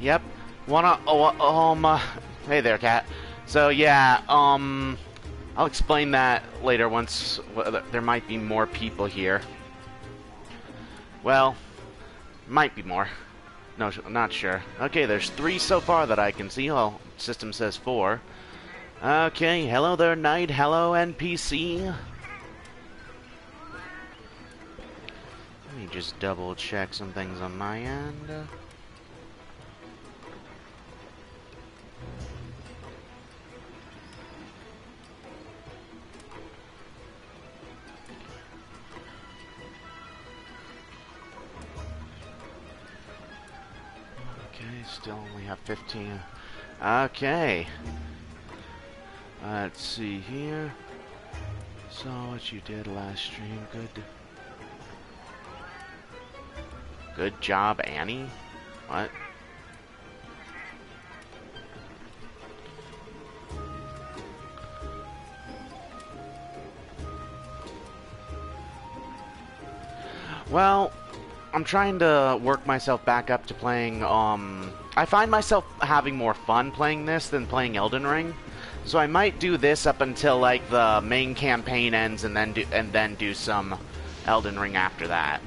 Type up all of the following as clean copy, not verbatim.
Yep. Hey there, cat. So yeah, I'll explain that later once there might be more people here. Well, might be more. No, not sure. Okay, there's 3 so far that I can see. Well, system says 4. Okay, hello there, Knight. Hello, NPC. Let me just double check some things on my end. Okay, still only have 15. Okay. Let's see here. Saw what you did last stream. Good job, Annie. What? Well, I'm trying to work myself back up to playing, I find myself having more fun playing this than playing Elden Ring. So I might do this up until, like, the main campaign ends and then do some Elden Ring after that.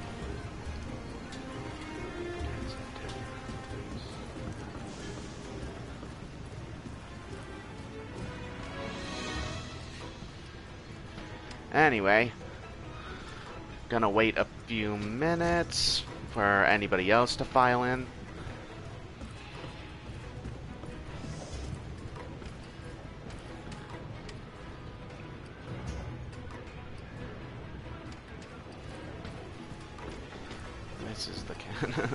Anyway, gonna wait a few minutes for anybody else to file in. This is the can.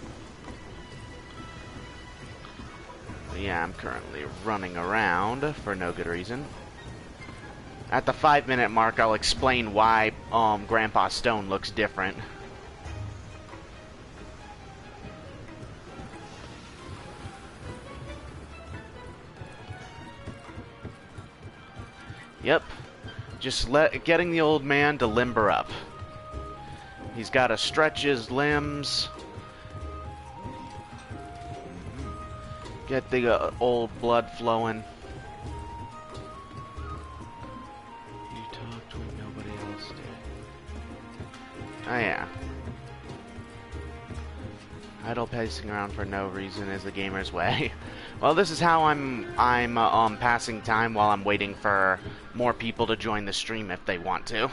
Yeah, I'm currently running around for no good reason. At the 5-minute mark, I'll explain why Grandpa Stone looks different. Yep, just getting the old man to limber up. He's got to stretch his limbs, get the old blood flowing. Oh yeah. Idle pacing around for no reason is the gamer's way. Well, this is how I'm passing time while I'm waiting for more people to join the stream if they want to.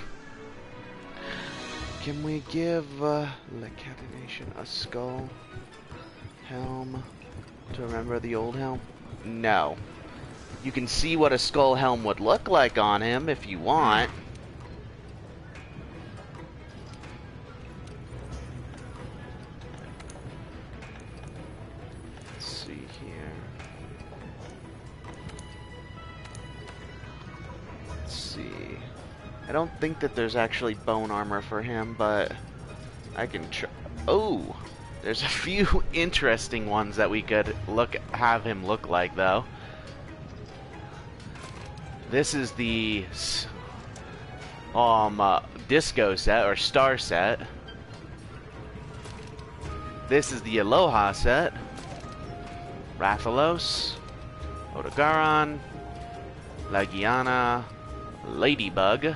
Can we give the Cat Nation a skull helm to remember the old helm? No. You can see what a skull helm would look like on him if you want. I don't think that there's actually bone armor for him, but I can oh! There's a few interesting ones that we could have him look like, though. This is the disco set, or star set. This is the Aloha set. Rathalos, Odogaron, Lagiana, Ladybug,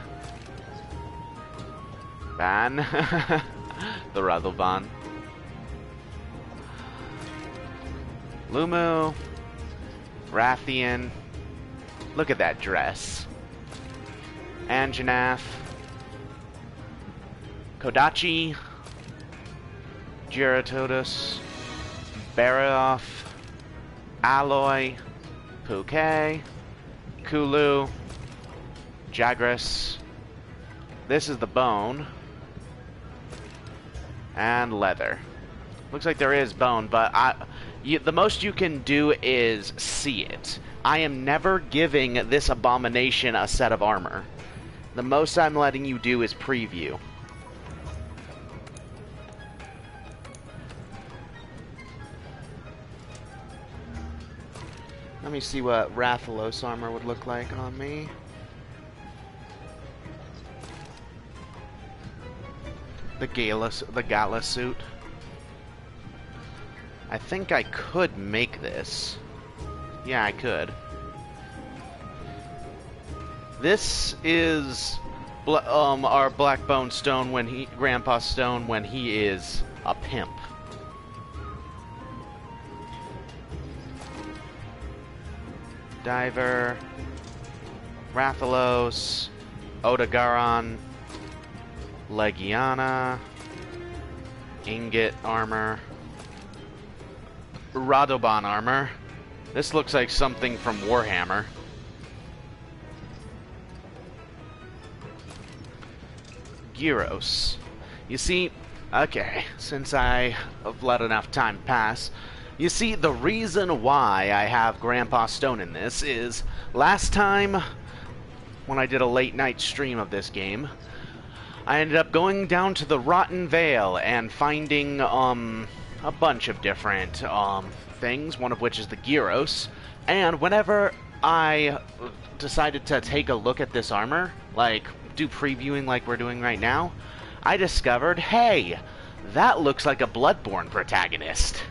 Ban, the Radovan, Lumu, Rathian. Look at that dress. Anjanath, Kodachi, Geratotus, Barioth, Alloy, Puke, Kulu, Jagras. This is the bone. And leather. Looks like there is bone, but the most you can do is see it. I am never giving this abomination a set of armor. The most I'm letting you do is preview. Let me see what Rathalos armor would look like on me. The gala suit. I think I could make this. Yeah, I could. This is our Blackbone Stone Grandpa Stone when he is a pimp. Diver, Rathalos, Odogaron, Legiana, Ingot Armor, Radoban Armor. This looks like something from Warhammer. Gyros. You see, okay, since I have let enough time pass, you see, the reason why I have Grandpa Stone in this is last time when I did a late night stream of this game, I ended up going down to the Rotten Vale and finding a bunch of different things, one of which is the Gyros. And whenever I decided to take a look at this armor, like do previewing like we're doing right now, I discovered, hey, that looks like a Bloodborne protagonist.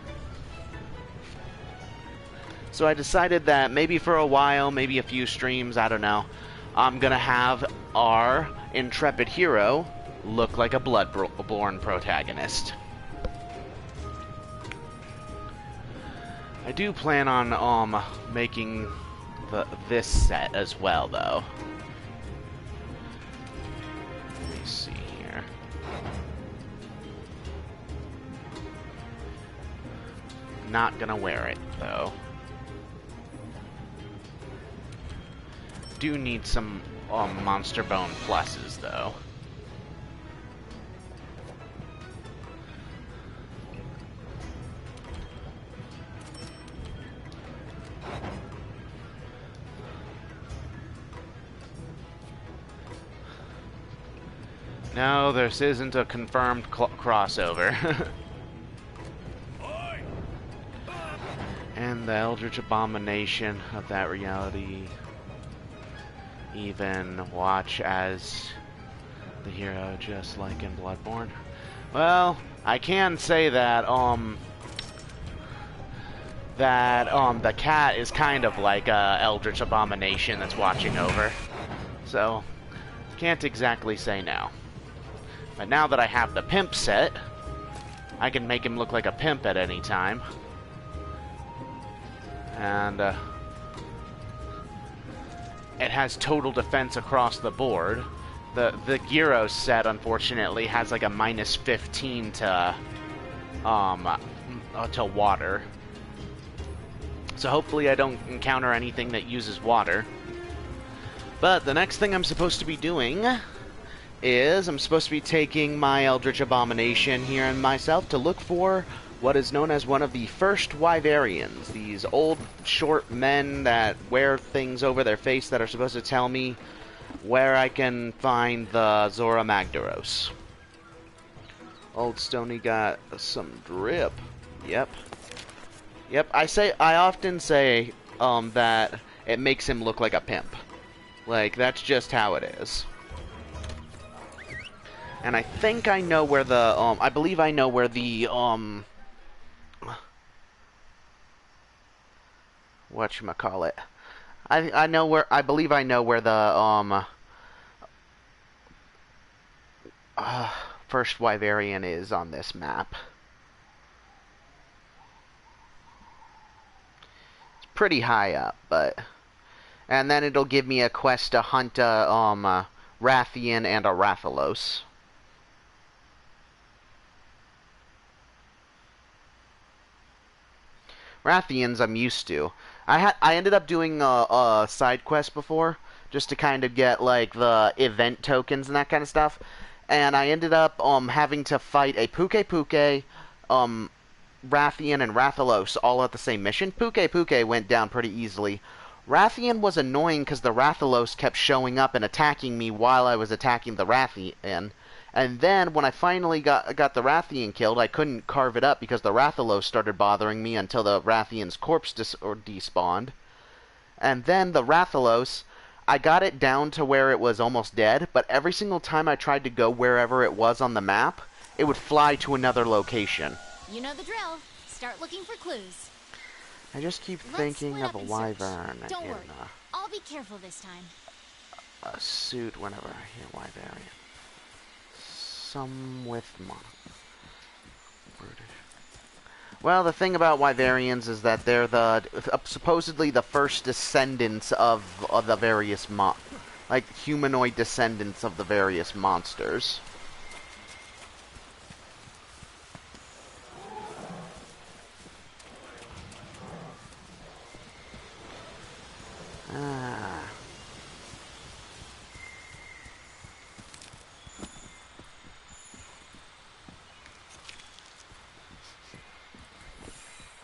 So I decided that maybe for a while, maybe a few streams, I don't know, I'm gonna have our intrepid hero look like a Bloodborne protagonist. I do plan on making this set as well, though. Let me see here. Not gonna wear it, though. Do need some Monster Bone pluses, though. No, this isn't a confirmed crossover. And the Eldritch Abomination of that reality. Even watch as the hero, just like in Bloodborne. Well, I can say that the cat is kind of like a Eldritch Abomination that's watching over. So can't exactly say no. But now that I have the pimp set, I can make him look like a pimp at any time. And it has total defense across the board. The Gyros set, unfortunately, has like a minus 15 to water. So hopefully I don't encounter anything that uses water. But the next thing I'm supposed to be doing is I'm supposed to be taking my Eldritch Abomination here and myself to look for what is known as one of the first Wyverians. These old, short men that wear things over their face that are supposed to tell me where I can find the Zora Magdaros. Old Stony got some drip. Yep. Yep, I often say that it makes him look like a pimp. Like, that's just how it is. And I think I know where the, I believe I know where the, whatchamacallit. I know where, I believe I know where the, first Wyverian is on this map. It's pretty high up, but... And then it'll give me a quest to hunt a, Rathian and a Rathalos. Rathians I'm used to. I ended up doing a side quest before, just to kind of get, like, the event tokens and that kind of stuff. And I ended up having to fight a Puke, Rathian, and Rathalos all at the same mission. Puke went down pretty easily. Rathian was annoying because the Rathalos kept showing up and attacking me while I was attacking the Rathian. And then, when I finally got the Rathian killed, I couldn't carve it up because the Rathalos started bothering me until the Rathian's corpse despawned. And then the Rathalos, I got it down to where it was almost dead, but every single time I tried to go wherever it was on the map, it would fly to another location. You know the drill. start looking for clues. I just keep Let's thinking split of up a and wyvern search. Don't in worry. I'll be careful this time. a suit whenever I hear wyvern. Some with British. Well, the thing about Wyverians is that they're supposedly the first descendants of the various like humanoid descendants of the various monsters. Ah.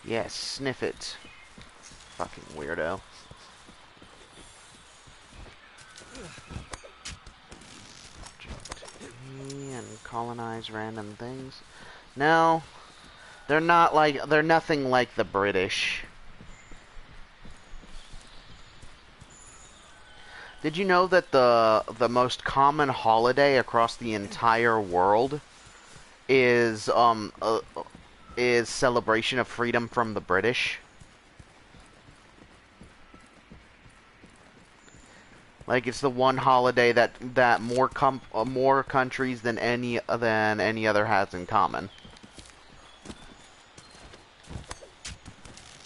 Yes, sniff it. Fucking weirdo. And colonize random things. No, they're nothing like the British. Did you know that the most common holiday across the entire world is celebration of freedom from the British? Like, it's the one holiday that more countries than any other has in common.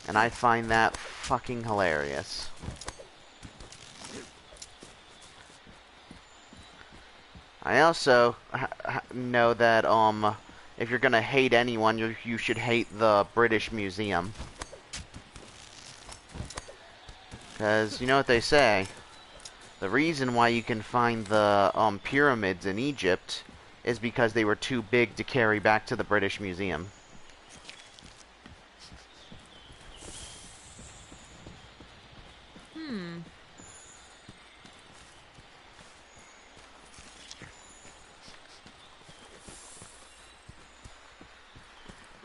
And I find that fucking hilarious. I also know that if you're gonna hate anyone, you should hate the British Museum. Because you know what they say. The reason why you can find the pyramids in Egypt is because they were too big to carry back to the British Museum.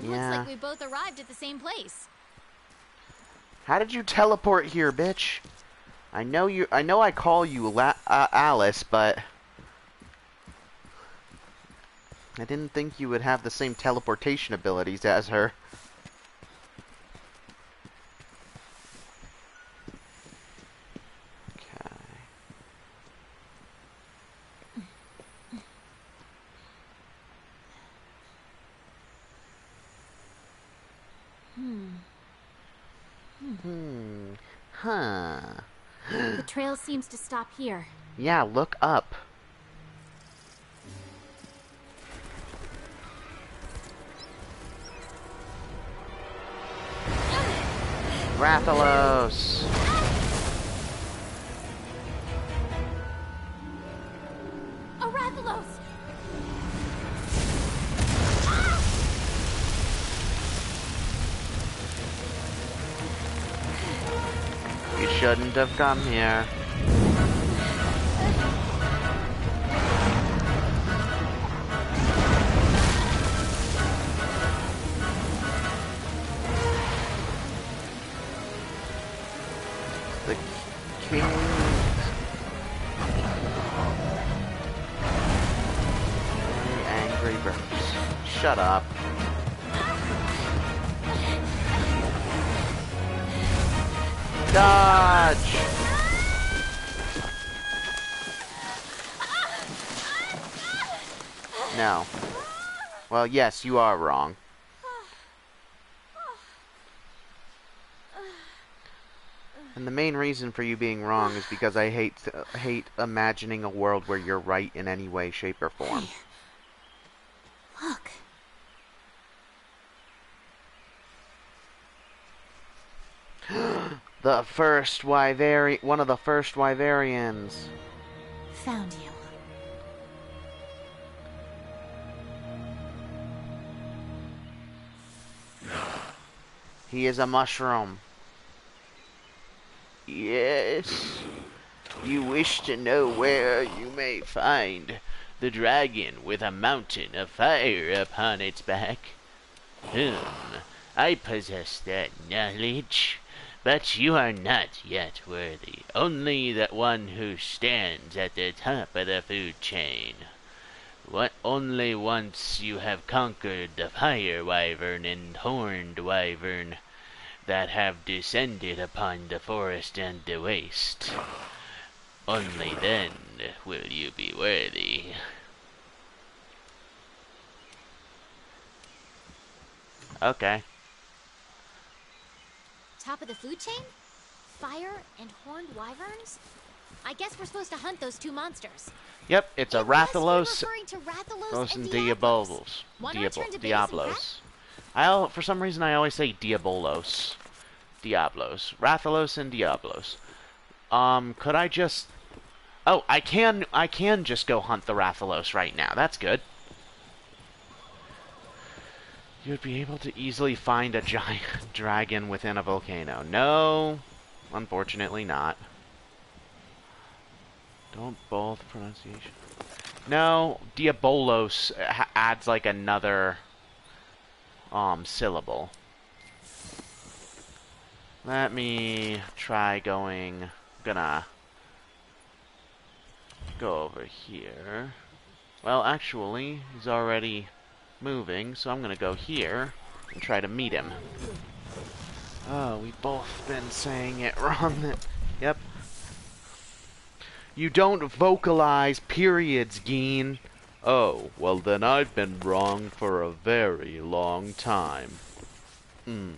Looks like we both arrived at the same place. How did you teleport here, bitch? I know I call you Alice, but I didn't think you would have the same teleportation abilities as her. Okay. Huh. The trail seems to stop here. Yeah, look up. Rathalos. A Rathalos! You shouldn't have come here. The king. Angry birds. Shut up. Dodge! No. Well, yes, you are wrong. And the main reason for you being wrong is because I hate imagining a world where you're right in any way, shape, or form. Look. One of the first Wyverians. Found you. He is a mushroom. Yes. You wish to know where you may find the dragon with a mountain of fire upon its back? I possess that knowledge. But you are not yet worthy. Only the one who stands at the top of the food chain. What only once you have conquered the fire wyvern and horned wyvern that have descended upon the forest and the waste, only then will you be worthy. Okay. Top of the food chain? Fire and horned wyverns? I guess we're supposed to hunt those two monsters. Yep, it's a Rathalos To Rathalos and Diablos. Diablos. For some reason I always say Diabolos. Diablos. Rathalos and Diablos. Could I just... Oh, I can just go hunt the Rathalos right now. That's good. You would be able to easily find a giant dragon within a volcano. No, unfortunately not. Don't both pronunciation. No, Diabolos adds like another syllable. Let me try going. Gonna go over here. Well, actually, he's already moving, so I'm gonna go here and try to meet him. Oh, we've both been saying it wrong. Yep. You don't vocalize periods, Geen. Oh, well then I've been wrong for a very long time. I'm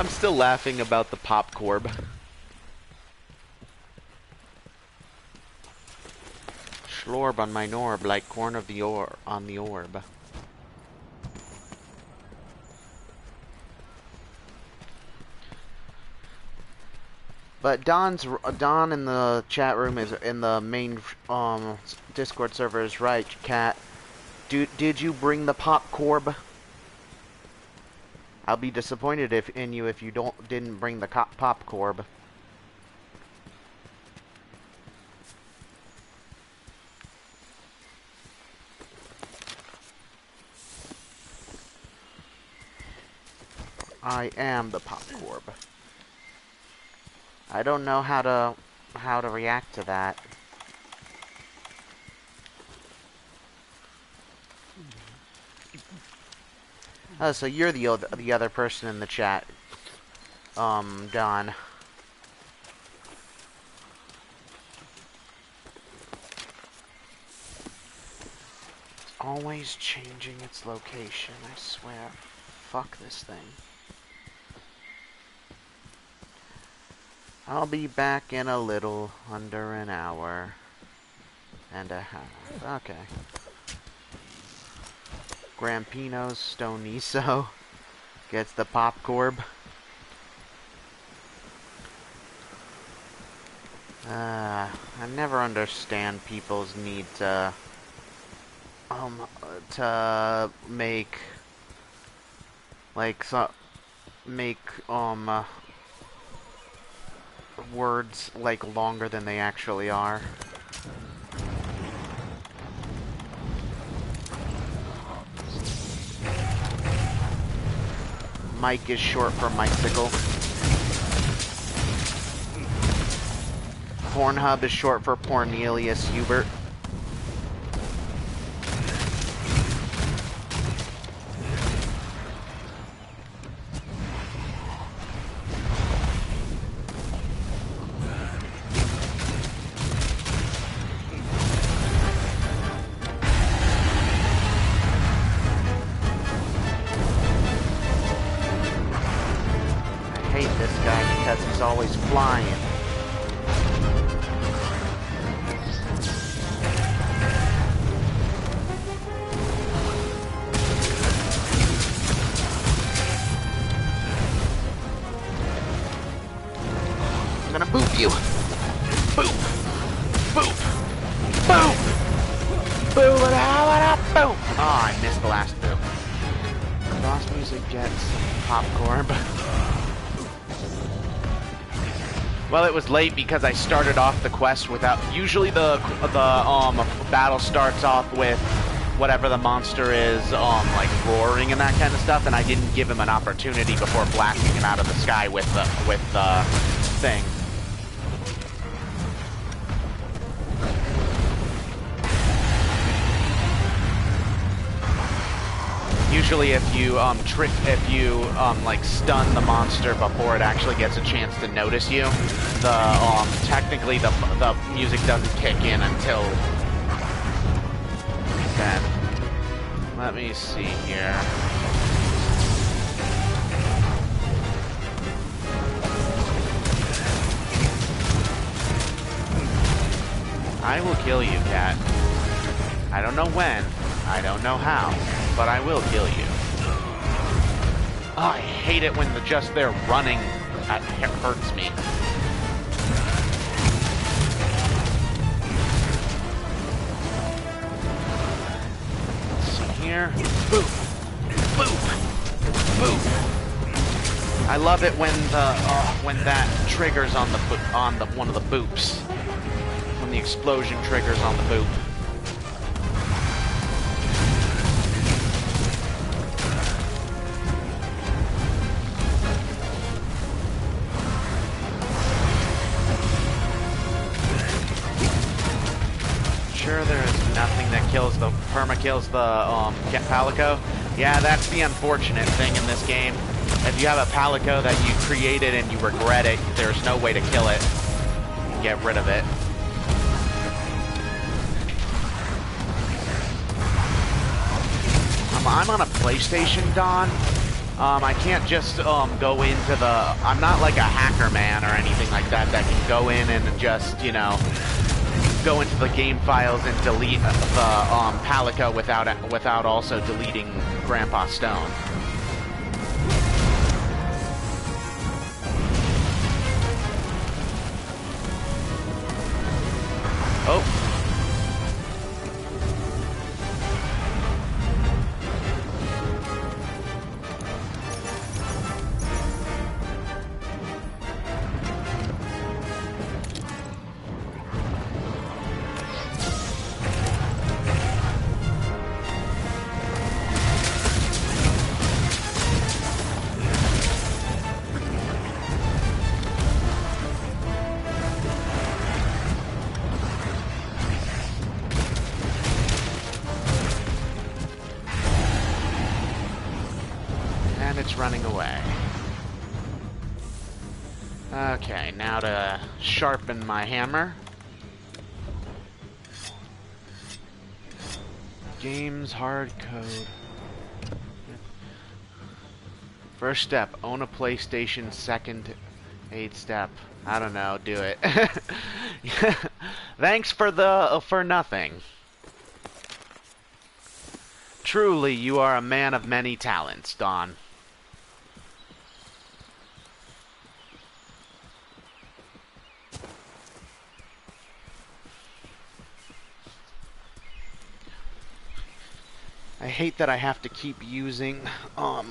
still laughing about the pop corb. Schlorb on my norb like corn of the on the orb. But Don in the chat room is in the main Discord server is right, Cat. Did you bring the pop corb? I'll be disappointed in you if you didn't bring the pop corb. I am the pop corb. I don't know how to react to that. Oh, so you're the other person in the chat, Don. It's always changing its location, I swear. Fuck this thing. I'll be back in a little under an hour and a half. Okay. Grampino's Stoniso gets the pop corb. I never understand people's need to make words like longer than they actually are. Mike is short for Micicle. Pornhub is short for Cornelius Hubert. Always flying. I'm gonna boop you. Boop. Boop. Boop. Boop. Boop. Oh, I missed the last boop. Cross music gets popcorn. Well, it was late because I started off the quest without... Usually the battle starts off with whatever the monster is, like roaring and that kind of stuff, and I didn't give him an opportunity before blasting him out of the sky with the thing. Usually if you like stun the monster before it actually gets a chance to notice you, technically the music doesn't kick in until then. Let me see here. I will kill you, cat. I don't know when, I don't know how, but I will kill you. Oh, I hate it when they're running. That hurts me. Let's see here. Boop. Boop. Boop. I love it when that triggers on one of the boops. When the explosion triggers on the boop. Sure there's nothing that perma-kills the Palico? Yeah, that's the unfortunate thing in this game. If you have a Palico that you created and you regret it, there's no way to kill it. Get rid of it. I'm on a PlayStation, Don. I can't just go into the... I'm not like a hacker man or anything like that can go in and just, you know... go into the game files and delete the Palico without also deleting Grandpa Stone. Oh. It's running away. Okay, now to sharpen my hammer. Games hard code. First step, own a PlayStation. Second, aid step. I don't know, do it. Thanks for nothing. Truly, you are a man of many talents, Don. I hate that I have to keep using, let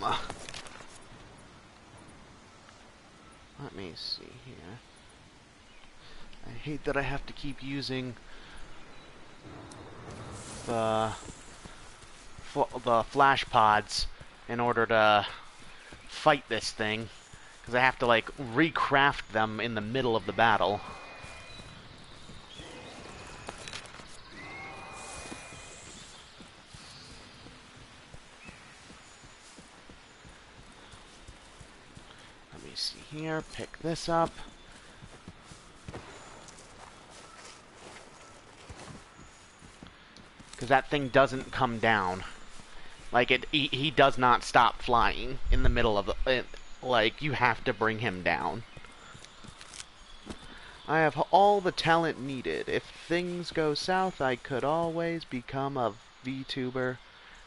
me see here. I hate that I have to keep using the flash pods in order to fight this thing, because I have to, like, recraft them in the middle of the battle. See here, pick this up. Because that thing doesn't come down. Like, he does not stop flying in the middle of the... like, you have to bring him down. I have all the talent needed. If things go south, I could always become a VTuber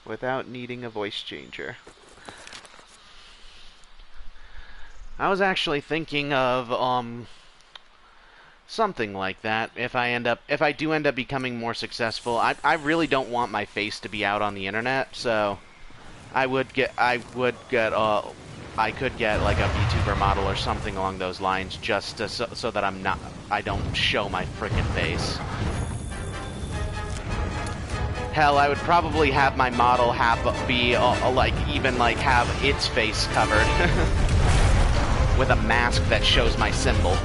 without needing a voice changer. I was actually thinking of something like that. If I do end up becoming more successful, I really don't want my face to be out on the internet, so I would get I could get like a VTuber model or something along those lines, just to, so that I don't show my frickin' face. Hell, I would probably have my model be like have its face covered with a mask that shows my symbol.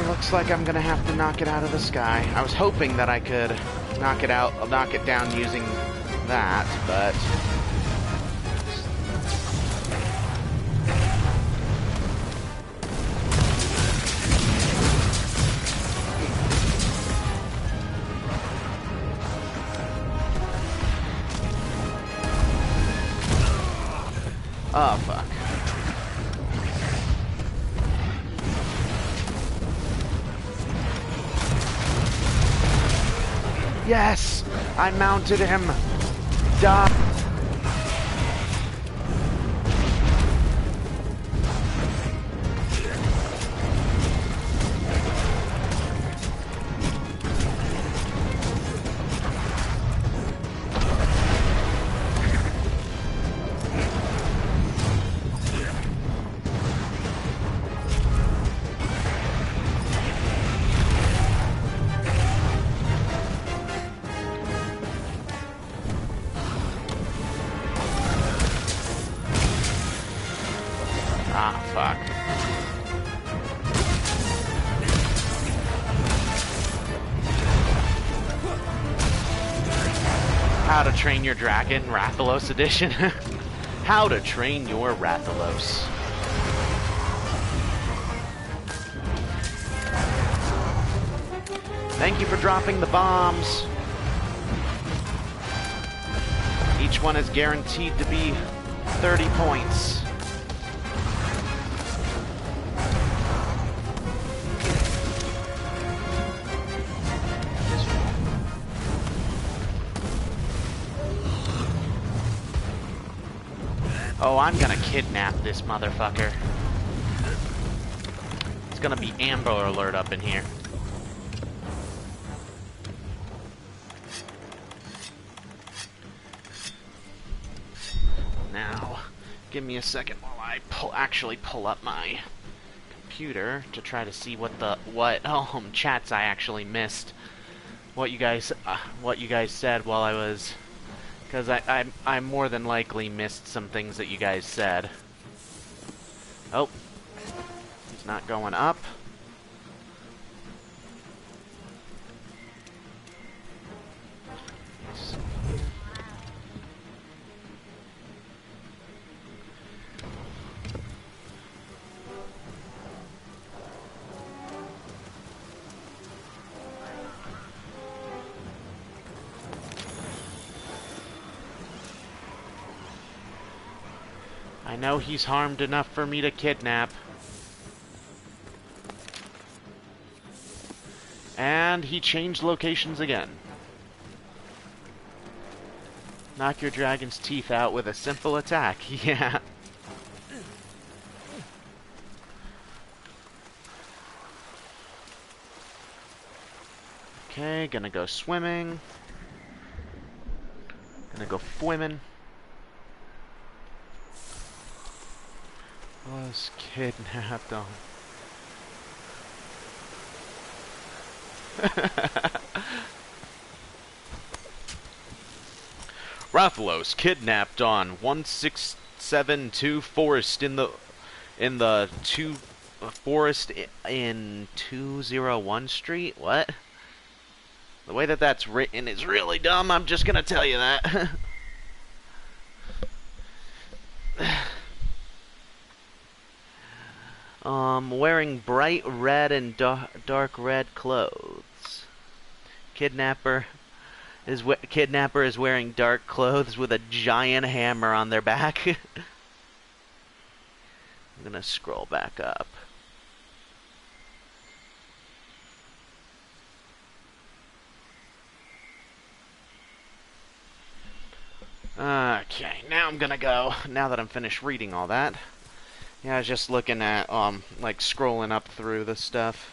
Looks like I'm gonna have to knock it out of the sky. I was hoping that I could knock it down using that, but... Oh, fuck. Yes! I mounted him! Die! Ah, fuck. How to Train Your Dragon, Rathalos Edition. How to Train Your Rathalos. Thank you for dropping the bombs. Each one is guaranteed to be 30 points. Oh, I'm gonna kidnap this motherfucker. It's gonna be Amber Alert up in here. Now, give me a second while I actually pull up my computer to try to see what chats I actually missed. What you guys said while I was... Because I more than likely missed some things that you guys said. Oh. He's not going up. I know he's harmed enough for me to kidnap. And he changed locations again. Knock your dragon's teeth out with a simple attack. Yeah. Okay, gonna go swimming. Gonna go swimming. Was kidnapped on. Rathalos kidnapped on 1672 Forest in the forest in 201 Street. What? The way that that's written is really dumb. I'm just gonna tell you that. Wearing bright red and dark red clothes. Kidnapper is wearing dark clothes with a giant hammer on their back. I'm gonna scroll back up. Okay, now I'm gonna go, now that I'm finished reading all that, Yeah, I was just looking at, like, scrolling up through the stuff.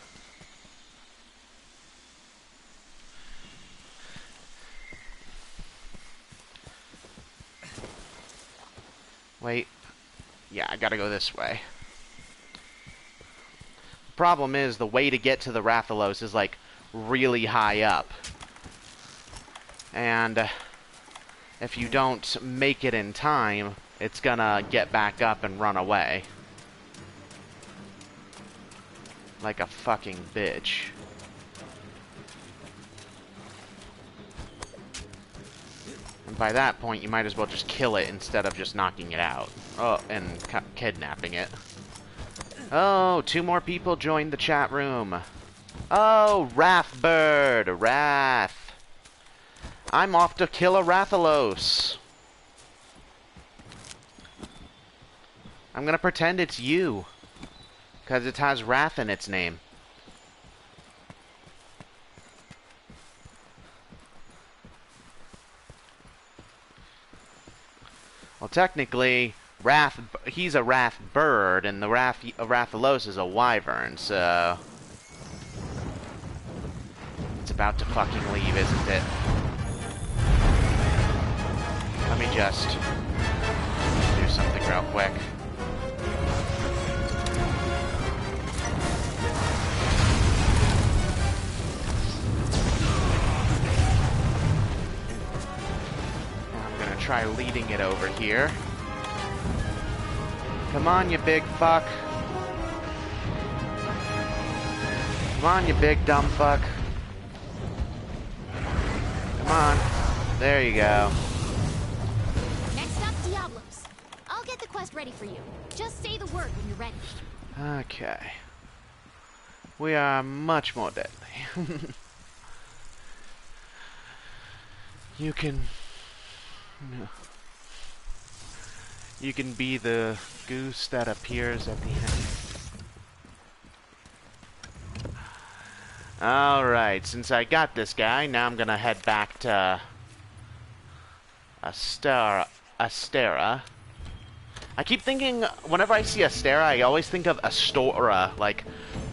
Wait. Yeah, I gotta go this way. The problem is, the way to get to the Rathalos is, like, really high up. And if you don't make it in time, it's gonna get back up and run away. Like a fucking bitch. And by that point, you might as well just kill it instead of just knocking it out. Oh, and kidnapping it. Oh, 2 more people joined the chat room. Oh, Wrathbird! Wrath! I'm off to kill a Rathalos. I'm gonna pretend it's you. Because it has Wrath in its name. Well, technically, he's a Wrath bird, and the Rathalos is a wyvern, so... It's about to fucking leave, isn't it? Let me just do something real quick. Try leading it over here. Come on, you big fuck. Come on, you big dumb fuck. Come on. There you go. Next up, Diablos. I'll get the quest ready for you. Just say the word when you're ready. Okay. We are much more deadly. You can be the goose that appears at the end. Alright, since I got this guy, now I'm gonna head back to Astera. I keep thinking, whenever I see Astera, I always think of Astora, like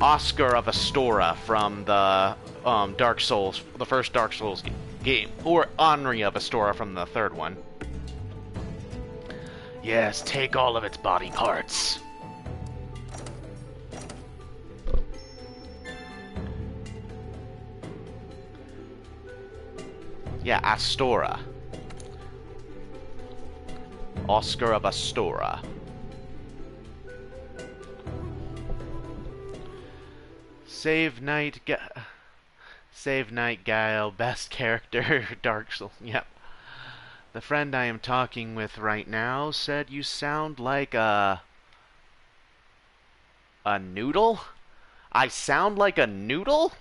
Oscar of Astora from the Dark Souls, the first Dark Souls game, or Henri of Astora from the third one. Yes, take all of its body parts. Yeah, Astora. Oscar of Astora. Save Night Guile, best character, Dark Souls. Yep. The friend I am talking with right now said you sound like a noodle? I sound like a noodle?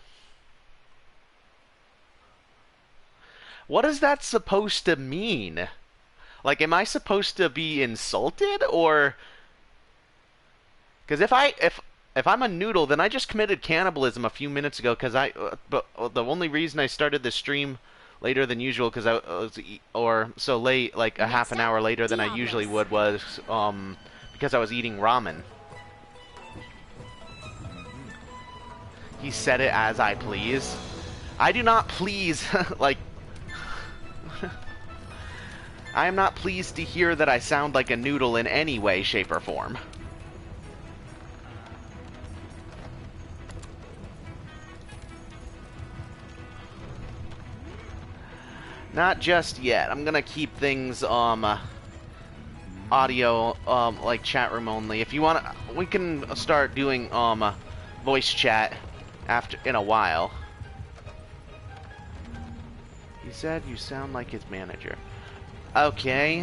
What is that supposed to mean? Like, am I supposed to be insulted, or... Because if I'm a noodle, then I just committed cannibalism a few minutes ago, because but the only reason I started the stream later than usual, because I was, or so late, like a half an hour later than I usually would, was, because I was eating ramen. He said it as I please. I do not please, like... I am not pleased to hear that I sound like a noodle in any way, shape, or form. Not just yet. I'm gonna keep things, audio, like chat room only. If you want, we can start doing, voice chat in a while. He said you sound like his manager. Okay,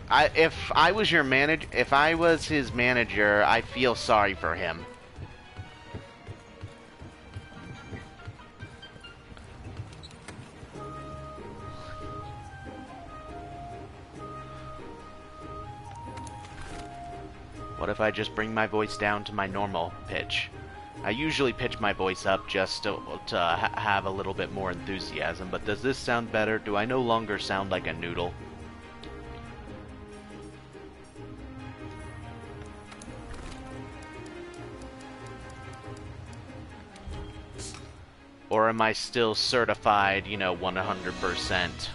if I was your manager, if I was his manager, I feel sorry for him. What if I just bring my voice down to my normal pitch? I usually pitch my voice up just to have a little bit more enthusiasm, but does this sound better? Do I no longer sound like a noodle? Or am I still certified, you know, 100%?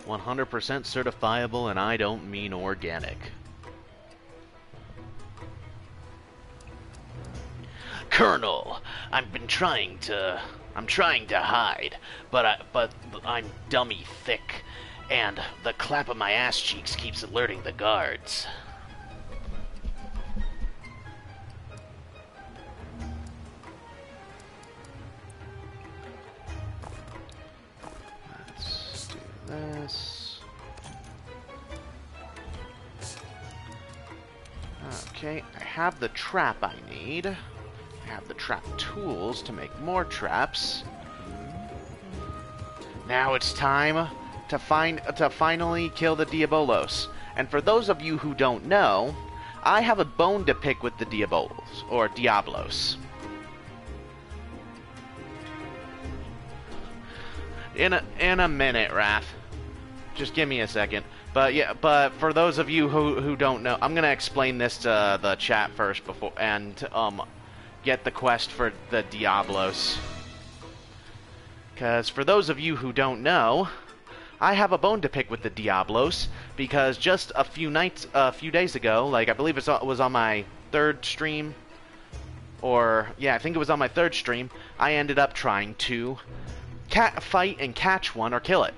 "100% certifiable, and I don't mean organic." "Colonel, I'm trying to hide, but I'm dummy thick, and the clap of my ass cheeks keeps alerting the guards." Let's do this. Okay, I have the trap I need. I have the trap tools to make more traps. Now it's time to finally kill the Diabolos. And for those of you who don't know, I have a bone to pick with the Diabolos, or Diablos. In a minute, Wrath. Just give me a second. But yeah, but for those of you who don't know, I'm gonna explain this to the chat first before and get the quest for the Diablos. Because for those of you who don't know, I have a bone to pick with the Diablos because just a few days ago, like I believe it was on my third stream, or yeah, I think it was on my third stream, I ended up trying to fight and catch one or kill it.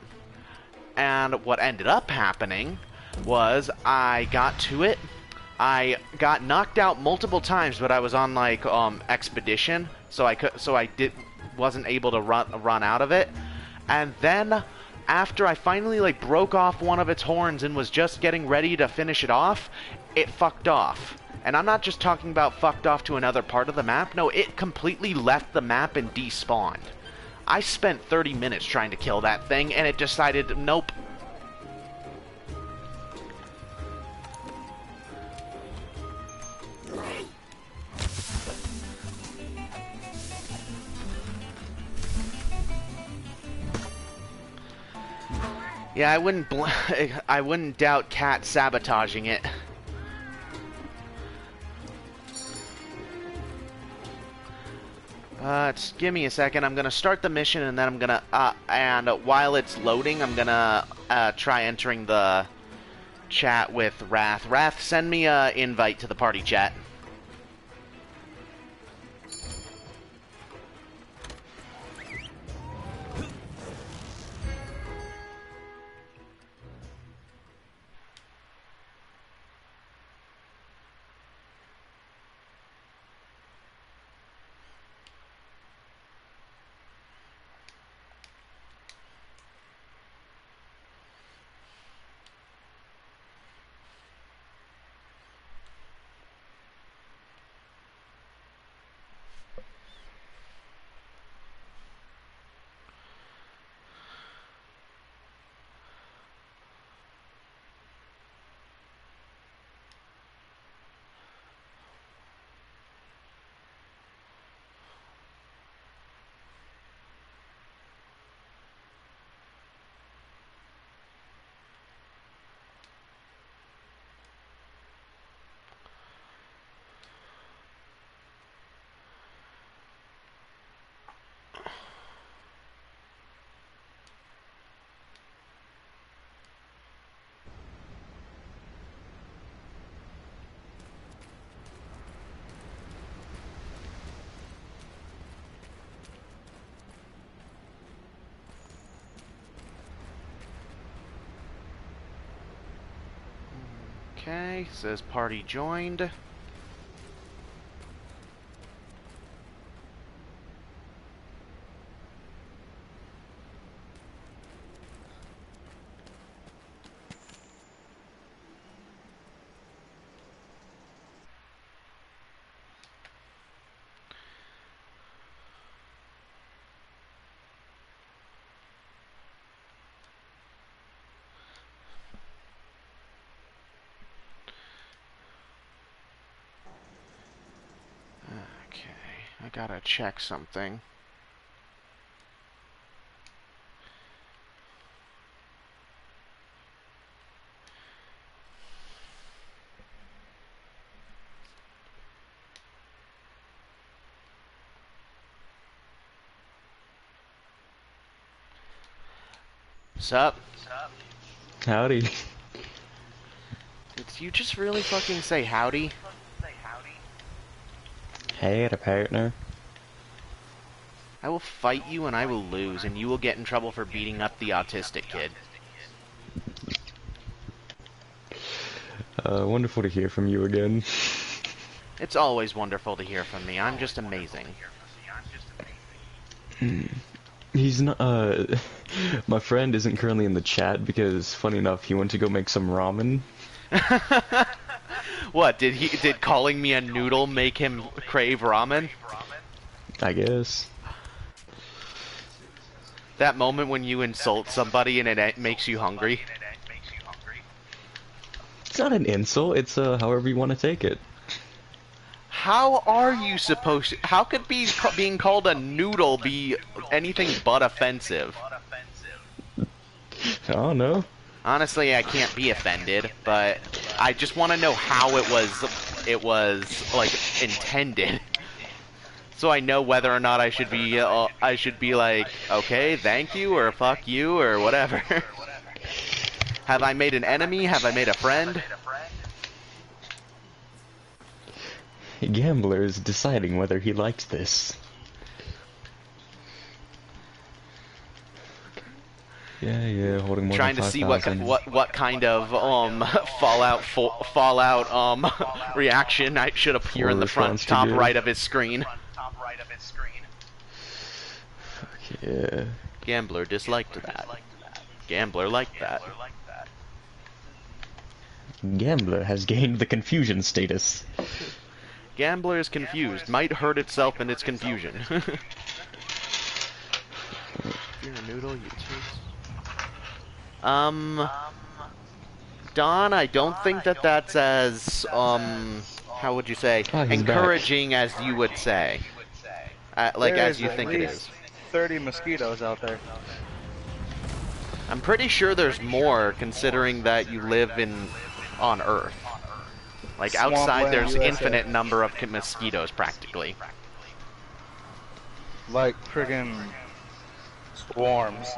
And what ended up happening was I got to it. I got knocked out multiple times, but I was on like expedition, so I wasn't able to run out of it. And then after I finally like broke off one of its horns and was just getting ready to finish it off, it fucked off. And I'm not just talking about fucked off to another part of the map. No, it completely left the map and despawned. I spent 30 minutes trying to kill that thing, and it decided, nope. Yeah, I wouldn't doubt Cat sabotaging it. Just give me a second. I'm gonna start the mission, and then I'm gonna, and while it's loading, I'm gonna, try entering the chat with Wrath. Wrath, send me a invite to the party chat. Okay, says party joined. I gotta check something. Sup? Howdy. Did you just really fucking say howdy? Hey, a partner. I will fight you and I will lose, and you will get in trouble for beating up the autistic kid. Wonderful to hear from you again. It's always wonderful to hear from me. I'm just amazing. He's not, my friend isn't currently in the chat because, funny enough, he went to go make some ramen. What, did calling me a noodle make him crave ramen? I guess. That moment when you insult somebody and it makes you hungry? It's not an insult, it's, however you want to take it. How are you supposed to... How could being called a noodle be anything but offensive? I don't know. Honestly, I can't be offended, but I just want to know how it was, like, intended. So I know whether or not I should be like, okay, thank you, or fuck you, or whatever. Have I made an enemy? Have I made a friend? Gambler is deciding whether he likes this. Yeah, holding more Trying than to see 5,000. what kind of Fallout reaction I should appear in the front top right of his screen. Yeah. Gambler disliked that. Gambler liked that. Gambler has gained the confusion status. Gambler is confused. Might hurt itself in its confusion. If you're a noodle, you choose. Don, I don't think that's as, how would you say, encouraging as you would say. Like, as you think it is. 30 mosquitoes out there. I'm pretty sure there's more, considering that you live on Earth. Like, outside there's infinite number of mosquitoes, practically. Like friggin' swarms.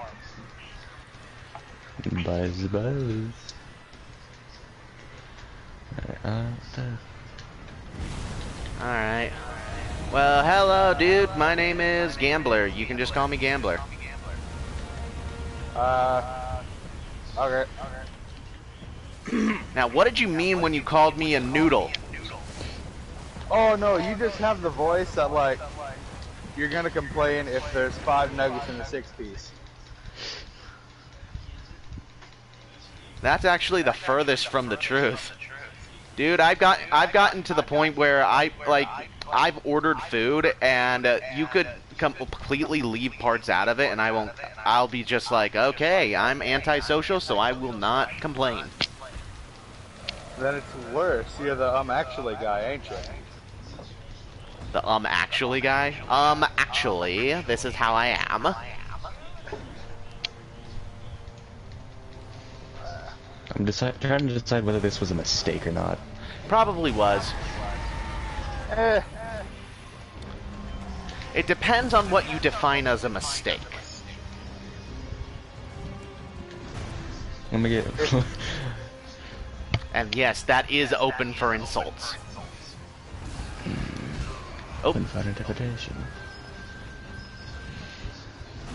Buzz. Alright. Well, hello, dude. My name is Gambler. You can just call me Gambler. Okay. Now, what did you mean when you called me a noodle? Oh no, you just have the voice that like, you're gonna complain if there's 5 nuggets in a 6-piece. That's actually the furthest from the truth. Dude, I've gotten to the point where I've ordered food and you could completely leave parts out of it and I'll be just like, okay, I'm antisocial, so I will not complain. Then it's worse. You're the actually guy, ain't you? The actually guy? Actually, this is how I am. I'm trying to decide whether this was a mistake or not. Probably was. It depends on what you define as a mistake. Let me get... And yes, that is open for insults. Open for interpretation.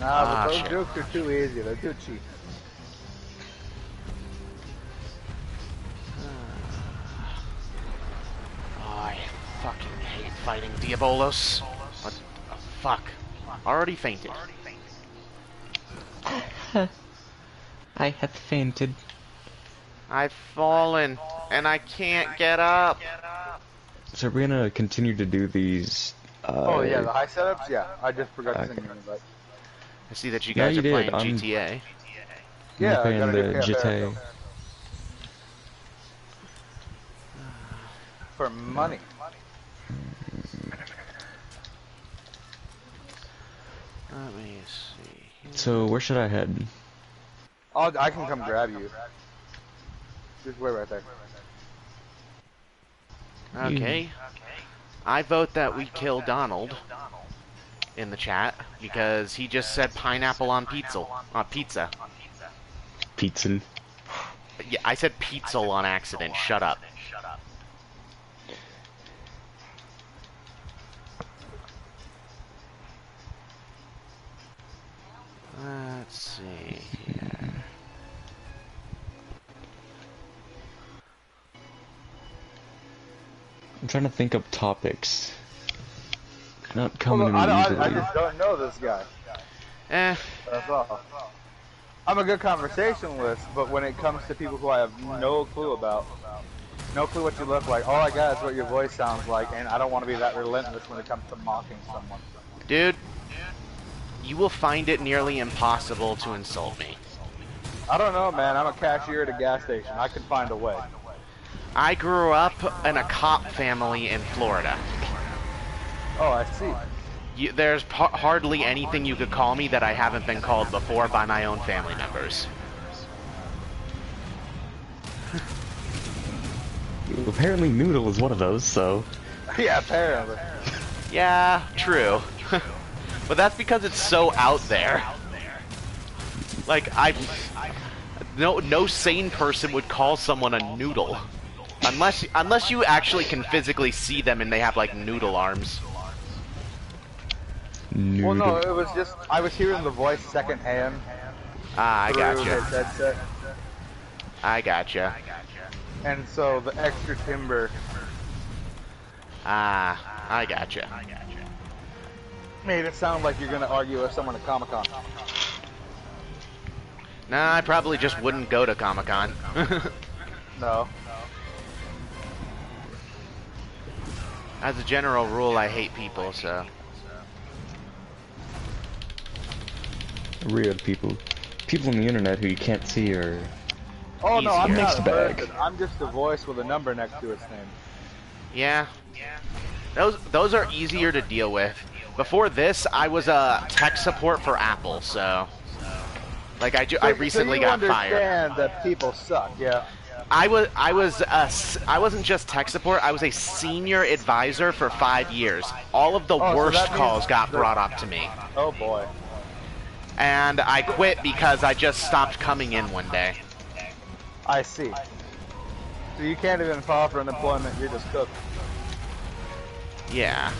Nah, but those jokes are too easy. They're too cheap. Oh, I fucking hate fighting Diabolos. What the fuck? Already fainted. I have fainted. I've fallen, and I can't get up. So we're gonna continue to do these, oh yeah, the high setups? Yeah, I just forgot to send you an invite. I see that you guys are playing GTA. Yeah, I'm playing the GTA. For money. Let me see. So where should I head? I can come grab you. Just wait right there. Okay. I vote that we kill Donald in the chat because he just said pineapple on pizza. Pizza. Yeah, I said pizza on accident. Shut up. Let's see here. I'm trying to think of topics. Not coming Well, to me I easily. just don't know this guy. That's all. I'm a good conversationalist, but when it comes to people who I have no clue about, no clue what you look like, all I got is what your voice sounds like, and I don't want to be that relentless when it comes to mocking someone. Dude, you will find it nearly impossible to insult me. I don't know, man. I'm a cashier at a gas station. I can find a way. I grew up in a cop family in Florida. Oh, I see. There's hardly anything you could call me that I haven't been called before by my own family members. Apparently Noodle is one of those, so... Yeah, apparently. Yeah, true. But that's because it's so out there. Like, no sane person would call someone a noodle. Unless you actually can physically see them and they have, like, noodle arms. Noodle. Well, no, it was just, I was hearing the voice secondhand. Ah, I through gotcha. his headset. I gotcha. And so the extra timbre Ah, I gotcha. made it sound like you're going to argue with someone at Comic-Con. Nah, I probably just wouldn't go to Comic-Con. No. As a general rule, I hate people, so... Real people. People on the internet who you can't see are... Oh, no, I'm Easier. not a Mixed bag. person. I'm just a voice with a number next to its name. Yeah. Those are easier to deal with. Before this, I was a tech support for Apple, so... Like, I recently got fired. So you understand that people suck, yeah. I wasn't just tech support, I was a senior advisor for 5 years. All of the Oh, so worst that means calls got that- brought up to me. Oh, boy. And I quit because I just stopped coming in one day. I see. So you can't even file for unemployment, you're just cooked. Yeah.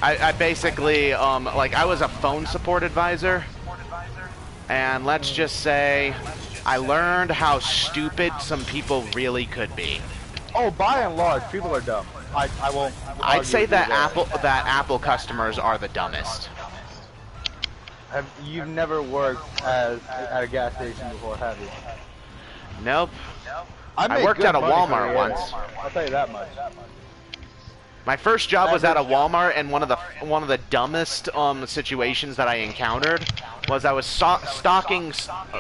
I basically, like, I was a phone support advisor. And let's just say, I learned how stupid some people really could be. Oh, by and large, people are dumb. I won't I'd argue say with you that there. Apple customers are the dumbest. You've never worked at a gas station before, have you? Nope. I made worked good at a money for Walmart the once. I'll tell you that much. My first job was at a Walmart, and one of the dumbest situations that I encountered was I was stocking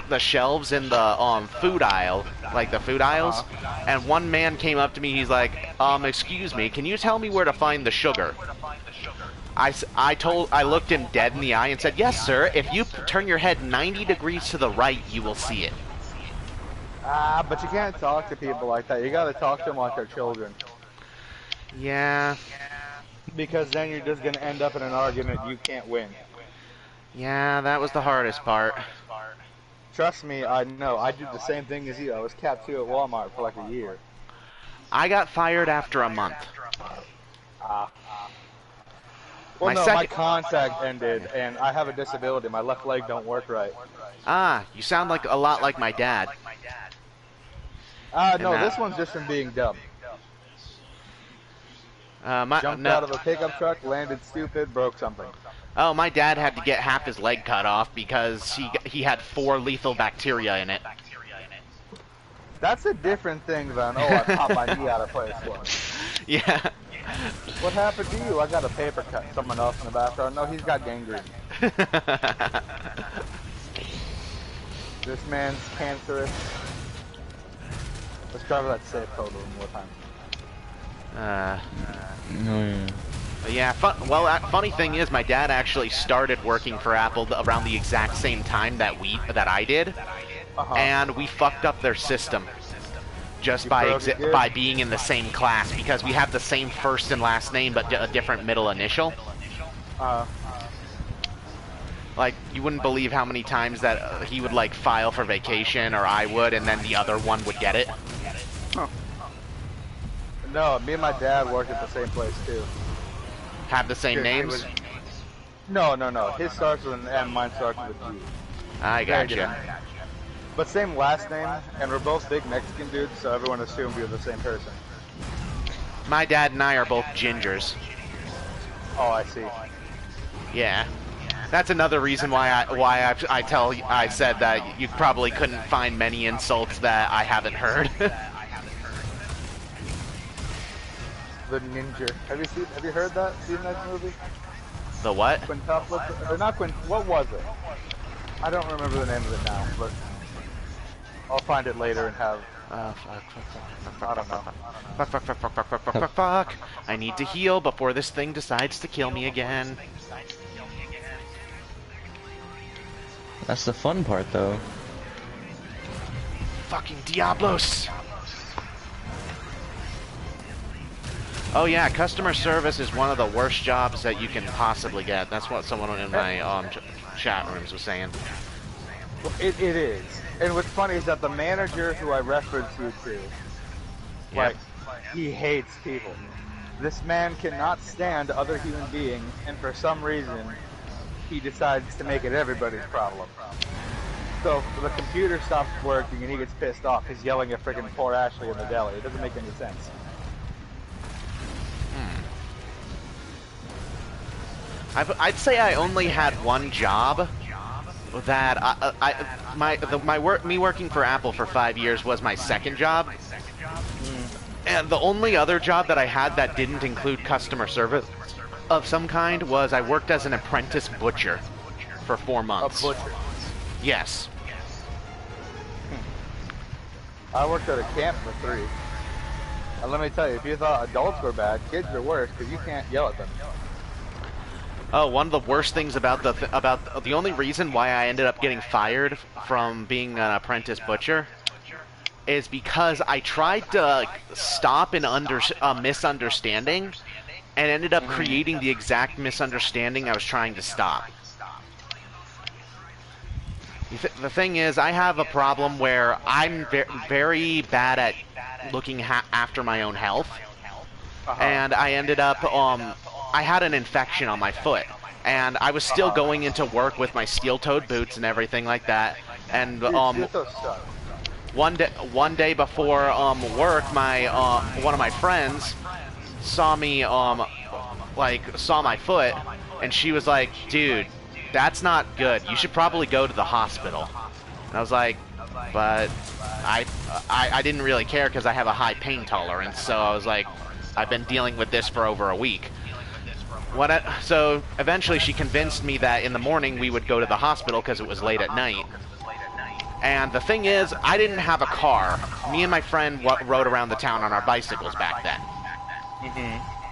the shelves in the food aisle, like the food aisles, and one man came up to me. He's like, "Excuse me, can you tell me where to find the sugar?" I looked him dead in the eye and said, "Yes, sir. If you turn your head 90 degrees to the right, you will see it." But you can't talk to people like that. You gotta talk to them like they're children. Yeah. Because then you're just gonna end up in an argument you can't win. Yeah, that was the hardest part. Trust me, I know. I did the same thing as you. I was capped too at Walmart for like a year. I got fired after a month. Well, My no, my second- contract ended, and I have a disability. My left leg don't work right. Ah, you sound like a lot like my dad. No, And, this one's just from being dumb. Jumped No. out of a pickup truck, landed stupid, broke something. Oh, my dad had to get half his leg cut off because he had 4 lethal bacteria in it. That's a different thing than, oh, I popped my knee out of place once. Yeah. What happened to you? I got a paper cut. Someone else in the background. No, he's got gangrene. This man's cancerous. Let's cover that safe code one more time. Oh, yeah. But yeah, funny thing is, my dad actually started working for Apple around the exact same time that I did, and we fucked up their system just by being in the same class because we have the same first and last name but a different middle initial. Like, you wouldn't believe how many times that he would, like, file for vacation, or I would, and then the other one would get it. Huh. No, me and my dad worked at the same place, too. Have the same names? No. His starts with an M, mine starts with a G. I gotcha. But same last name, and we're both big Mexican dudes, so everyone assumed we were the same person. My dad and I are both gingers. Oh, I see. Yeah. That's another reason why I said that you probably couldn't find many insults that I haven't heard. The Ninja. Have you heard that? Seen that movie? The what? Quintuplets, or not Quint. What was it? I don't remember the name of it now, but I'll find it later and have. I don't know. Fuck. I need to heal before this thing decides to kill me again. That's the fun part, though. Fucking Diablos! Oh yeah, customer service is one of the worst jobs that you can possibly get. That's what someone in my chat rooms was saying. Well, it is. And what's funny is that the manager who I referenced you to, like, he hates people. This man cannot stand other human beings, and for some reason, he decides to make it everybody's problem. So the computer stops working and he gets pissed off. He's yelling at freaking poor Ashley in the deli. It doesn't make any sense. I'd say I only had one job that me working for Apple for 5 years was my second job. And the only other job that I had that didn't include customer service of some kind was I worked as an apprentice butcher for 4 months. A butcher? Yes. I worked at a camp for 3. And let me tell you, if you thought adults were bad, kids are worse because you can't yell at them. Oh, one of the worst things about the only reason why I ended up getting fired from being an apprentice butcher is because I tried to stop a misunderstanding and ended up creating the exact misunderstanding I was trying to stop. The thing is, I have a problem where I'm very bad at looking after my own health, and I ended up I had an infection on my foot, and I was still going into work with my steel-toed boots and everything like that. And one day before work, one of my friends saw me saw my foot, and she was like, "Dude, that's not good. You should probably go to the hospital." And I was like, "But I didn't really care because I have a high pain tolerance." So I was like, "I've been dealing with this for over a week." So eventually she convinced me that in the morning we would go to the hospital because it was late at night. And the thing is, I didn't have a car. Me and my friend rode around the town on our bicycles back then.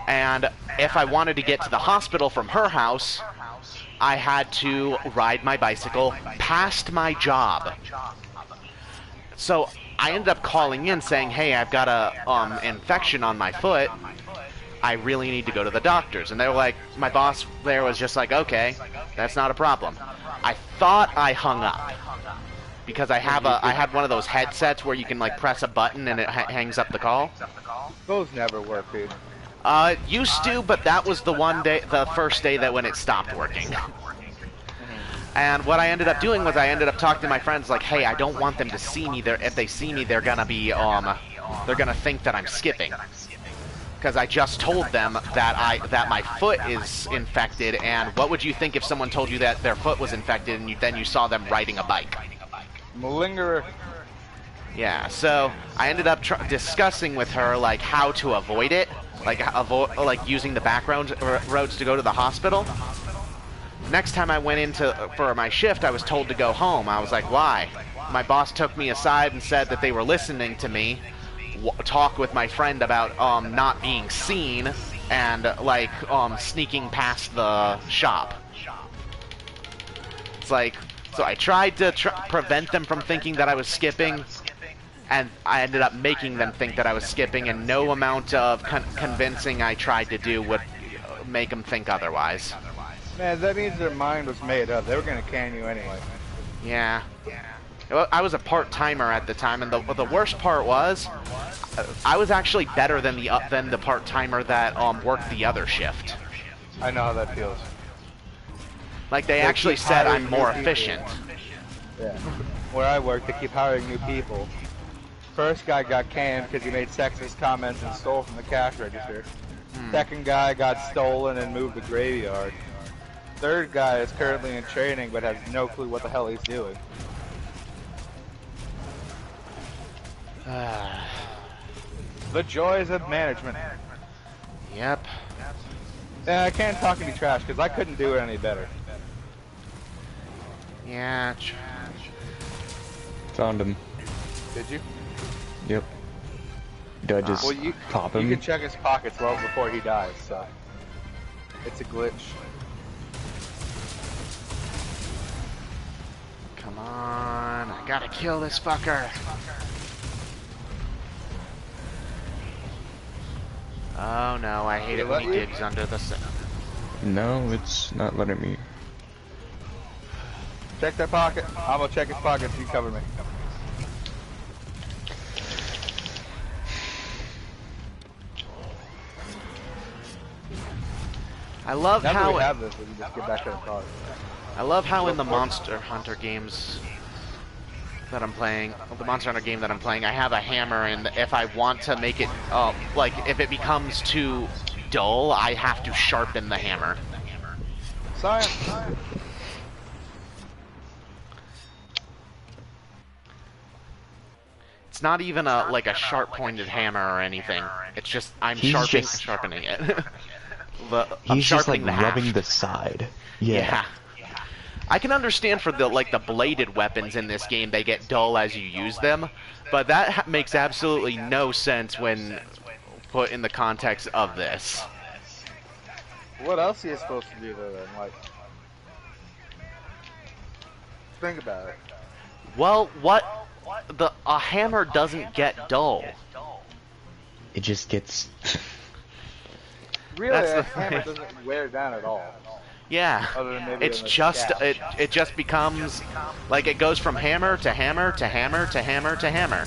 And if I wanted to get to the hospital from her house, I had to ride my bicycle past my job. So I ended up calling in saying, "Hey, I've got a infection on my foot. I really need to go to the doctors." And they were like, my boss there was just like, "Okay, that's not a problem." I thought I hung up because I had one of those headsets where you can like press a button and it hangs up the call. Those never work, dude. It used to, but that was the first day that when it stopped working. And what I ended up doing was I ended up talking to my friends like, "Hey, I don't want them to see me. If they see me, they're gonna think that I'm skipping." Because I just told them that my foot is infected, and what would you think if someone told you that their foot was infected and then you saw them riding a bike? Malingerer. Yeah, so I ended up discussing with her like how to avoid it, like using the back roads to go to the hospital. Next time I went for my shift, I was told to go home. I was like, "Why?" My boss took me aside and said that they were listening to me talk with my friend about not being seen and sneaking past the shop. It's like, so I tried to prevent them from thinking that I was skipping, and I ended up making them think that I was skipping, and no amount of convincing I tried to do would make them think otherwise. Man, that means their mind was made up. They were gonna can you anyway. Yeah. Well, I was a part-timer at the time, and the worst part was, I was actually better than the part-timer that worked the other shift. I know how that feels. Like they actually said I'm more efficient. Yeah. Where I work, they keep hiring new people. First guy got canned because he made sexist comments and stole from the cash register. Second guy got stolen and moved to graveyard. Third guy is currently in training but has no clue what the hell he's doing. The joys of management. Yep. Yeah, I can't talk any trash because I couldn't do it any better. Yeah. Found him. Did you? Yep. Did I just pop him? You can check his pockets well before he dies, so it's a glitch. Come on, I gotta kill this fucker. Oh no, I hate it when he digs under the sun. No, it's not letting me. Check that pocket. I'm gonna check his pockets. You cover me. I love now how that we have this, we can just get back to the car. I love how in the Monster Hunter games that I'm playing, the Monster Hunter game that I'm playing, I have a hammer, and if I want to make it, like, if it becomes too dull, I have to sharpen the hammer. Science. It's not even like a sharp-pointed hammer or anything. It's just I'm sharpening it. I'm sharpening the haft. Rubbing the side. Yeah. I can understand for the bladed weapons in this game, they get dull as you use them, but that makes absolutely no sense when put in the context of this. What else are you supposed to do though then? Like, think about it. Well, a hammer doesn't get dull. It just gets. Really, a hammer doesn't wear down at all. Yeah, it's just it just becomes like it goes from hammer to hammer to hammer to hammer to hammer.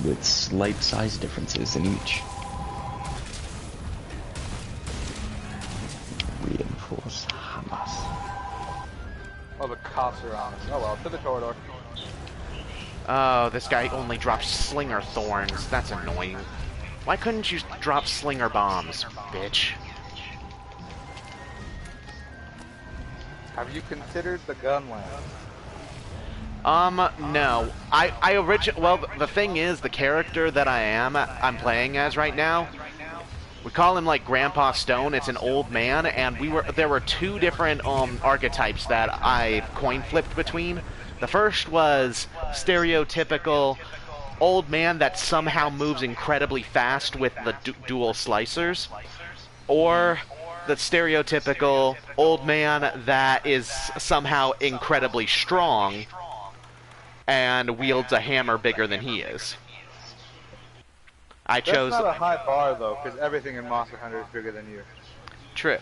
With slight size differences in each. Reinforce Hamas. Oh, the cops are on us. Oh well, to the corridor. Oh, this guy only drops slinger thorns. That's annoying. Why couldn't you drop slinger bombs, bitch? Have you considered the gunland? No. Well, the thing is, the character that I'm playing as right now, we call him like Grandpa Stone. It's an old man, and there were two different archetypes that I coin flipped between. The first was stereotypical old man that somehow moves incredibly fast with the dual slicers, or the stereotypical old man that is somehow incredibly strong and wields a hammer bigger than he is. I chose. That's not a high bar though, because everything in Monster Hunter is bigger than you. True.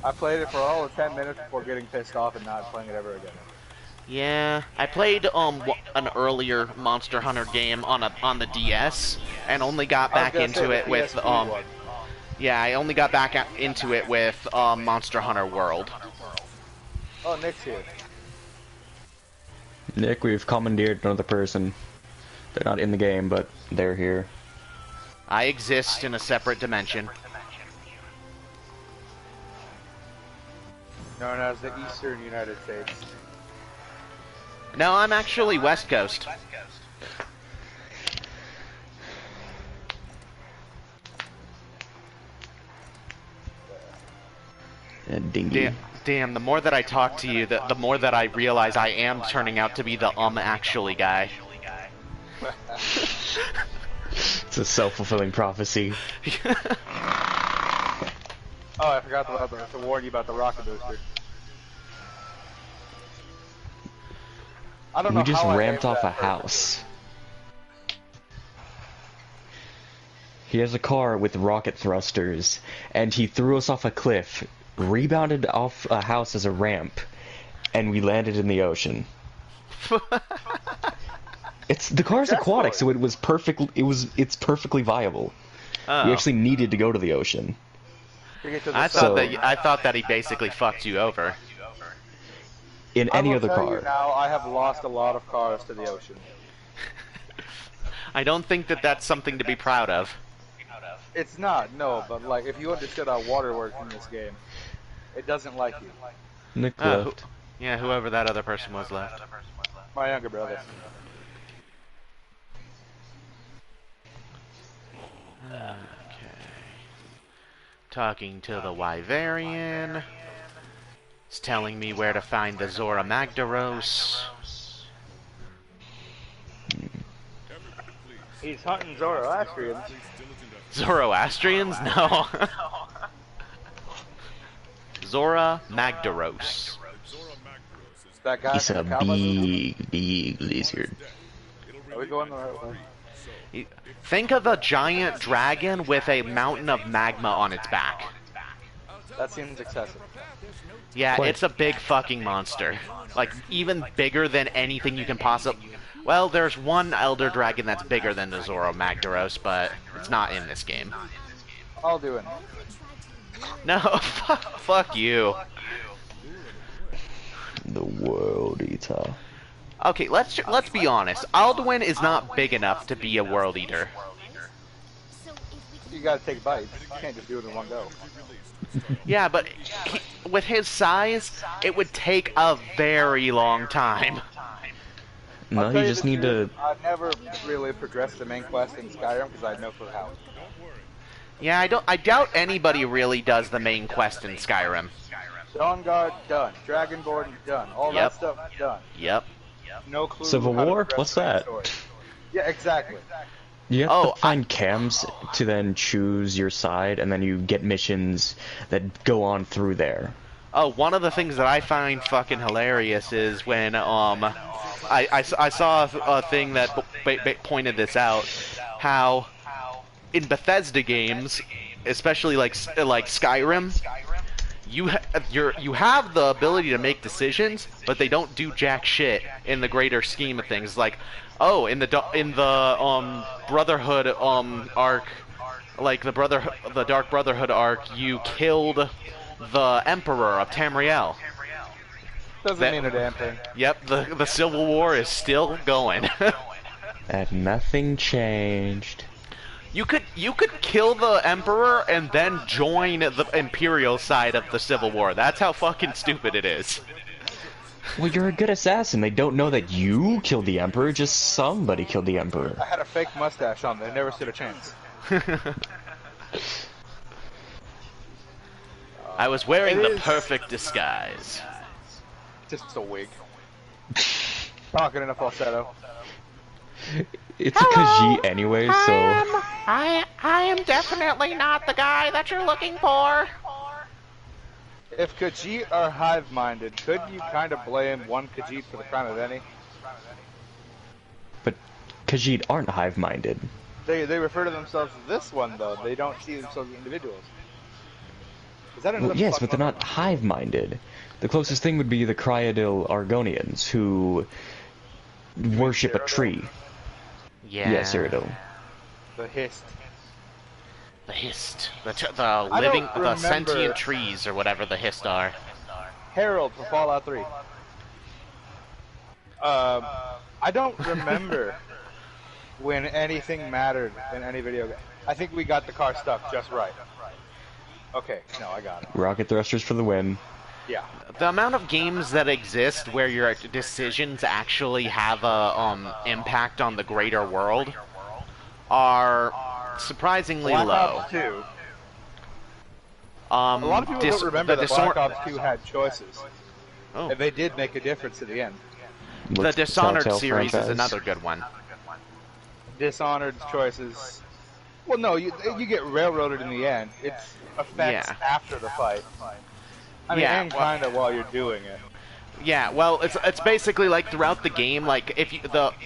I played it for all of 10 minutes before getting pissed off and not playing it ever again. Yeah, I played an earlier Monster Hunter game on the DS and only got back into it with yeah, I only got back into it with Monster Hunter World. Oh, Nick's here. Nick, we've commandeered another person. They're not in the game, but they're here. I exist in a separate dimension. Known as the Eastern United States. No, I'm actually West Coast. Dingy. Damn, the more that I talk to you, the more that I realize I am turning out to be the actually guy. It's a self-fulfilling prophecy. Oh, I forgot to warn you about the rocket booster. I don't know We just how ramped off a that house. He has a car with rocket thrusters, and he threw us off a cliff, rebounded off a house as a ramp, and we landed in the ocean. The car's aquatic, so it was perfect. It's perfectly viable. Oh. We actually needed to go to the ocean. I thought that he basically fucked you over. In any other car. Now I have lost a lot of cars to the ocean. I don't think that that's something to be proud of. It's not, no, but like if you understood how water works in this game, it doesn't like you. Nick left. Yeah, whoever that other person was left. My younger brother. Okay. Talking to the Wyverian. It's telling me where to find the Zora Magdaros. He's hunting Zoroastrians. Zoroastrians? No. Zora Magdaros. That guy He's a big lizard. Are we going the right way? Think of a giant dragon with a mountain of magma on its back. That seems excessive. Yeah, What? it's a big fucking monster. Like, even bigger than anything you can possibly... Well, there's one Elder Dragon that's bigger than the Zoro Magdaros, but it's not in this game. I'll do it. No, fuck you. The World Eater. Okay, let's be honest. Alduin is not big enough to be a World Eater. You gotta take bites. You can't just do it in one go. Yeah, but with his size, it would take a very long time. No, you just need to... I've never really progressed the main quest in Skyrim because I had no clue how. Yeah, I doubt anybody really does the main quest in Skyrim. Dawnguard, done. Dragonborn, done. All that stuff, done. Yep. No clue. Civil how to War? progress What's the main that? story. Yeah, exactly. You have to find cams to then choose your side, and then you get missions that go on through there. Oh, one of the things that I find fucking hilarious is when I saw a thing that pointed this out, how in Bethesda games, especially like Skyrim, you have the ability to make decisions, but they don't do jack shit in the greater scheme of things. Like, oh, in the Brotherhood arc, like the Dark Brotherhood arc, you killed the Emperor of Tamriel. Doesn't mean a damn thing. Yep, the Civil War is still going. And nothing changed. You could kill the Emperor and then join the Imperial side of the Civil War. That's how fucking stupid it is. Well, you're a good assassin. They don't know that you killed the Emperor, just somebody killed the Emperor. I had a fake mustache on. They never stood a chance. I was wearing the perfect disguise. Just a wig. Talking in a falsetto. It's a Khajiit anyway, so... I am definitely not the guy that you're looking for. If Khajiit are hive-minded, could you kind of blame one Khajiit for the crime of any? But Khajiit aren't hive-minded. They refer to themselves as this one, though. They don't see themselves as individuals. Is that another Yes, but they're not hive-minded. The closest thing would be the Cryodil Argonians, who worship a tree. Yeah. Yes, Cyrodiil. The Hist. The Hist. The sentient trees, or whatever the Hist are. Harold from Fallout 3. I don't remember when anything mattered in any video game. I think we got the car stuck just right. Okay, no, I got it. Rocket thrusters for the win. Yeah. The amount of games that exist where your decisions actually have a impact on the greater world are surprisingly Black low. Ops 2. A lot of people don't remember that Black Ops 2 had choices. Oh. And they did make a difference at the end. The Dishonored Telltale series franchise. is another good one. Dishonored choices. Well, no, you get railroaded in the end. It's effects after the fight. I mean, and kind of while you're doing it. Yeah, well, it's basically like throughout the game, like if you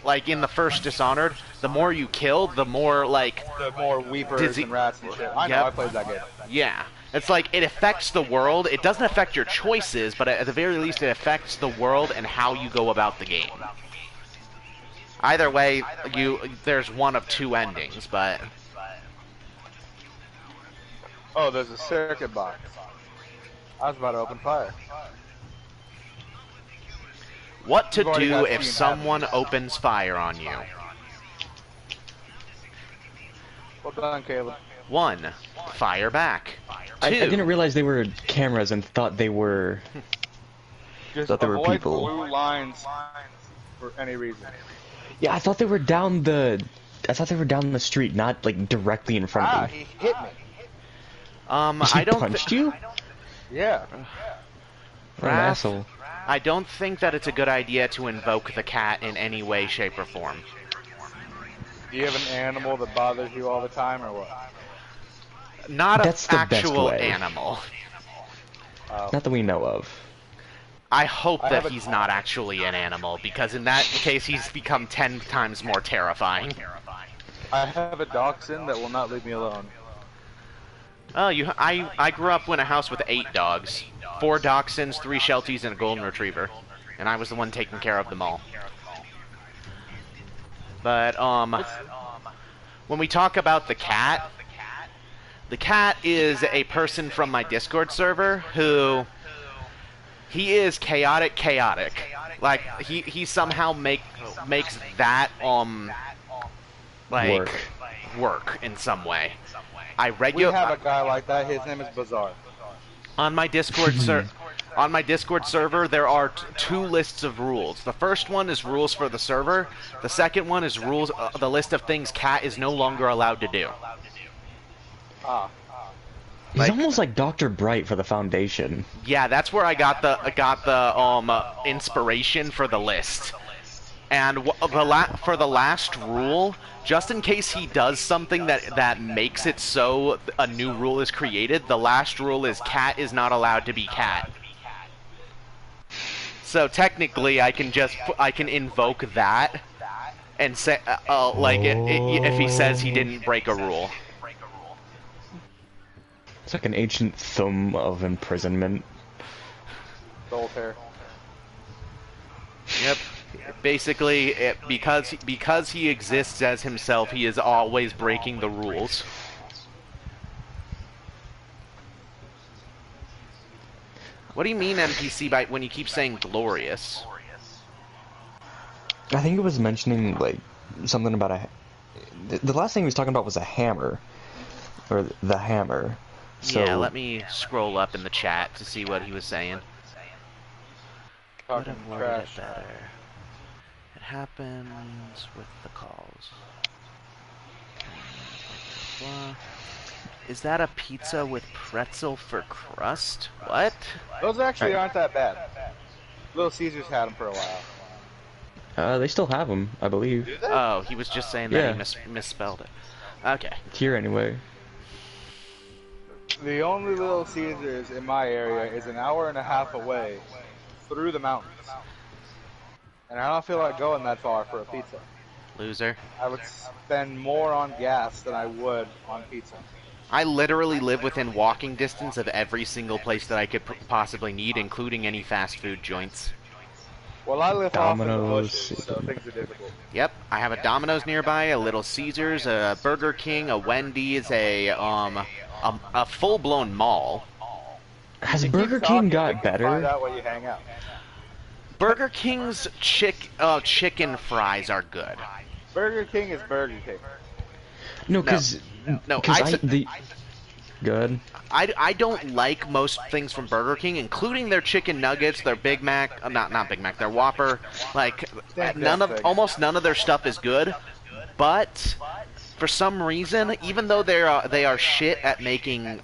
like in the first Dishonored, the more you kill, the more like The more weepers and rats and shit. I know, I played that game. Yeah, it's like it affects the world. It doesn't affect your choices, but at the very least, it affects the world and how you go about the game. Either way, there's one of two endings, but Oh, there's a circuit box. I was about to open fire. what to You've already do got if team someone opens fire on you? Well done, Caleb. 1. Fire back. 2. I didn't realize they were cameras and thought they were Just thought they were avoid people. blue lines for any reason. Yeah, I thought they were down the street, not like directly in front of me. He hit me. He I don't punched you? Yeah. What an Raph? asshole. I don't think that it's a good idea to invoke the cat in any way, shape, or form. Do you have an animal that bothers you all the time, or what? Not That's an the best actual way. animal. Not that we know of. I hope I that have a- he's not actually an animal, because in that case he's become 10 times more terrifying. I have a dachshund that will not leave me alone. Oh, I grew up in a house with 8 dogs. 4 dachshunds, 3 shelties, and a golden retriever. And I was the one taking care of them all. But, when we talk about the cat is a person from my Discord server who... He is chaotic. Like, he somehow makes that, like, work in some way. We have a guy like that. His name is Bizarre. On my Discord server, there are 2 lists of rules. The first one is rules for the server. The second one is rules, the list of things Cat is no longer allowed to do. Ah. He's almost like Dr. Bright for the Foundation. Yeah, that's where I got the inspiration for the list. And for the last rule, just in case he does something that makes it so a new rule is created, the last rule is Cat is not allowed to be Cat. So technically, I can invoke that and say if he says he didn't break a rule. It's like an ancient thumb of imprisonment. Solitaire. Yep. Basically, because he exists as himself, he is always breaking the rules. What do you mean NPC by when you keep saying glorious? I think it was mentioning like something about the last thing he was talking about was a hammer, or the hammer. So, yeah, let me scroll up in the chat to see what he was saying. Could Talking have worded trash. it better. It happens with the calls. Blah. Is that a pizza with pretzel for crust? What? Those actually aren't that bad. Little Caesars had them for a while. they still have them, I believe. Do they? Oh, he was just saying that Yeah. he misspelled it. Okay. Here anyway. The only Little Caesars in my area is an hour and a half away through the mountains. And I don't feel like going that far for a pizza. Loser. I would spend more on gas than I would on pizza. I literally live within walking distance of every single place that I could possibly need, including any fast food joints. Well, I live off in the Domino's. bushes, so things are difficult. Yep, I have a Domino's nearby, a Little Caesars, a Burger King, a Wendy's, a full-blown mall. Has Keep Burger talking, King we got can better? Find out where you hang out. Burger King's chicken fries are good. Burger King is Burger King. No, because good. I don't like most things from Burger King, including their chicken nuggets, their Big Mac, not Big Mac, their Whopper. Like almost none of their stuff is good. But for some reason, even though they are shit at making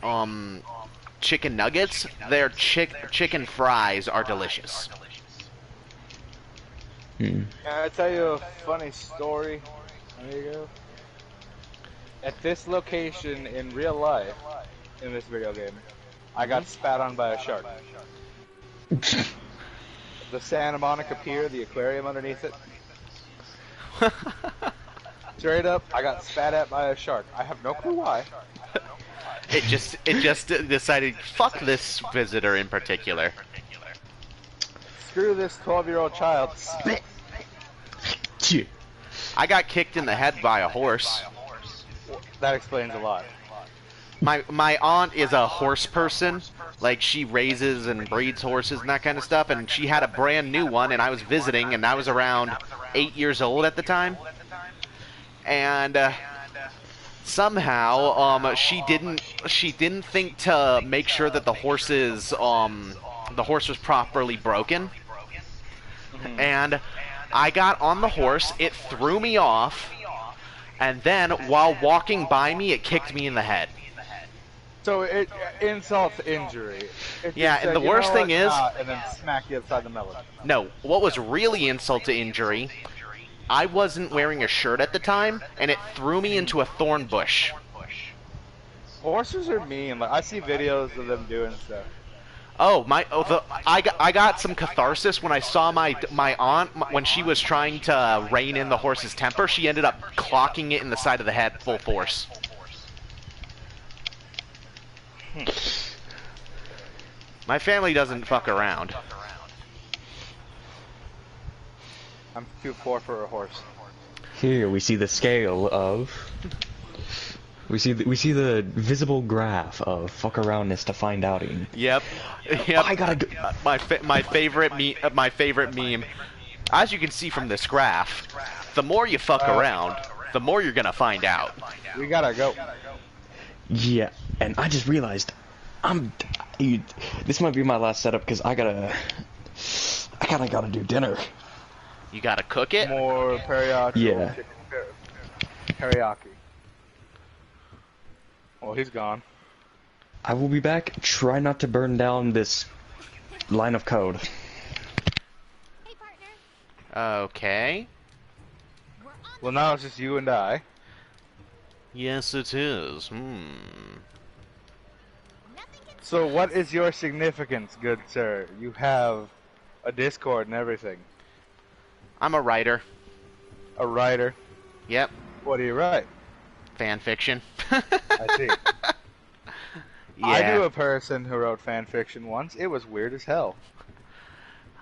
chicken nuggets, their chicken fries are delicious. Can I tell you a funny story? There you go. At this location in real life, in this video game, I got spat on by a shark. the Santa Monica Pier, the aquarium underneath it. Straight up, I got spat at by a shark. I have no clue why. It just decided, fuck this visitor in particular. Screw this 12-year-old child. Spit. I got kicked in the head by a horse. That explains a lot. My aunt is a horse person. Like, she raises and breeds horses and that kind of stuff, and she had a brand new one, and I was visiting, and I was around 8 years old at the time. And somehow she didn't think to make sure that the horse was properly broken. Mm-hmm. And I got on the horse, it threw me off, and then while walking by me, it kicked me in the head. So it insult to injury. Yeah, and the worst thing is, and then smack you upside the melon. No, what was really insult to injury, I wasn't wearing a shirt at the time, and it threw me into a thorn bush. Horses are mean. Like, I see videos of them doing stuff. Oh, I got some catharsis when I saw my aunt, when she was trying to rein in the horse's temper, she ended up clocking it in the side of the head full force. My family doesn't fuck around. I'm too poor for a horse. Here we see the scale of. We see the visible graph of fuck aroundness to find outing. Yep. I gotta go. My favorite meme. As you can see from this graph, the more you fuck around, the more you're gonna find out. We gotta go. Yeah, and I just realized this might be my last setup because I kinda gotta do dinner. You gotta cook it? More teriyaki. Yeah. Teriyaki. Well, he's gone. I will be back. Try not to burn down this line of code. Hey, partner. Okay. Well, now it's just you and I. Yes, it is. So what is your significance, good sir? You have a Discord and everything. I'm a writer. A writer? Yep. What do you write? Fan fiction. I see. Yeah. I knew a person who wrote fan fiction once. It was weird as hell.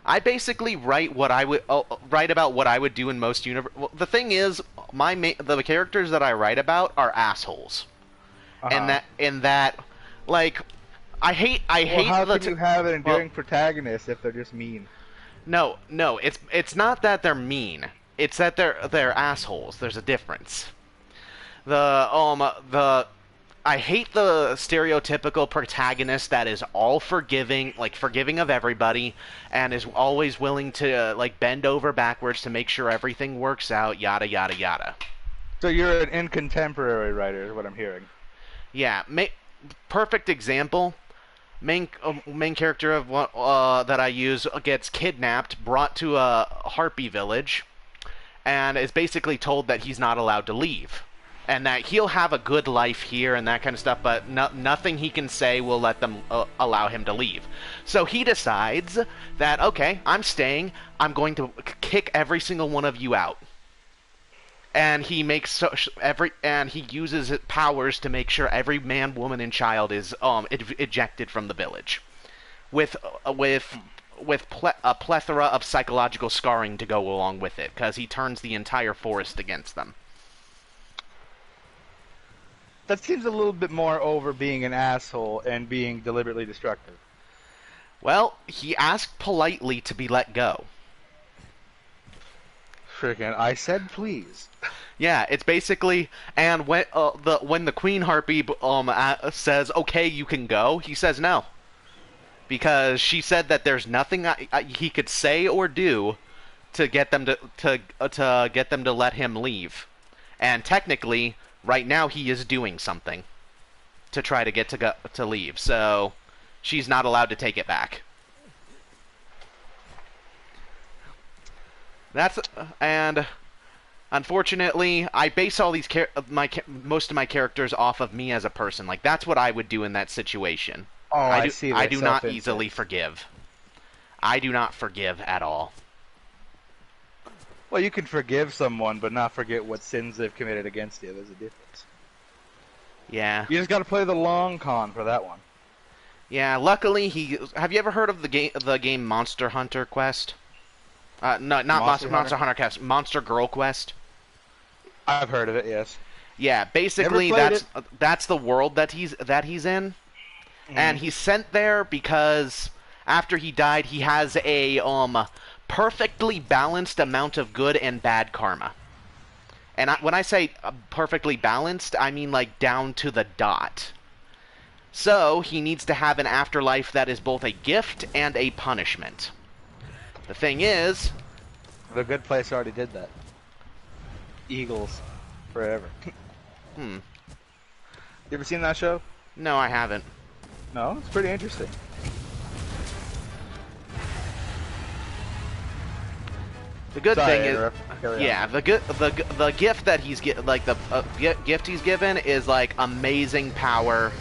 I basically write what I would write about what I would do in most Well, the thing is, the characters that I write about are assholes, and that, like, I hate. How can you have an endearing protagonist if they're just mean? No, it's not that they're mean. It's that they're assholes. There's a difference. I hate the stereotypical protagonist that is all forgiving of everybody, and is always willing to like bend over backwards to make sure everything works out, yada yada yada. So you're an in contemporary writer, is what I'm hearing. Yeah, perfect example. Main character of that I use gets kidnapped, brought to a harpy village, and is basically told that he's not allowed to leave. And that he'll have a good life here and that kind of stuff, but nothing he can say will let them allow him to leave. So he decides that, okay, I'm staying. I'm going to kick every single one of you out. And he makes he uses his powers to make sure every man, woman, and child is ejected from the village, with a plethora of psychological scarring to go along with it, because he turns the entire forest against them. That seems a little bit more over being an asshole and being deliberately destructive. Well, he asked politely to be let go. Freaking, I said please. Yeah, it's basically, and when the Queen Harpy says, okay, you can go, he says no. Because she said that there's nothing he could say or do to get them to let him leave. And technically, right now he is doing something to try to get to leave, so she's not allowed to take it back. And unfortunately, I base all these most of my characters off of me as a person. Like, that's what I would do in that situation. Oh, I see. I do not easily forgive. I do not forgive at all. Well, you can forgive someone, but not forget what sins they've committed against you. There's a difference. Yeah. You just got to play the long con for that one. Yeah, luckily have you ever heard of the game Monster Hunter Quest? No, not Monster Hunter Quest, Monster Girl Quest. I've heard of it, yes. Yeah, basically that's the world that he's in. And he's sent there because after he died, he has a perfectly balanced amount of good and bad karma. And when I say perfectly balanced, I mean like down to the dot. So he needs to have an afterlife that is both a gift and a punishment. The thing is, The Good Place already did that. Eagles forever. You ever seen that show? No, I haven't. No, it's pretty interesting. The good Sorry, thing is, yeah, the gift that he's gift he's given is like amazing power,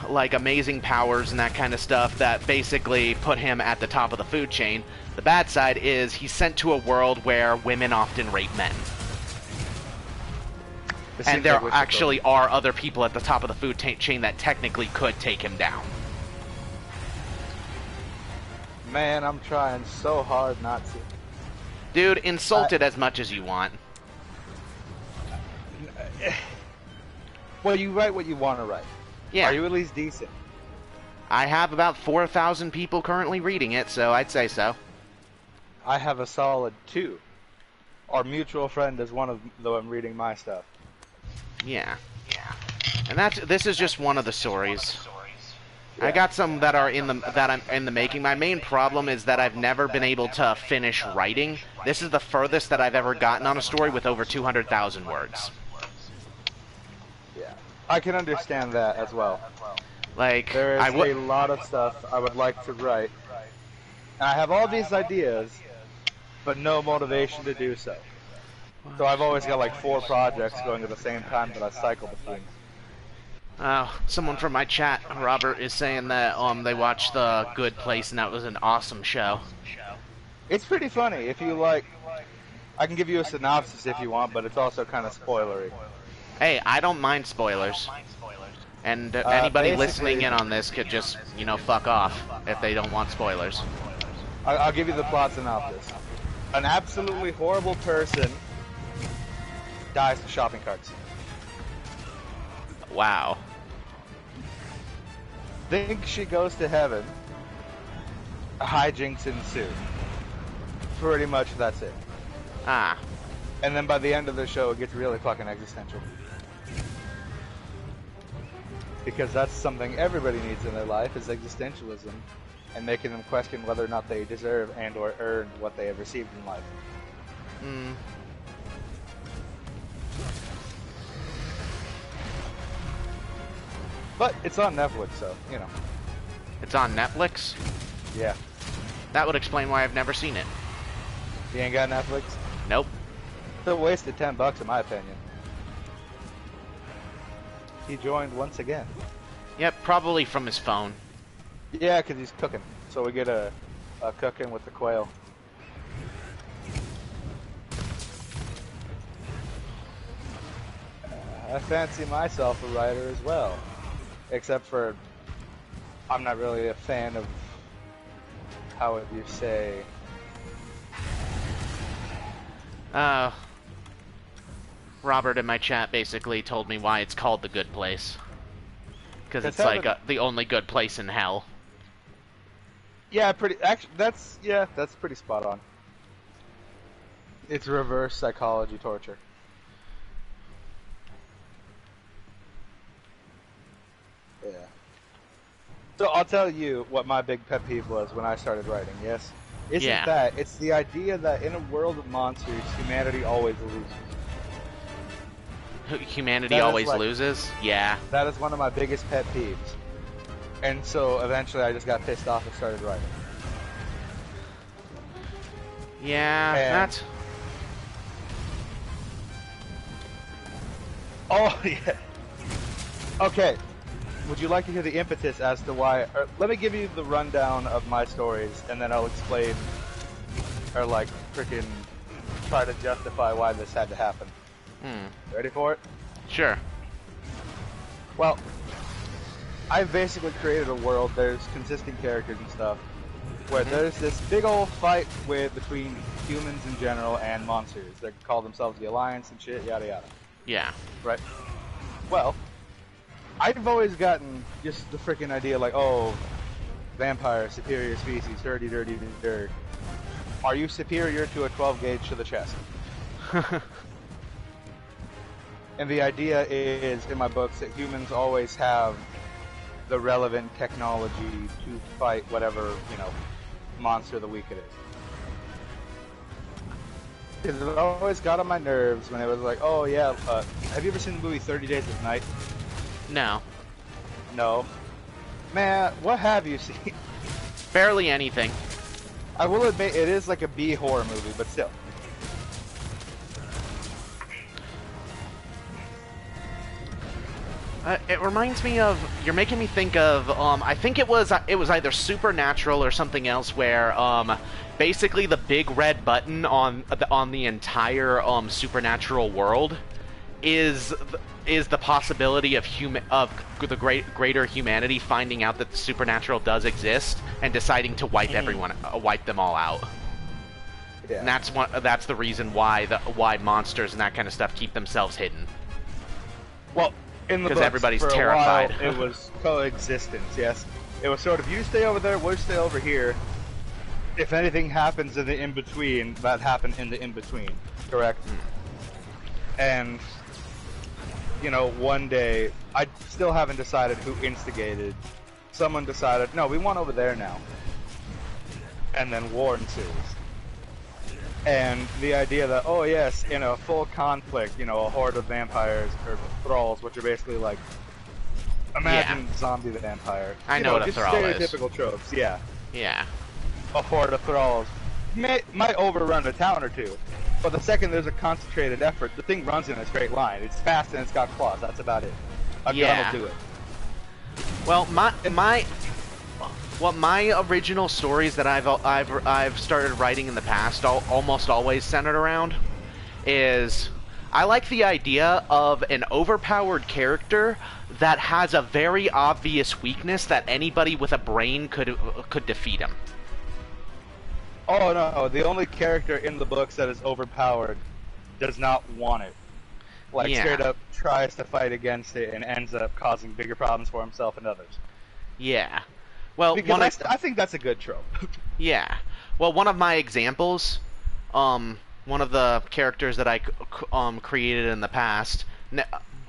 like amazing powers and that kind of stuff that basically put him at the top of the food chain. The bad side is he's sent to a world where women often rape men. And there actually are other people at the top of the food chain that technically could take him down. Man, I'm trying so hard not to. Dude, insult it as much as you want. Well, you write what you want to write. Yeah. Are you at least decent? I have about 4,000 people currently reading it, so I'd say so. I have a solid 2. Our mutual friend is one of them reading my stuff. Yeah. And this is just one of the stories. Yeah. I got some that are I'm in the making. My main problem is that I've never been able to finish writing. This is the furthest that I've ever gotten on a story with over 200,000 words. Yeah, I can understand that as well. Like, There is a lot of stuff I would like to write. And I have all these ideas, but no motivation to do so. So I've always got like 4 projects going at the same time that I cycle between. Someone from my chat, Robert, is saying that they watched The Good Place and that was an awesome show. It's pretty funny. If you like, I can give you a synopsis if you want, but it's also kind of spoilery. Hey, I don't mind spoilers. And anybody basically, listening in on this could just, fuck off if they don't want spoilers. I'll give you the plot synopsis. An absolutely horrible person dies to shopping carts. Wow. Think she goes to heaven. Hijinks ensue. Pretty much that's it. Ah. And then by the end of the show, it gets really fucking existential. Because that's something everybody needs in their life, is existentialism. And making them question whether or not they deserve and or earn what they have received in life. But it's on Netflix, so, It's on Netflix? Yeah. That would explain why I've never seen it. You ain't got Netflix? Nope. It's a waste of $10 in my opinion. He joined once again. Yep, probably from his phone. Yeah, because he's cooking. So we get a cooking with the quail. I fancy myself a writer as well. Except for, I'm not really a fan of, how would you say... Robert in my chat basically told me why it's called The Good Place. Because it's heaven. like the only good place in hell. Yeah, that's pretty spot on. It's reverse psychology torture. Yeah. So I'll tell you what my big pet peeve was when I started writing, yes? It's the idea that in a world of monsters, humanity always loses. Humanity always loses? Yeah. That is one of my biggest pet peeves. And so eventually I just got pissed off and started writing. Yeah, that's... Oh, yeah. Okay. would you like to hear the impetus as to why? Or let me give you the rundown of my stories, and then I'll explain, or like freaking try to justify why this had to happen. Ready for it? Sure. Well, I've basically created a world. There's consistent characters and stuff, where there's this big old fight between humans in general and monsters. They call themselves the Alliance and shit, yada yada. Yeah. Right. Well, I've always gotten just the freaking idea like, oh, vampire, superior species, dirty, dirty, dirt. Are you superior to a 12 gauge to the chest? And the idea is, in my books, that humans always have the relevant technology to fight whatever, monster of the week it is. Because it always got on my nerves when it was like, oh yeah, have you ever seen the movie 30 Days of Night? No. No. Man, what have you seen? Barely anything. I will admit, it is like a B horror movie, but still. It reminds me of, you're making me think of, I think it was either Supernatural or something else where, basically the big red button on the entire, Supernatural world is the possibility of the greater humanity finding out that the supernatural does exist and deciding to wipe wipe them all out. Yeah. And that's the reason why monsters and that kind of stuff keep themselves hidden. Well, in the books, everybody's for terrified. A while, it was coexistence, yes. It was sort of, you stay over there, we'll stay over here. If anything happens in the in-between, that happened in the in-between, correct? And, one day, I still haven't decided who instigated. Someone decided, no, we want over there now. And then war ensues. And the idea that, oh yes, in a full conflict, a horde of vampires, or thralls, which are basically like, imagine zombie vampire. I know what a thrall is. Stereotypical tropes, yeah. Yeah. A horde of thralls might overrun a town or two, but the second there's a concentrated effort, the thing runs in a straight line. It's fast and it's got claws, that's about it. A gun will do it. Well, my original stories that I've started writing in the past almost always centered around is I like the idea of an overpowered character that has a very obvious weakness that anybody with a brain could defeat him. Oh no, the only character in the books that is overpowered does not want it. Straight up tries to fight against it and ends up causing bigger problems for himself and others. Yeah. Well, I think that's a good trope. Yeah. Well, one of my examples, one of the characters that I created in the past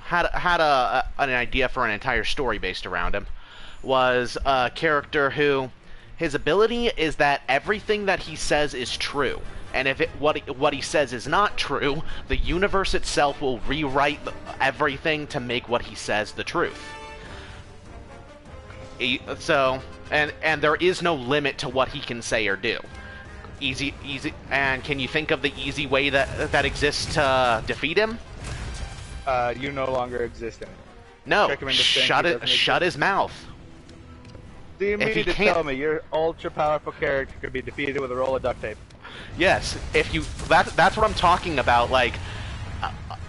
had an idea for an entire story based around him, was a character who his ability is that everything that he says is true. And if what he says is not true, the universe itself will rewrite everything to make what he says the truth. So, and there is no limit to what he can say or do. Easy. And can you think of the easy way that exists to defeat him? You no longer exist in it. No, shut his mouth. Do you mean to tell me your ultra powerful character could be defeated with a roll of duct tape? Yes, that's what I'm talking about. Like,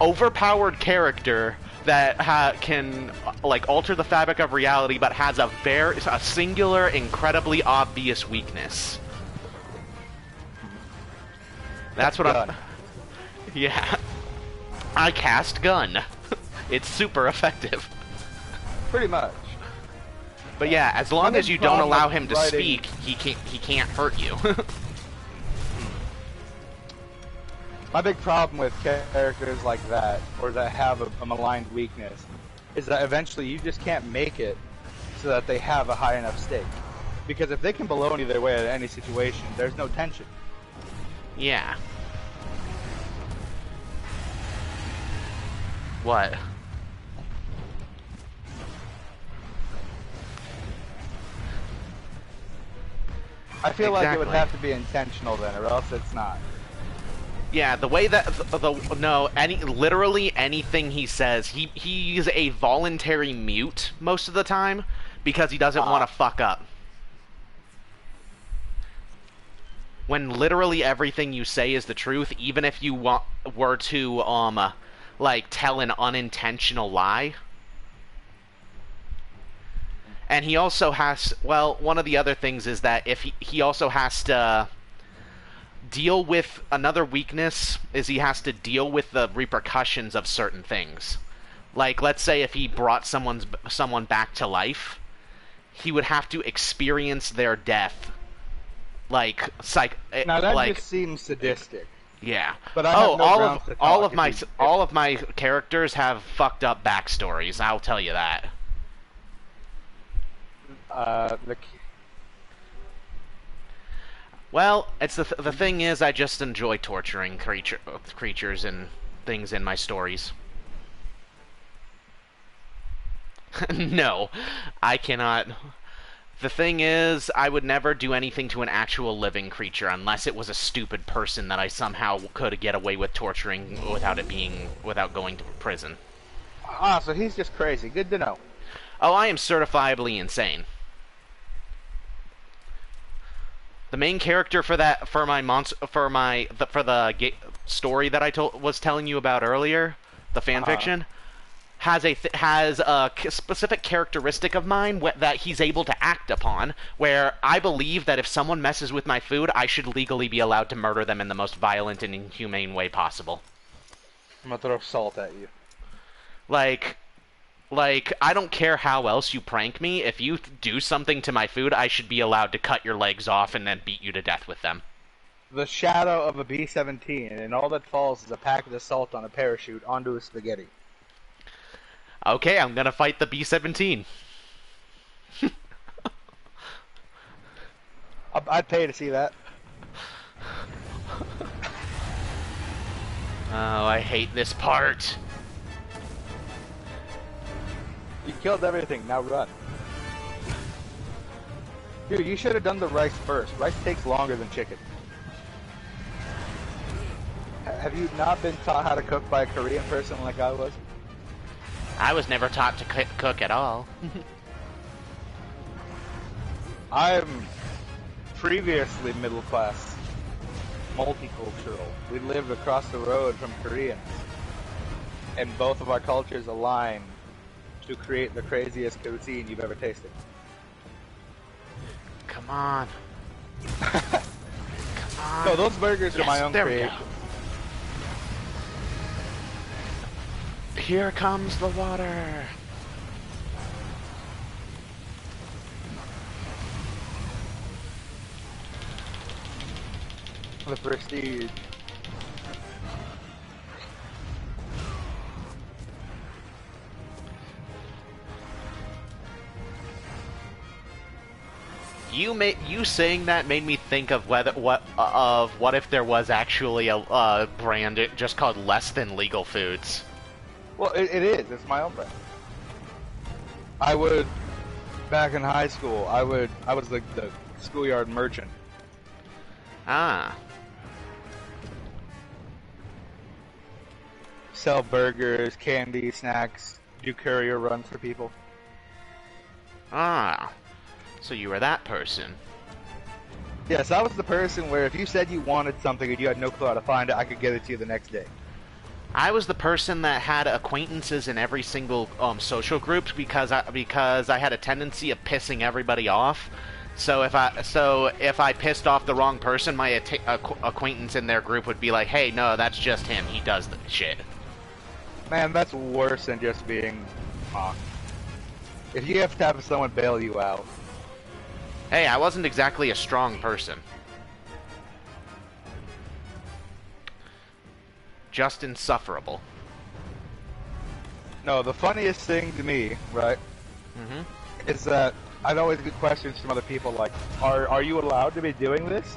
overpowered character that can alter the fabric of reality, but has a singular, incredibly obvious weakness. That's what I'm. Yeah, I cast gun. It's super effective. Pretty much. But yeah, as long as you don't allow him to speak, he can't hurt you. My big problem with characters like that, or that have a maligned weakness, is that eventually you just can't make it so that they have a high enough stake. Because if they can baloney their way out of any situation, there's no tension. Yeah. What? I feel like it would have to be intentional then, or else it's not. Yeah, the way that literally anything he says, he's a voluntary mute most of the time because he doesn't want to fuck up. When literally everything you say is the truth, even if you were to like tell an unintentional lie. And he also has, well, one of the other things is that if he also has to deal with another weakness is he has to deal with the repercussions of certain things. Like, let's say if he brought someone back to life, he would have to experience their death. Like, now that just seems sadistic. Yeah. But I have no all of my characters have fucked up backstories. I'll tell you that. Well, it's the thing is, I just enjoy torturing creatures and things in my stories. No, I cannot. The thing is, I would never do anything to an actual living creature unless it was a stupid person that I somehow could get away with torturing without going to prison. Ah, so he's just crazy. Good to know. Oh, I am certifiably insane. The main character for the story that I was telling you about earlier, the fanfiction, has a specific characteristic of mine that he's able to act upon, where I believe that if someone messes with my food, I should legally be allowed to murder them in the most violent and inhumane way possible. I'm gonna throw salt at you. Like, I don't care how else you prank me. If you do something to my food, I should be allowed to cut your legs off and then beat you to death with them. The shadow of a B-17, and all that falls is a packet of salt on a parachute onto a spaghetti. Okay, I'm gonna fight the B-17. I'd pay to see that. Oh, I hate this part. You killed everything, now run. Dude, you should have done the rice first. Rice takes longer than chicken. Have you not been taught how to cook by a Korean person like I was? I was never taught to cook at all. I'm previously middle class, multicultural. We lived across the road from Koreans, and both of our cultures align to create the craziest cuisine you've ever tasted. Come on. Come on. No, those burgers are my own creation. Here comes the water. The prestige. You saying that made me think of what if there was actually a brand just called Less Than Legal Foods. Well, it is. It's my own brand. Back in high school, I was the schoolyard merchant. Ah. Sell burgers, candy, snacks, do courier runs for people. Ah. So you were that person. Yes, I was the person where if you said you wanted something and you had no clue how to find it, I could get it to you the next day. I was the person that had acquaintances in every single social group because I had a tendency of pissing everybody off. So if I pissed off the wrong person, my acquaintance in their group would be like, "Hey, no, that's just him. He does the shit." Man, that's worse than just being mocked. If you have to have someone bail you out. Hey, I wasn't exactly a strong person. Just insufferable. No, the funniest thing to me, right, is that I'd always get questions from other people like, are you allowed to be doing this?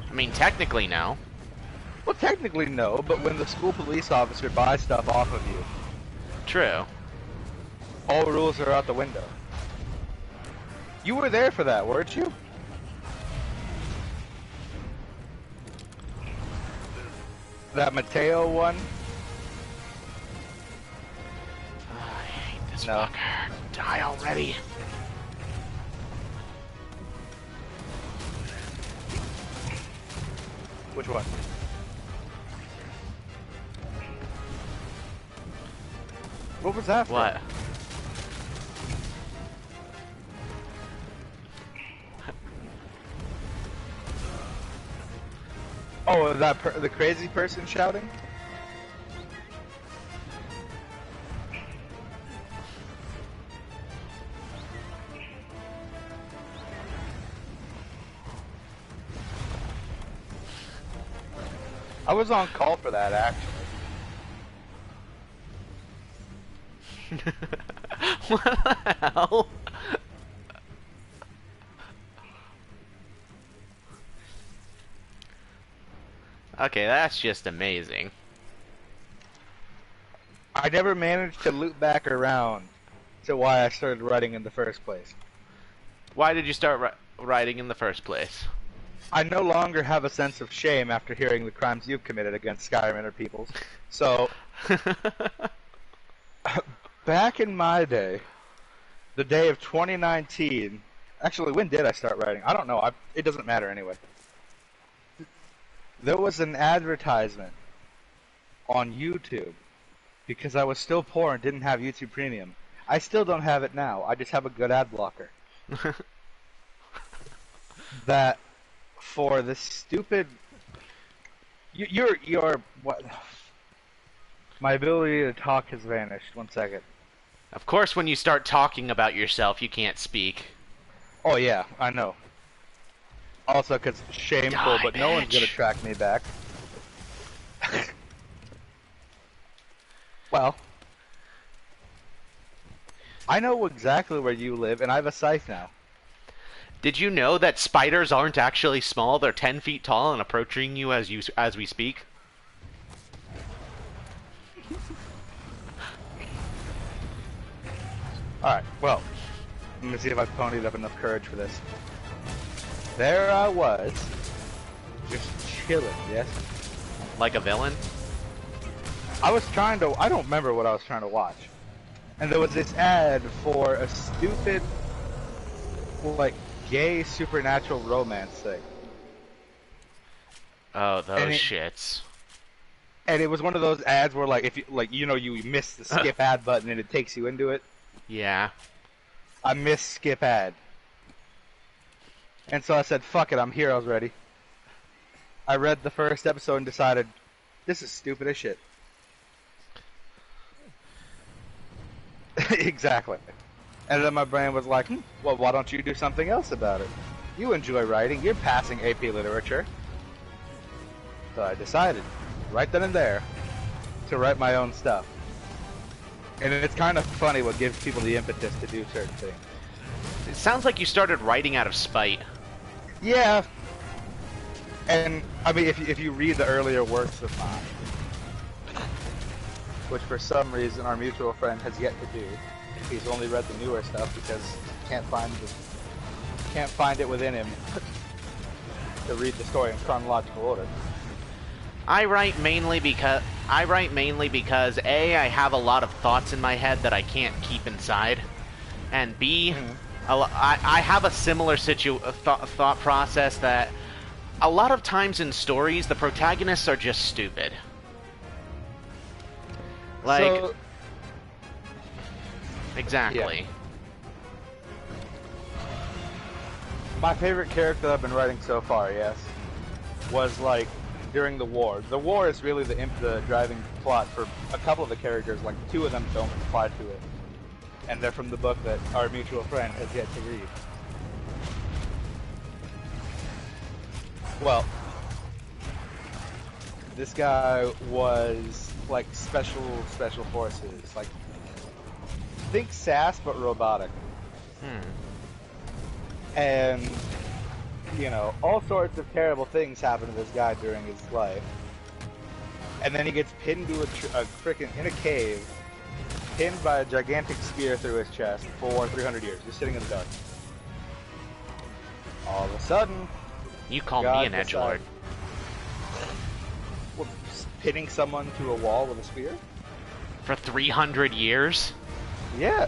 I mean, technically, no. Well, technically, no, but when the school police officer buys stuff off of you... True. All rules are out the window. You were there for that, weren't you? That Mateo one? I hate this No. fucker. Die already. Which one? What was that for? What? Oh, the crazy person shouting? I was on call for that, actually. What the hell? Okay, that's just amazing. I never managed to loop back around to why I started writing in the first place. Why did you start writing in the first place? I no longer have a sense of shame after hearing the crimes you've committed against Skyrimer peoples. So, back in my day, the day of 2019, actually, when did I start writing? I don't know. It doesn't matter anyway. There was an advertisement on YouTube because I was still poor and didn't have YouTube Premium. I still don't have it now. I just have a good ad blocker. That for the stupid... You're... What? My ability to talk has vanished. 1 second. Of course, when you start talking about yourself, you can't speak. Oh yeah, I know. Also, because shameful, Die, but no one's bitch. gonna track me back. Well, I know exactly where you live, and I have a scythe now. Did you know that spiders aren't actually small? They're 10 feet tall and approaching you as we speak. Alright, well, let me see if I've ponied up enough courage for this. There I was, just chilling, yes? Like a villain? I don't remember what I was trying to watch. And there was this ad for a stupid, like, gay supernatural romance thing. Oh, those shits. And it was one of those ads where, like, if you, like, you know, you miss the skip ad button and it takes you into it. Yeah. I missed skip ad. And so I said, fuck it, I'm here, I was ready. I read the first episode and decided, this is stupid as shit. Exactly. And then my brain was like, well, why don't you do something else about it? You enjoy writing, you're passing AP Literature. So I decided, right then and there, to write my own stuff. And it's kind of funny what gives people the impetus to do certain things. It sounds like you started writing out of spite. Yeah. And, I mean, if you read the earlier works of mine, which for some reason our mutual friend has yet to do. He's only read the newer stuff because he can't find it within him to read the story in chronological order. I write mainly because A, I have a lot of thoughts in my head that I can't keep inside, and B, I have a similar thought process that a lot of times in stories the protagonists are just stupid. Like, So, exactly. Yeah. My favorite character I've been writing so far, yes, was like during the war. The war is really the driving plot for a couple of the characters. Like 2 of them don't apply to it, and they're from the book that our mutual friend has yet to read. Well, this guy was like special forces, like think SAS but robotic. And you know, all sorts of terrible things happen to this guy during his life. And then he gets pinned to in a cave, pinned by a gigantic spear through his chest for 300 years, just sitting in the dark. All of a sudden, You call God me an edgelord. Well, pinning someone to a wall with a spear? For 300 years? Yeah.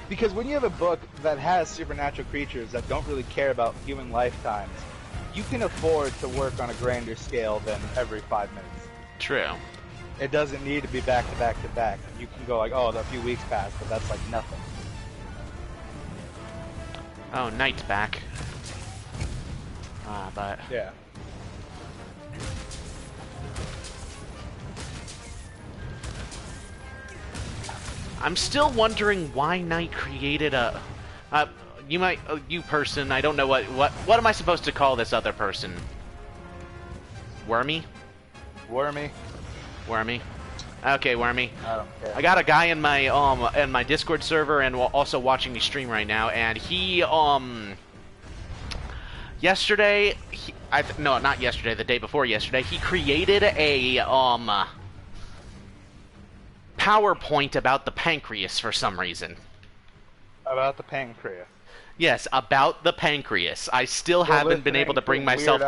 Because when you have a book that has supernatural creatures that don't really care about human lifetimes, you can afford to work on a grander scale than every 5 minutes. True. It doesn't need to be back to back to back. You can go like, oh, a few weeks passed, but that's like nothing. Oh, Knight's back. But... Yeah. I'm still wondering why Knight created a... you person, I don't know what am I supposed to call this other person? Wormy? Wormy. Wormy. Okay, Wormy. I don't care. I got a guy in my Discord server and also watching me stream right now, and he yesterday, no, not yesterday, the day before yesterday, he created a PowerPoint about the pancreas for some reason. About the pancreas. Yes, about the pancreas. I still haven't been able to bring myself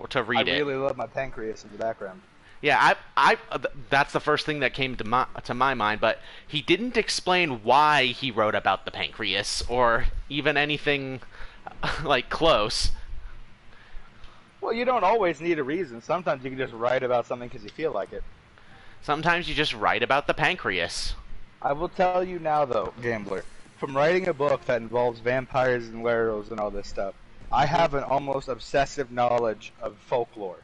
to read it. I really love my pancreas in the background. Yeah, that's the first thing that came to my mind, but he didn't explain why he wrote about the pancreas, or even anything, like, close. Well, you don't always need a reason. Sometimes you can just write about something because you feel like it. Sometimes you just write about the pancreas. I will tell you now, though, Gambler, from writing a book that involves vampires and werewolves and all this stuff, I have an almost obsessive knowledge of folklore.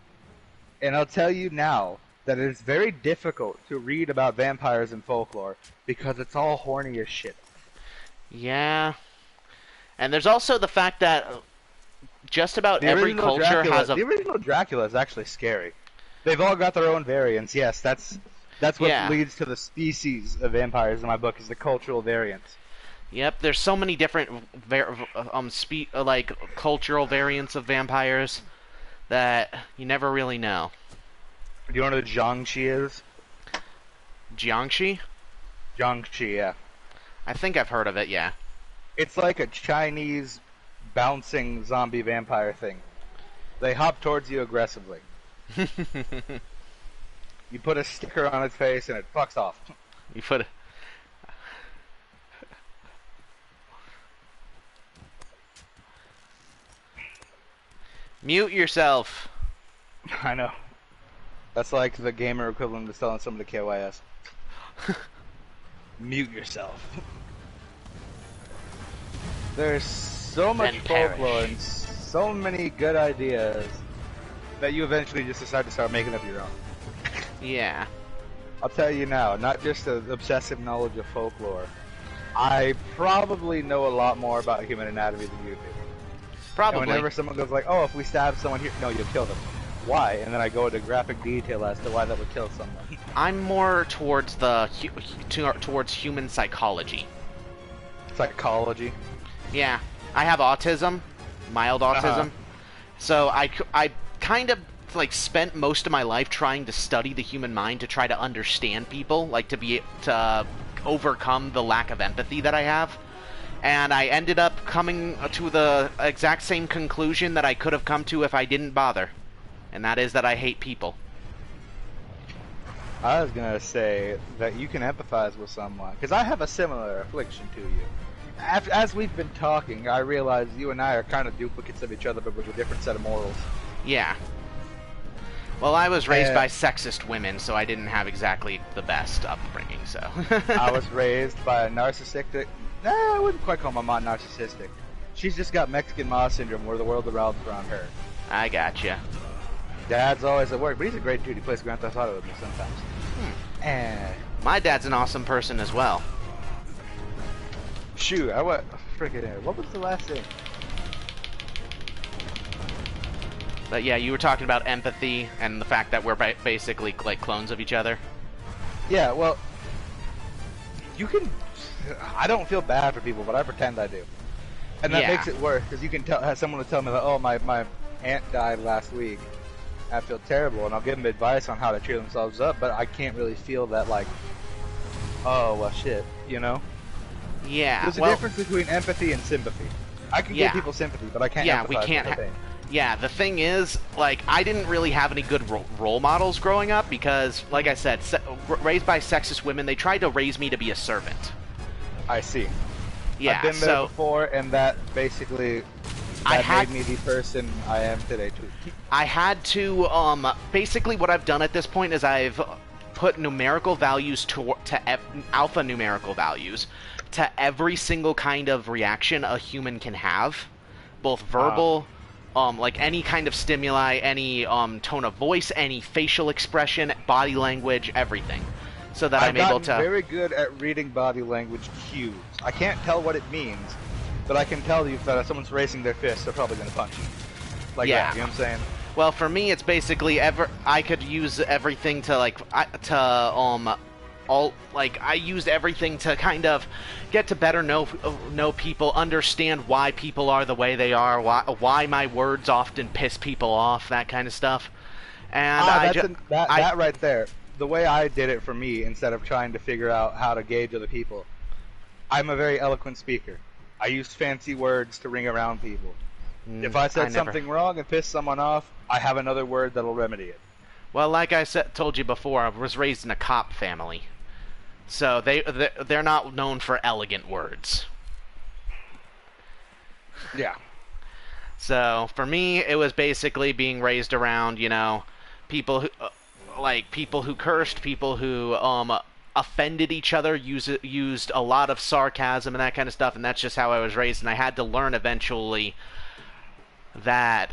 And I'll tell you now that it is very difficult to read about vampires and folklore because it's all horny as shit. Yeah. And there's also the fact that just about every culture has a... The original Dracula is actually scary. They've all got their own variants, yes. That's what leads to the species of vampires in my book, is the cultural variants. Yep, there's so many different cultural variants of vampires that you never really know. Do you know what a Jiangshi is? Jiangshi? Jiangshi, yeah. I think I've heard of it, yeah. It's like a Chinese bouncing zombie vampire thing. They hop towards you aggressively. You put a sticker on its face and it fucks off. You put a... Mute yourself. I know. That's like the gamer equivalent of telling someone to KYS. Mute yourself. There's so much folklore and so many good ideas that you eventually just decide to start making up your own. Yeah. I'll tell you now, not just an obsessive knowledge of folklore. I probably know a lot more about human anatomy than you do. Probably. And whenever someone goes like, oh, if we stab someone here, no, you'll kill them. Why? And then I go into graphic detail as to why that would kill someone. I'm more towards towards human psychology. Psychology? Yeah. I have autism, mild autism. So I kind of like spent most of my life trying to study the human mind to try to understand people, like to overcome the lack of empathy that I have. And I ended up coming to the exact same conclusion that I could have come to if I didn't bother. And that is that I hate people. I was going to say that you can empathize with someone, because I have a similar affliction to you. As we've been talking, I realize you and I are kind of duplicates of each other, but with a different set of morals. Yeah. Well, I was raised by sexist women, so I didn't have exactly the best upbringing, so... I was raised by a narcissistic... Nah, I wouldn't quite call my mom narcissistic. She's just got Mexican Ma syndrome, where the world revolves around her. I gotcha. Dad's always at work, but he's a great dude. He plays Grand Theft Auto with me sometimes. My dad's an awesome person as well. Shoot, what was the last thing? But yeah, you were talking about empathy and the fact that we're basically like clones of each other. Yeah, well, you can... I don't feel bad for people, but I pretend I do. And that makes it worse, because you can have someone will tell me that, oh, my aunt died last week. I feel terrible, and I'll give them advice on how to cheer themselves up, but I can't really feel that, like, oh, well, shit, you know? Yeah, There's a difference between empathy and sympathy. I can give people sympathy, but I can't empathize with their pain. Yeah, the thing is, like, I didn't really have any good role models growing up because, like I said, raised by sexist women, they tried to raise me to be a servant. I see. Yeah, I've been there before, and that basically made me the person I am today, too. I had to, basically what I've done at this point is I've put numerical values to alpha numerical values to every single kind of reaction a human can have, both verbal, like any kind of stimuli, any tone of voice, any facial expression, body language, everything. So that I'm able to... I'm very good at reading body language cues. I can't tell what it means, but I can tell you that if someone's raising their fist, they're probably going to punch you. Like that, you know what I'm saying? Well, for me, it's basically I could use everything to, like, I used everything to kind of get to better know people, understand why people are the way they are, why my words often piss people off, that kind of stuff. And that right there, the way I did it for me, instead of trying to figure out how to gauge other people, I'm a very eloquent speaker. I use fancy words to ring around people. If I said something wrong and pissed someone off, I have another word that'll remedy it. Well, like I told you before, I was raised in a cop family. So they're not known for elegant words. Yeah. So for me, it was basically being raised around, you know, people who people who cursed, people who offended each other, used a lot of sarcasm and that kind of stuff, and that's just how I was raised. And I had to learn eventually that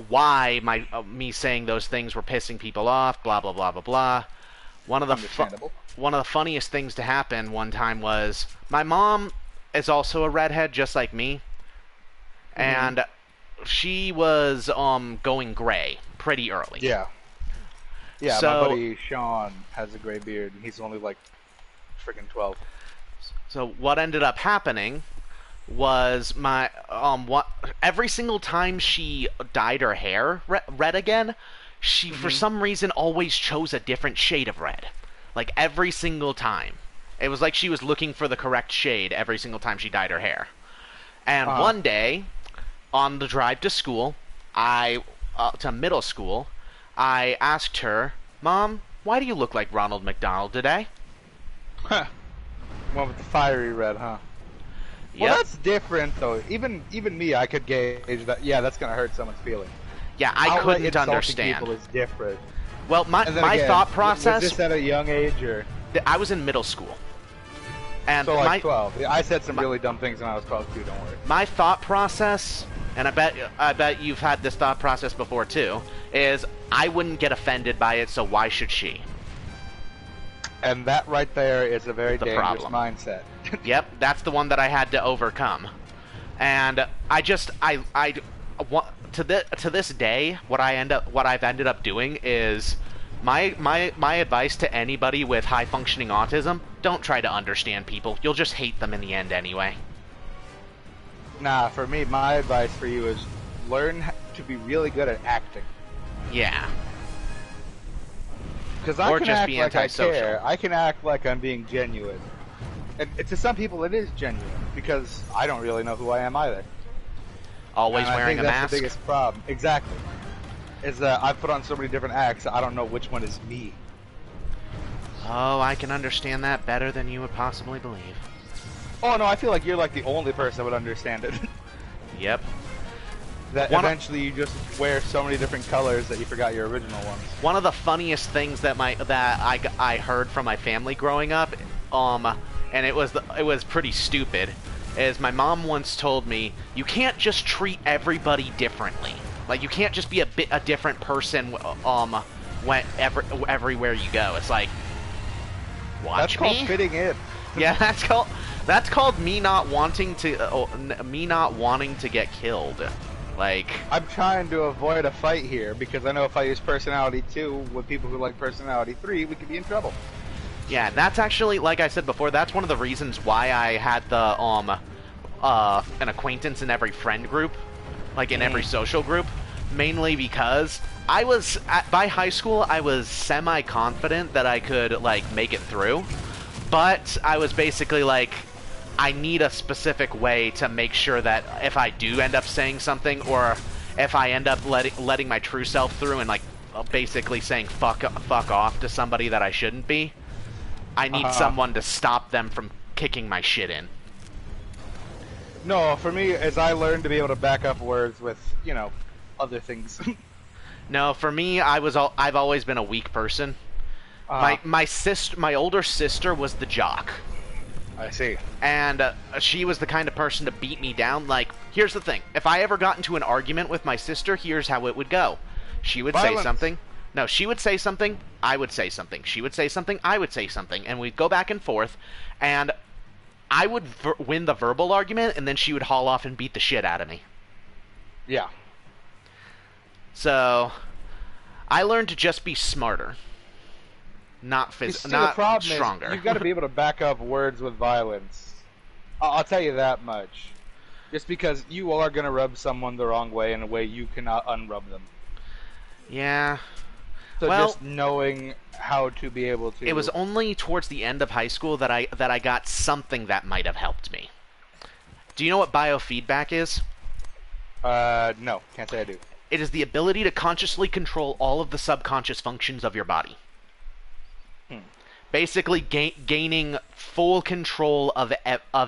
why me saying those things were pissing people off, blah blah blah blah blah. One of the funniest things to happen one time was my mom is also a redhead just like me, and she was going gray pretty early. Yeah. Yeah, so, my buddy Sean has a gray beard, and he's only like freaking 12. So what ended up happening was every single time she dyed her hair red again, she for some reason always chose a different shade of red. Like every single time. It was like she was looking for the correct shade every single time she dyed her hair. And one day, on the drive to school, to middle school, I asked her, "Mom, why do you look like Ronald McDonald today?" Huh. One with the fiery red, huh? Yep. Well, that's different, though. Even me, I could gauge that. Yeah, that's gonna hurt someone's feelings. Yeah, I couldn't understand. People is different. Well, my thought process. Was this at a young age, or? I was in middle school. And so like 12. I said some really dumb things when I was 12 too. Don't worry. My thought process, and I bet you've had this thought process before too, is I wouldn't get offended by it, so why should she? And that right there is a very dangerous mindset. Yep, that's the one that I had to overcome. And to this day, what I've ended up doing is my advice to anybody with high functioning autism: don't try to understand people. You'll just hate them in the end anyway. Nah, for me, my advice for you is learn to be really good at acting. Yeah. Because I can act like I care. I can act like I'm being genuine. And to some people it is genuine, because I don't really know who I am either. Always wearing a mask? That's the biggest problem. Exactly. Is that I put on so many different acts, I don't know which one is me. Oh, I can understand that better than you would possibly believe. Oh no, I feel like you're like the only person that would understand it. Yep. That eventually you just wear so many different colors that you forgot your original ones. One of the funniest things that I heard from my family growing up, and it was pretty stupid, is my mom once told me, you can't just treat everybody differently. Like, you can't just be a different person everywhere you go. It's like, watch me. That's called fitting in. Yeah, that's called me not wanting to get killed. Like, I'm trying to avoid a fight here because I know if I use personality 2 with people who like personality 3, we could be in trouble. Yeah, that's actually, like I said before, that's one of the reasons why I had the an acquaintance in every friend group, like in every social group, mainly because by high school I was semi-confident that I could like make it through, but I was basically like, I need a specific way to make sure that if I do end up saying something, or if I end up letting my true self through and like basically saying fuck off to somebody that I shouldn't be, I need someone to stop them from kicking my shit in. No, for me, as I learned to be able to back up words with, you know, other things. No, for me, I've always been a weak person. My older sister was the jock. I see. And she was the kind of person to beat me down. Like, here's the thing. If I ever got into an argument with my sister, here's how it would go. She would say something. No, she would say something, I would say something. She would say something, I would say something. And we'd go back and forth, and I would win the verbal argument, and then she would haul off and beat the shit out of me. Yeah. So, I learned to just be smarter. Not stronger. You've got to be able to back up words with violence. I'll tell you that much. Just because you are going to rub someone the wrong way in a way you cannot unrub them. Yeah. So well, just knowing how to be able to... It was only towards the end of high school that I got something that might have helped me. Do you know what biofeedback is? No. Can't say I do. It is the ability to consciously control all of the subconscious functions of your body. Basically, gaining full control of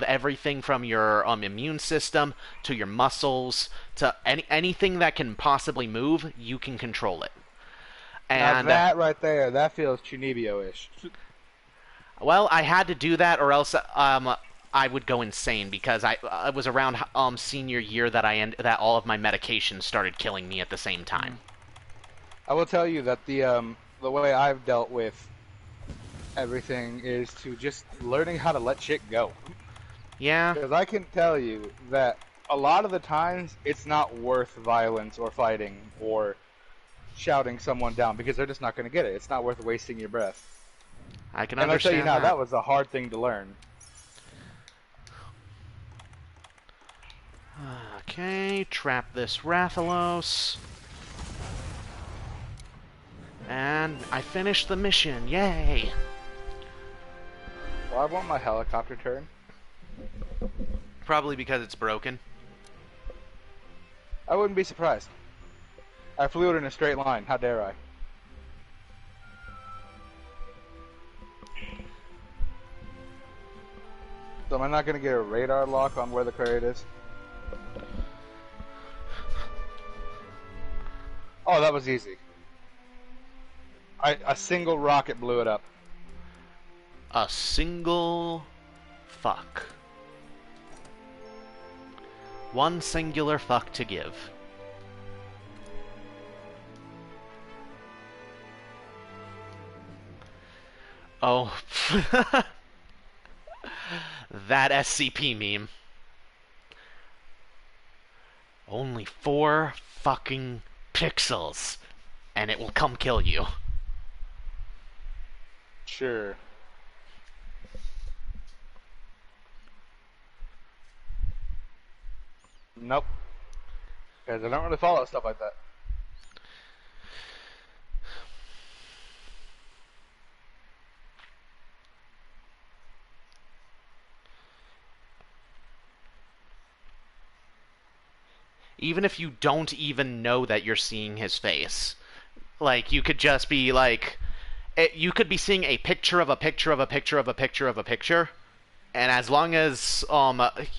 everything from your immune system to your muscles to anything that can possibly move. You can control it. And now that right there, that feels Chunibyo-ish. Well, I had to do that, or else I would go insane because it was around senior year that all of my medications started killing me at the same time. I will tell you that the way I've dealt with everything is to just learning how to let shit go. Yeah. Because I can tell you that a lot of the times it's not worth violence or fighting or shouting someone down because they're just not going to get it. It's not worth wasting your breath. I can understand. And I'll tell you now, that was a hard thing to learn. Okay, trap this Rathalos. And I finished the mission. Yay! Why won't my helicopter turn? Probably because it's broken. I wouldn't be surprised. I flew it in a straight line. How dare I? So am I not going to get a radar lock on where the crate is? Oh, that was easy. A single rocket blew it up. A single fuck. One singular fuck to give. Oh. That SCP meme. Only 4 fucking pixels, and it will come kill you. Sure. Nope. Because I don't really follow stuff like that. Even if you don't even know that you're seeing his face. Like, you could just be like... you could be seeing a picture of a picture of a picture of a picture of a picture, and as long as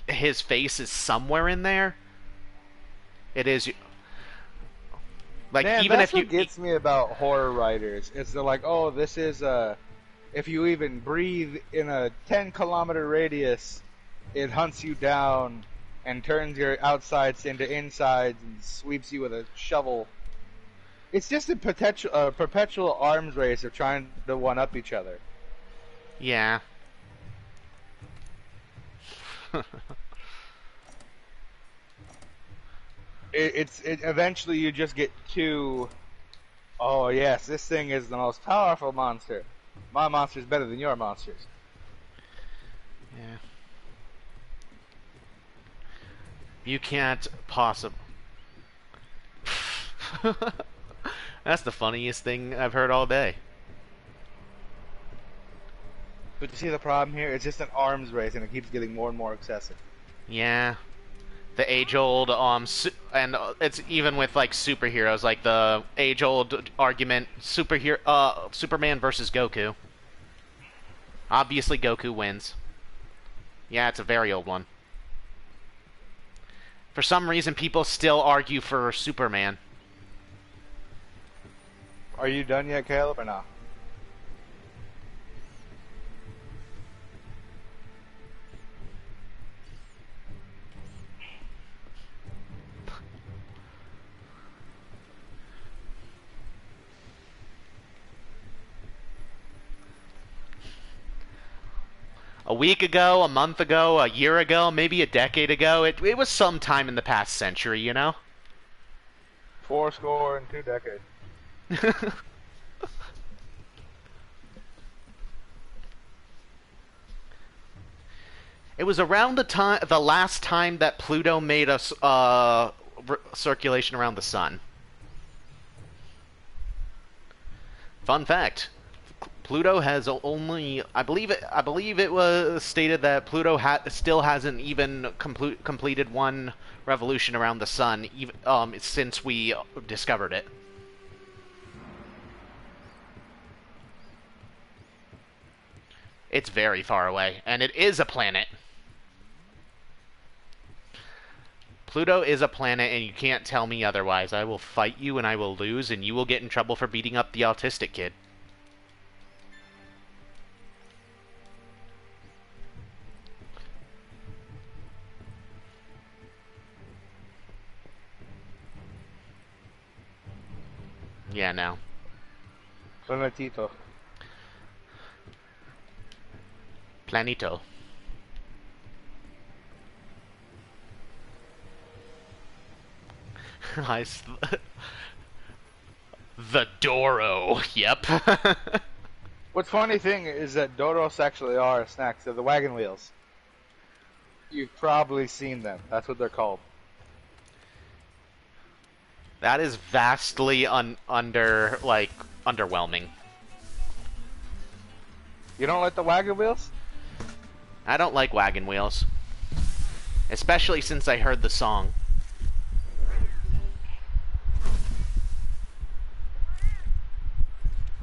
his face is somewhere in there, it is... Like, man, even that's if you... what gets me about horror writers. It's they're like, oh, this is if you even breathe in a 10-kilometer radius, it hunts you down and turns your outsides into insides and sweeps you with a shovel. It's just a perpetual arms race of trying to one-up each other. Yeah. Eventually you just get too... Oh yes, this thing is the most powerful monster. My monster's better than your monsters. Yeah. You can't possibly... That's the funniest thing I've heard all day. But you see the problem here? It's just an arms race and it keeps getting more and more excessive. Yeah. The age-old and it's even with like superheroes, like the age-old argument, Superman versus Goku. Obviously, Goku wins. Yeah, it's a very old one. For some reason, people still argue for Superman. Are you done yet, Caleb, or not? A week ago, a month ago, a year ago, maybe a decade ago, it was some time in the past century, you know? 80 and 2 decades. It was around the last time that Pluto made a circulation around the sun. Fun fact: Pluto has only, I believe it was stated that Pluto still hasn't even completed one revolution around the sun, even since we discovered it. It's very far away, and it is a planet. Pluto is a planet, and you can't tell me otherwise. I will fight you, and I will lose, and you will get in trouble for beating up the autistic kid. Yeah, no. Planetito. Planito. The Doro. Yep. What's funny thing is that Doros actually are snacks. They're the wagon wheels. You've probably seen them. That's what they're called. That is vastly underwhelming. You don't like the wagon wheels? I don't like wagon wheels. Especially since I heard the song.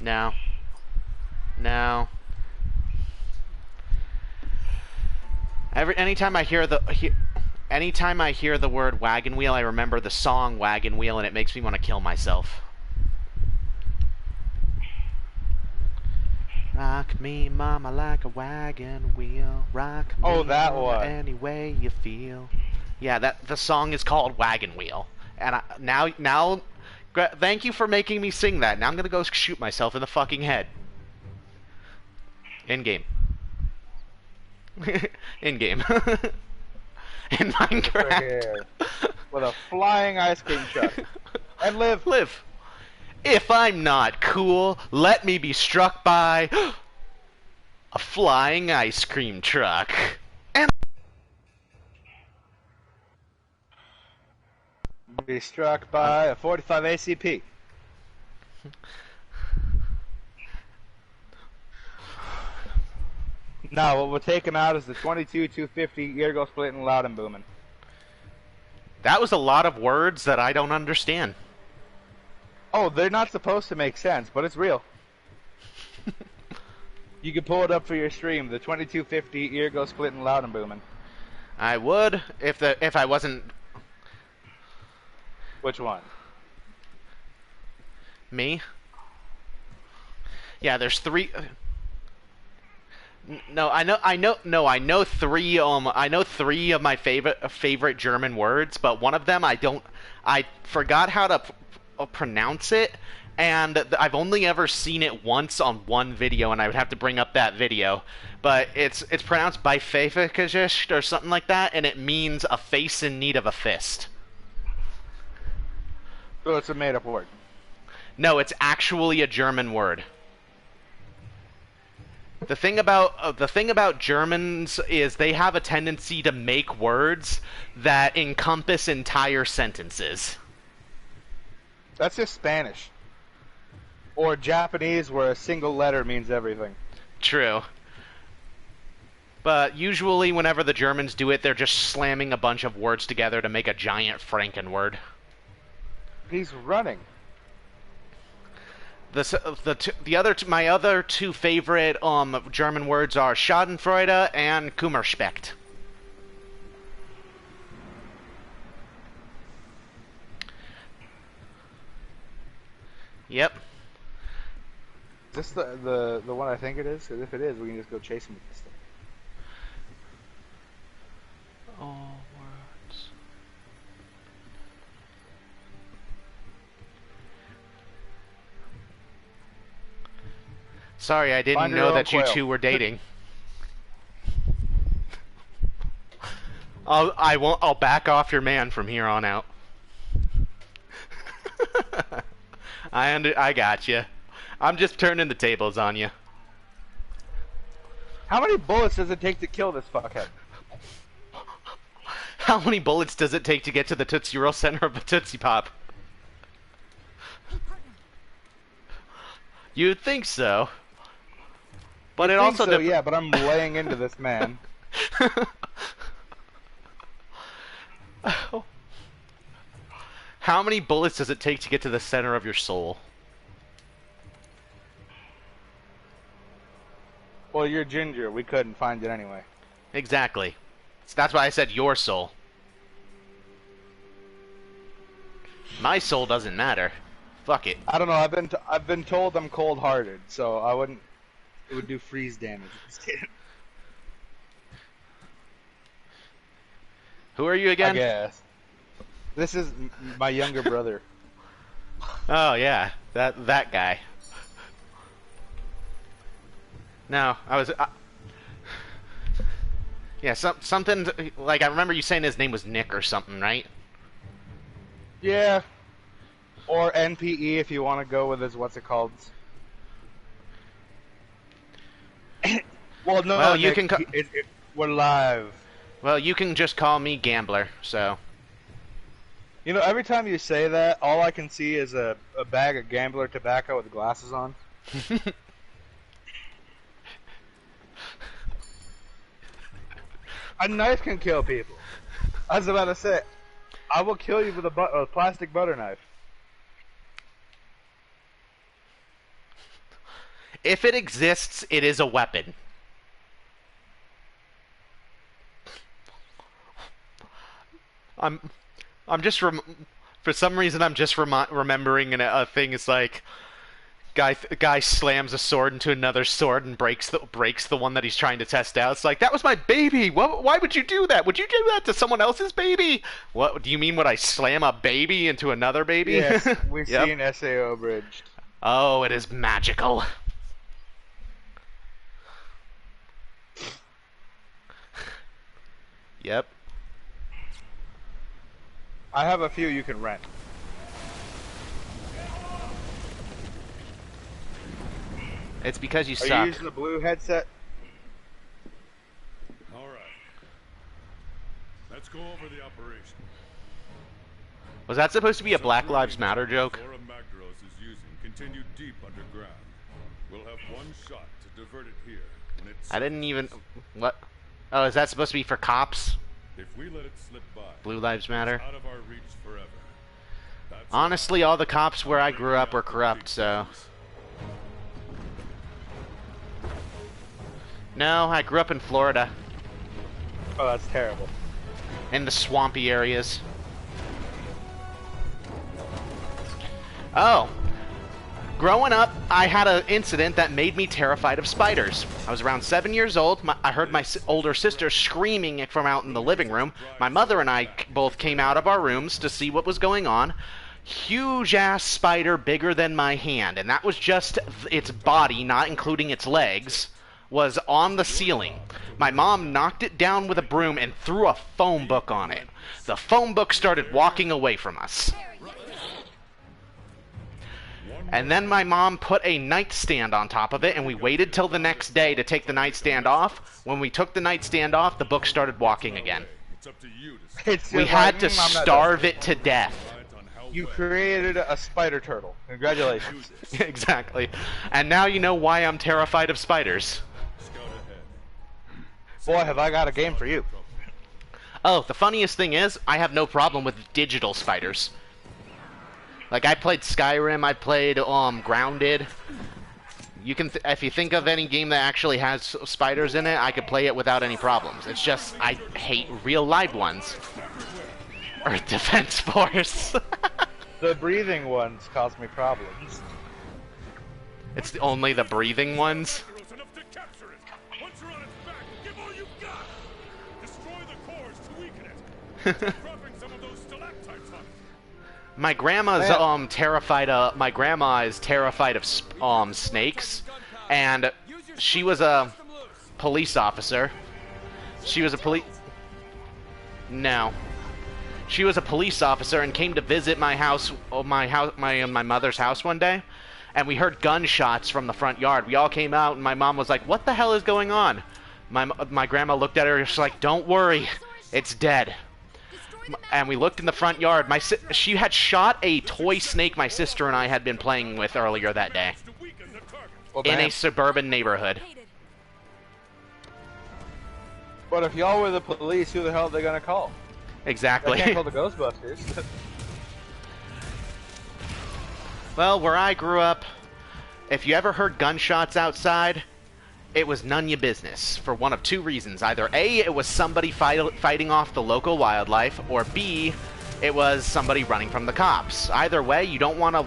No. No. Anytime I hear the word wagon wheel, I remember the song Wagon Wheel, and it makes me want to kill myself. Rock me, mama, like a wagon wheel. Rock me that one. any way you feel. Yeah, the song is called Wagon Wheel. And now, thank you for making me sing that. Now I'm gonna go shoot myself in the fucking head. In game. In game. In Minecraft. With a flying ice cream truck. And live. Live. If I'm not cool, let me be struck by a flying ice cream truck. And be struck by a 45 ACP. Now, what we're taking out is the 22-250 ear go splitting loud and booming. That was a lot of words that I don't understand. Oh, they're not supposed to make sense, but it's real. You can pull it up for your stream. The 2250 ear go splitting loud and booming. I would if I wasn't. Which one? Me? Yeah, there's three. No, I know three of my favorite German words, but one of them I forgot how to pronounce it, and I've only ever seen it once on one video, and I would have to bring up that video. But it's pronounced Beifefegesicht or something like that, and it means a face in need of a fist. So it's a made-up word. No, it's actually a German word. The thing about Germans is they have a tendency to make words that encompass entire sentences. That's just Spanish. Or Japanese, where a single letter means everything. True. But usually whenever the Germans do it, they're just slamming a bunch of words together to make a giant Frankenword. He's running. My other two favorite German words are Schadenfreude and Kummerspecht. Yep. Is this the one I think it is? Because if it is, we can just go chase him with this thing. All words. Sorry, I didn't know that you two were dating. I'll back off your man from here on out. I got you. I'm just turning the tables on you. How many bullets does it take to kill this fuckhead? How many bullets does it take to get to the Tootsie Roll center of a Tootsie Pop? You'd think so. But it also so, yeah, but I'm laying into this man. How many bullets does it take to get to the center of your soul? Well, you're ginger. We couldn't find it anyway. Exactly. So that's why I said your soul. My soul doesn't matter. Fuck it. I don't know. I've been told I'm cold-hearted, so I wouldn't. It would do freeze damage. Just kidding. Who are you again? I guess. This is my younger brother. Oh yeah, that guy. No, I was. Yeah, something like I remember you saying his name was Nick or something, right? Yeah. Or NPE if you want to go with his what's it called. Well, no, well, Nick, you can. We're live. Well, you can just call me Gambler. So. You know, every time you say that, all I can see is a bag of Gambler tobacco with glasses on. A knife can kill people. I was about to say, I will kill you with a plastic butter knife. If it exists, it is a weapon. I'm just for some reason I'm just remembering a thing. It's like guy slams a sword into another sword and breaks the one that he's trying to test out. It's like, that was my baby. Why would you do that? Would you do that to someone else's baby? What do you mean? Would I slam a baby into another baby? Yes, we've Yep. seen SAO Bridged. Oh, it is magical. Yep. I have a few you can rent. It's because you Are suck. you using the blue headset? All right. Let's go over the operation. Was that supposed to be a Black Lives Matter joke? Laura Magdaros is using continue deep underground. We'll have one shot to divert it here. When it's I didn't even... What? Oh, is that supposed to be for cops? if we let it slip by, Blue Lives Matter? it's out of our reach forever. That's Honestly, all the cops where I grew up were corrupt, so... No, I grew up in Florida. Oh, that's terrible. In the swampy areas. Oh. Growing up, I had an incident that made me terrified of spiders. I was around 7 years old. I heard my older sister screaming from out in the living room. My mother and I both came out of our rooms to see what was going on. Huge-ass spider bigger than my hand, and that was just its body, not including its legs, was on the ceiling. My mom knocked it down with a broom and threw a phone book on it. The phone book started walking away from us. And then my mom put a nightstand on top of it, and we waited till the next day to take the nightstand off. When we took the nightstand off, the book started walking again. It's up to you to It's We just had like, to I'm not starve it to death. decide on how You well created a spider turtle. Congratulations. Exactly. And now you know why I'm terrified of spiders. scout ahead. Boy, have I got a game for you. Oh, the funniest thing is, I have no problem with digital spiders. Like, I played Skyrim, I played, Grounded. You can, if you think of any game that actually has spiders in it, I could play it without any problems. It's just, I hate real live ones. Earth Defense Force. The breathing ones cause me problems. It's only the breathing ones. My grandma's terrified of my grandma is terrified of snakes, and she was a police officer. She was a She was a police officer and came to visit my house, my mother's house one day, and we heard gunshots from the front yard. We all came out, and my mom was like, "What the hell is going on?" My grandma looked at her and she's like, "Don't worry, it's dead." And we looked in the front yard. She had shot a toy snake my sister and I had been playing with earlier that day. In a suburban neighborhood. But if y'all were the police, who the hell are they gonna call? Exactly. They can't call the Ghostbusters. Well, where I grew up, if you ever heard gunshots outside, it was none your business, for one of two reasons. Either A, it was somebody fighting off the local wildlife, or B, it was somebody running from the cops. Either way, you don't want to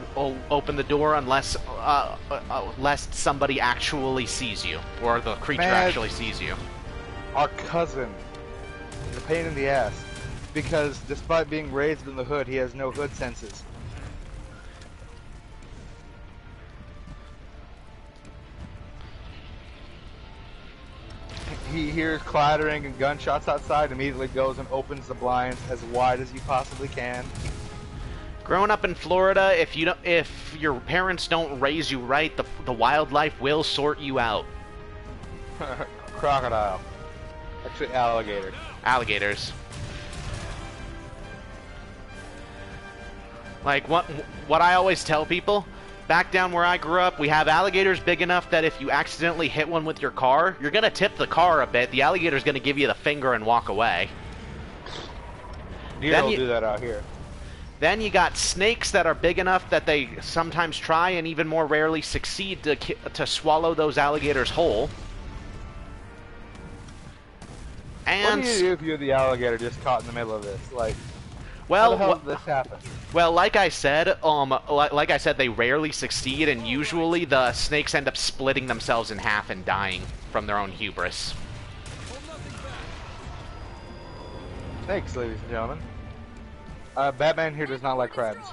open the door unless lest somebody actually sees you, or the creature actually sees you. Our cousin is a pain in the ass, because despite being raised in the hood, he has no hood senses. He hears clattering and gunshots outside, immediately goes and opens the blinds as wide as he possibly can. Growing up in Florida, if your parents don't raise you right, the wildlife will sort you out. Crocodile. Actually, alligator. Alligators. Like what I always tell people, back down where I grew up, we have alligators big enough that if you accidentally hit one with your car, you're gonna tip the car a bit. The alligator's gonna give you the finger and walk away. You don't do that out here. Then you got snakes that are big enough that they sometimes try and even more rarely succeed to swallow those alligators whole. And what do you do if you're the alligator just caught in the middle of this? Like, well, how the hell did this happen? Well, like I said, they rarely succeed, and usually the snakes end up splitting themselves in half and dying from their own hubris. Snakes, ladies and gentlemen. Batman here does not like crabs.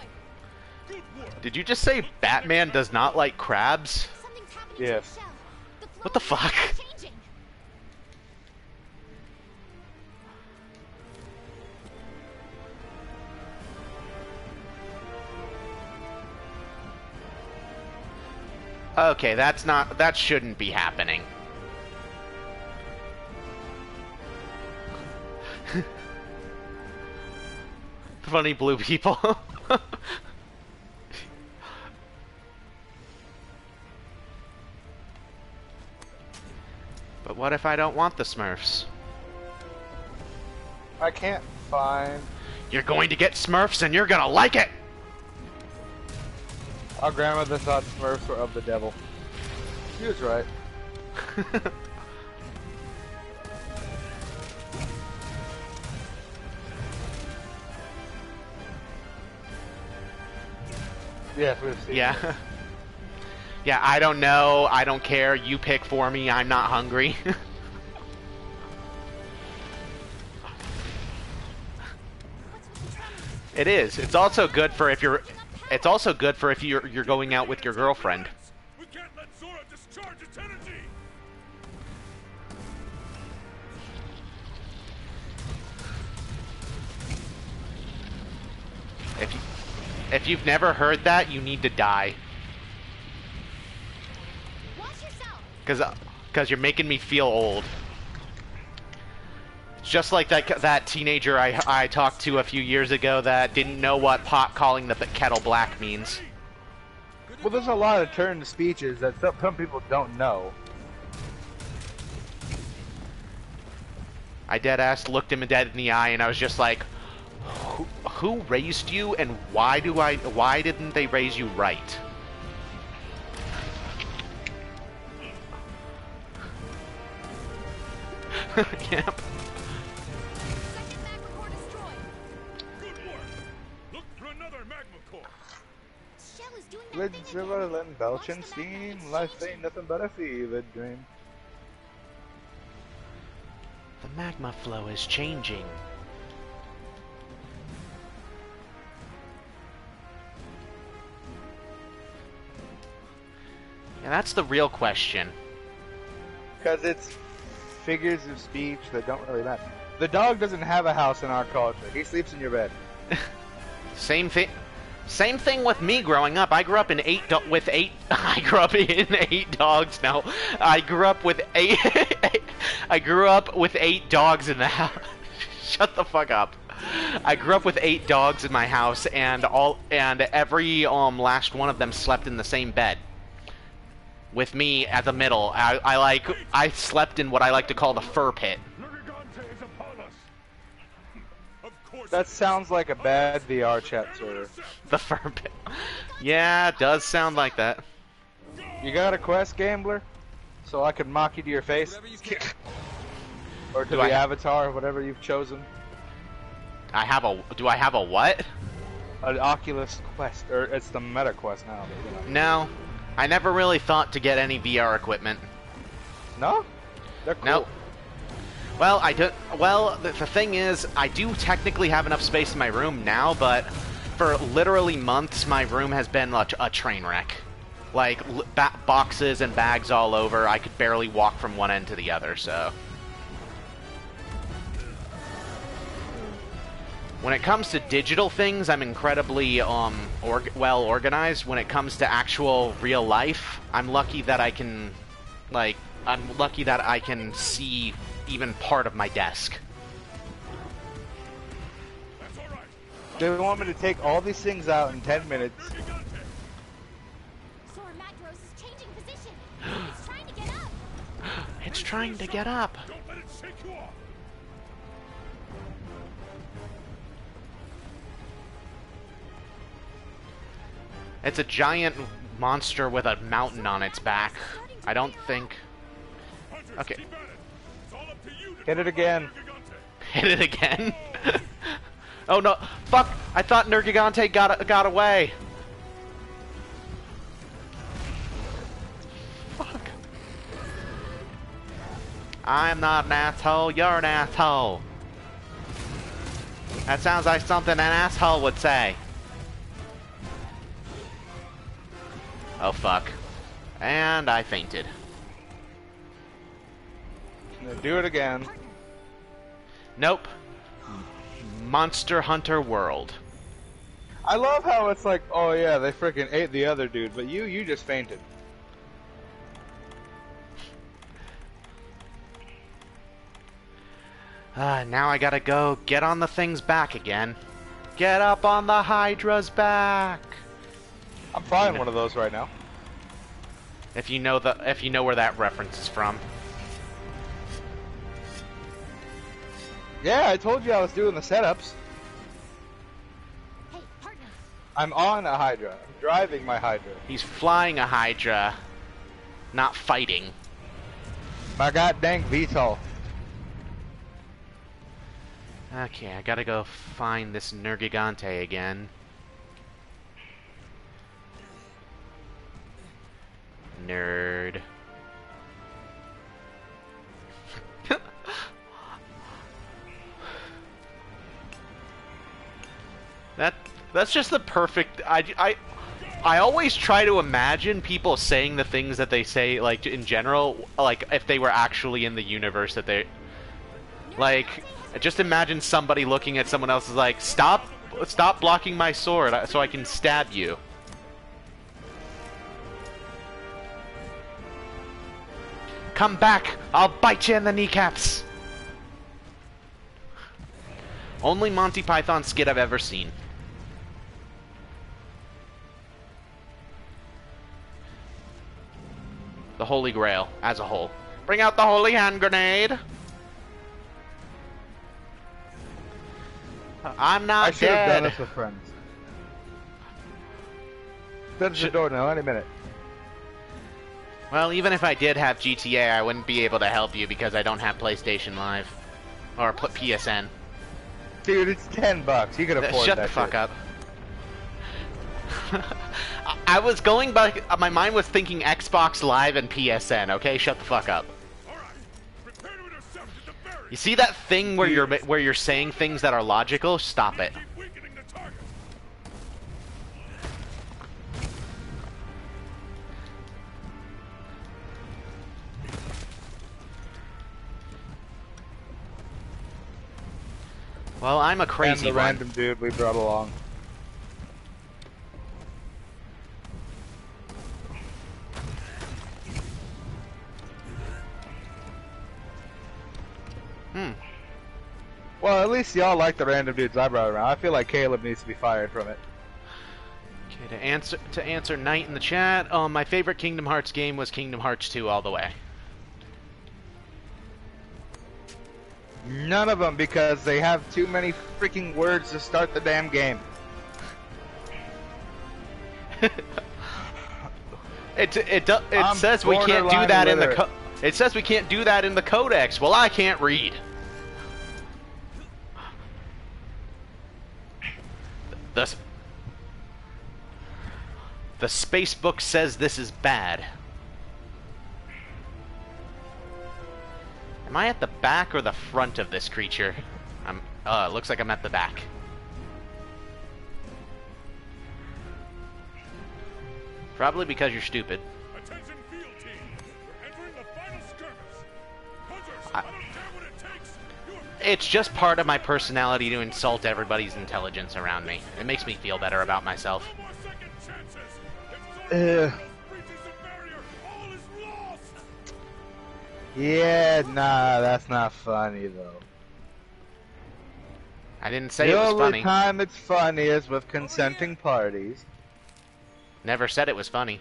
Did you just say Batman does not like crabs? Yes. What the fuck? Okay, that shouldn't be happening. Funny blue people. But what if I don't want the Smurfs? I can't find... You're going to get Smurfs and you're gonna like it! Our grandmother thought Smurfs were of the devil. She was right. Yes, we've seen Yeah. Yeah, I don't know. I don't care. You pick for me. I'm not hungry. It is. It's also good for if you're... It's also good for if you're going out with your girlfriend. We can't let Zora discharge its energy. If you've never heard that, you need to die. Because you're making me feel old. Just like that teenager I talked to a few years ago that didn't know what pot calling the kettle black means. Well, there's a lot of turned speeches that some people don't know. I dead-ass looked him dead in the eye, and I was just like, who raised you, and why didn't they raise you right? Yep. Second magma core destroyed. Good work. Look for another magma core. Shell is doing that Red thing again. River and belching Watch the magma, steam. it's Life changing. ain't nothing but a fever dream. The magma flow is changing. Yeah, that's the real question. Because it's figures of speech that don't really matter. The dog doesn't have a house in our culture. He sleeps in your bed. Same thing. Same thing with me growing up. I grew up in with eight. I grew up in 8 dogs. No, I grew up with 8. I grew up with 8 dogs in the house. Shut the fuck up. I grew up with 8 dogs in my house, and every last one of them slept in the same bed. With me at the middle. I slept in what I like to call the fur pit. Nergigante is upon us. Of course. That sounds like a bad VR chat server. The fur pit. Yeah, it does sound like that. You got a quest, Gambler? So I can mock you to your face? Or to Do the I- avatar, whatever you've chosen. Do I have a what? An Oculus Quest, or it's the Meta Quest now. But, No. I never really thought to get any VR equipment. No? They're cool. Nope. Well, the thing is, I do technically have enough space in my room now, but for literally months, my room has been a train wreck. Like, boxes and bags all over. I could barely walk from one end to the other, so... When it comes to digital things, I'm incredibly well organized. When it comes to actual real life, I'm lucky that I can see even part of my desk. That's all right. They want me to take all these things out in 10 minutes. Nergigante. Sora Magdaros is changing position. It's trying to get up. It's trying to get up. Don't let it shake you off. It's a giant monster with a mountain on its back. I don't think... Hunters, Okay. keep at it. It's all up to you to Hit it again. Nergigante. Hit it again? Oh no, fuck! I thought Nergigante got away! Fuck. I'm not an asshole, you're an asshole. That sounds like something an asshole would say. Oh fuck. And I fainted. Do it again. Nope. Monster Hunter World. I love how it's like, oh yeah, they freaking ate the other dude, but you just fainted. Now I gotta go get on the thing's back again. Get up on the Hydra's back! I'm flying one of those right now. If you know where that reference is from. Yeah, I told you I was doing the setups. Hey, partner. I'm on a Hydra. I'm driving my Hydra. He's flying a Hydra, not fighting. My god dang VTOL. Okay, I gotta go find this Nergigante again. Nerd. That's just the perfect... I always try to imagine people saying the things that they say, like, in general, like, if they were actually in the universe that they... Like, just imagine somebody looking at someone else is like, stop blocking my sword so I can stab you. Come back! I'll bite you in the kneecaps! Only Monty Python skit I've ever seen. The Holy Grail, as a whole. Bring out the Holy Hand Grenade! I'm I not should have done dead. this with friends. There's the door now, any minute. Well, even if I did have GTA, I wouldn't be able to help you because I don't have PlayStation Live. Or PSN. Dude, it's $10. You can afford Shut that the fuck shit. up. I was going by... My mind was thinking Xbox Live and PSN, okay? Shut the fuck up. Prepare to intercept at the ferry. You see that thing where you're saying things that are logical? Stop it. Keep weakening the target. Well, I'm a crazy And the one. random dude we brought along. Well, at least y'all like the random dudes I brought around. I feel like Caleb needs to be fired from it. Okay, to answer Knight in the chat, my favorite Kingdom Hearts game was Kingdom Hearts 2 all the way. None of them, because they have too many freaking words to start the damn game. It I'm says we can't do borderline that in the illiterate. it says we can't do that in the codex. Well, I can't read. The space book says this is bad. Am I at the back or the front of this creature? It looks like I'm at the back. Probably because you're stupid. Attention field team. We're entering the final skirmish. Hunters, I don't care what it takes. You're It's just part of my personality to insult everybody's intelligence around me. It makes me feel better about myself. no more second chances. If someone else breaches the barrier, all is lost. Yeah, nah, that's not funny though. I didn't say The it was only funny. time it's funny is with consenting parties. Never said it was funny.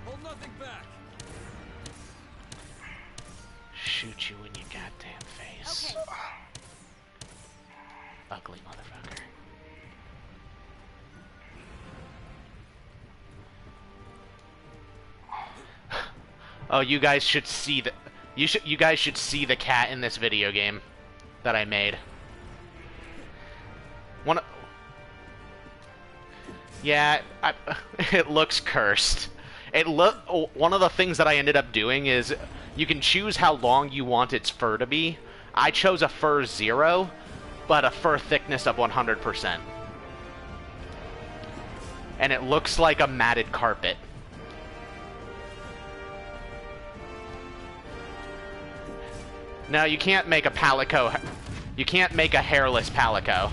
Hold nothing back. Shoot you in your goddamn face. Okay. Ugly motherfucker. Oh, you guys should see the you guys should see the cat in this video game that I made. Yeah, it looks cursed. One of the things that I ended up doing is you can choose how long you want its fur to be. I chose a fur 0, but a fur thickness of 100%. And it looks like a matted carpet. No, you can't make a palico. You can't make a hairless palico,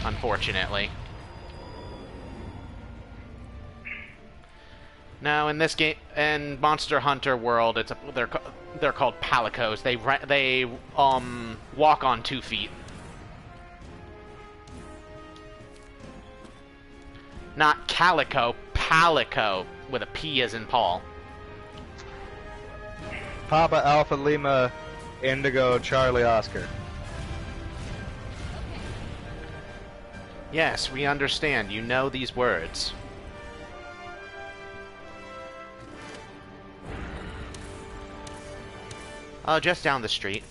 unfortunately. No, in this game, in Monster Hunter World, they're called palicos. They walk on 2 feet. Not calico, palico with a P as in Paul. Papa Alpha Lima Indigo Charlie Oscar. Yes, we understand. You know these words. Oh, just down the street.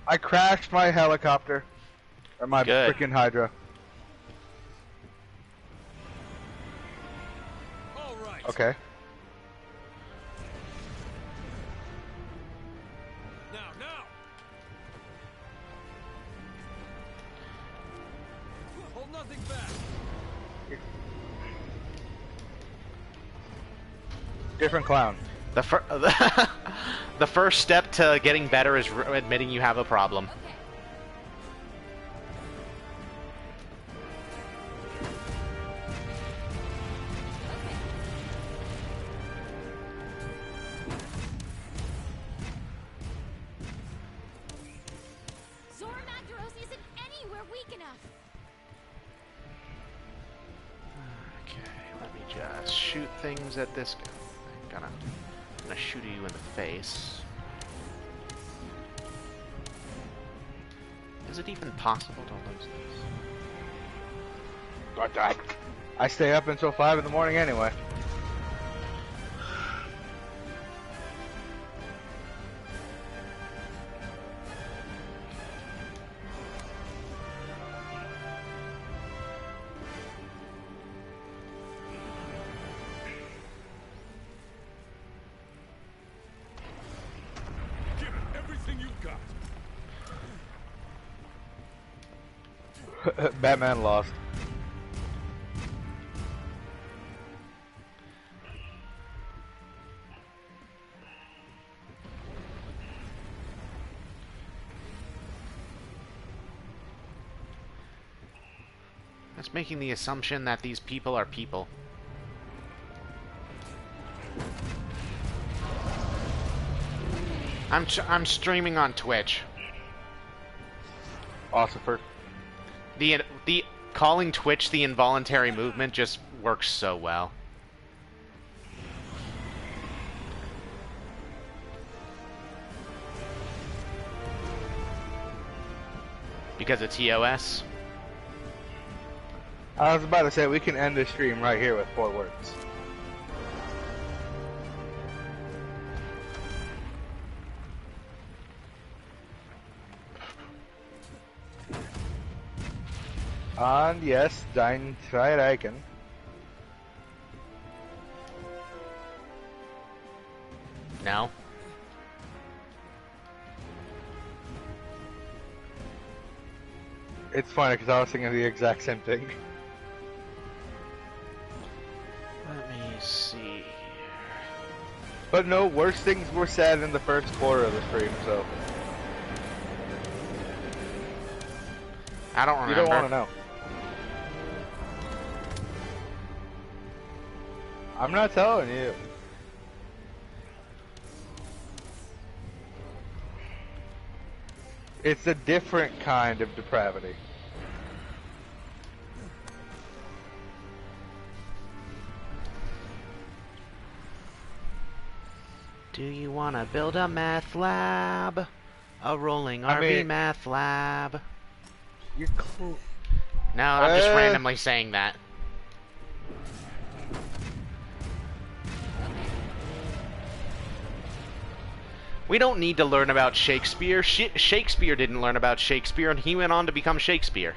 I crashed my helicopter. Or my Good. freaking Hydra. All right. Okay. Now. Hold nothing back. Different clown. The first step to getting better is admitting you have a problem. We're weak enough. Okay, let me just shoot things at this guy. I'm gonna shoot you in the face. Is it even possible to lose this? I stay up until 5 in the morning anyway. Give it everything you've got. Batman lost. That's making the assumption that these people are people. I'm streaming on Twitch. Ossifer. The calling Twitch the involuntary movement just works so well. Because it's EOS. I was about to say, we can end this stream right here with 4 words. And yes, dein Reichen. No. It's funny because I was thinking the exact same thing. Let me see here. But no, worse things were said in the first quarter of the stream, so I don't remember. you don't want to know. I'm not telling you. It's a different kind of depravity. Do you want to build a math lab? A rolling RV math lab? You're cool. No, I'm just randomly saying that. We don't need to learn about Shakespeare. Shakespeare didn't learn about Shakespeare, and he went on to become Shakespeare.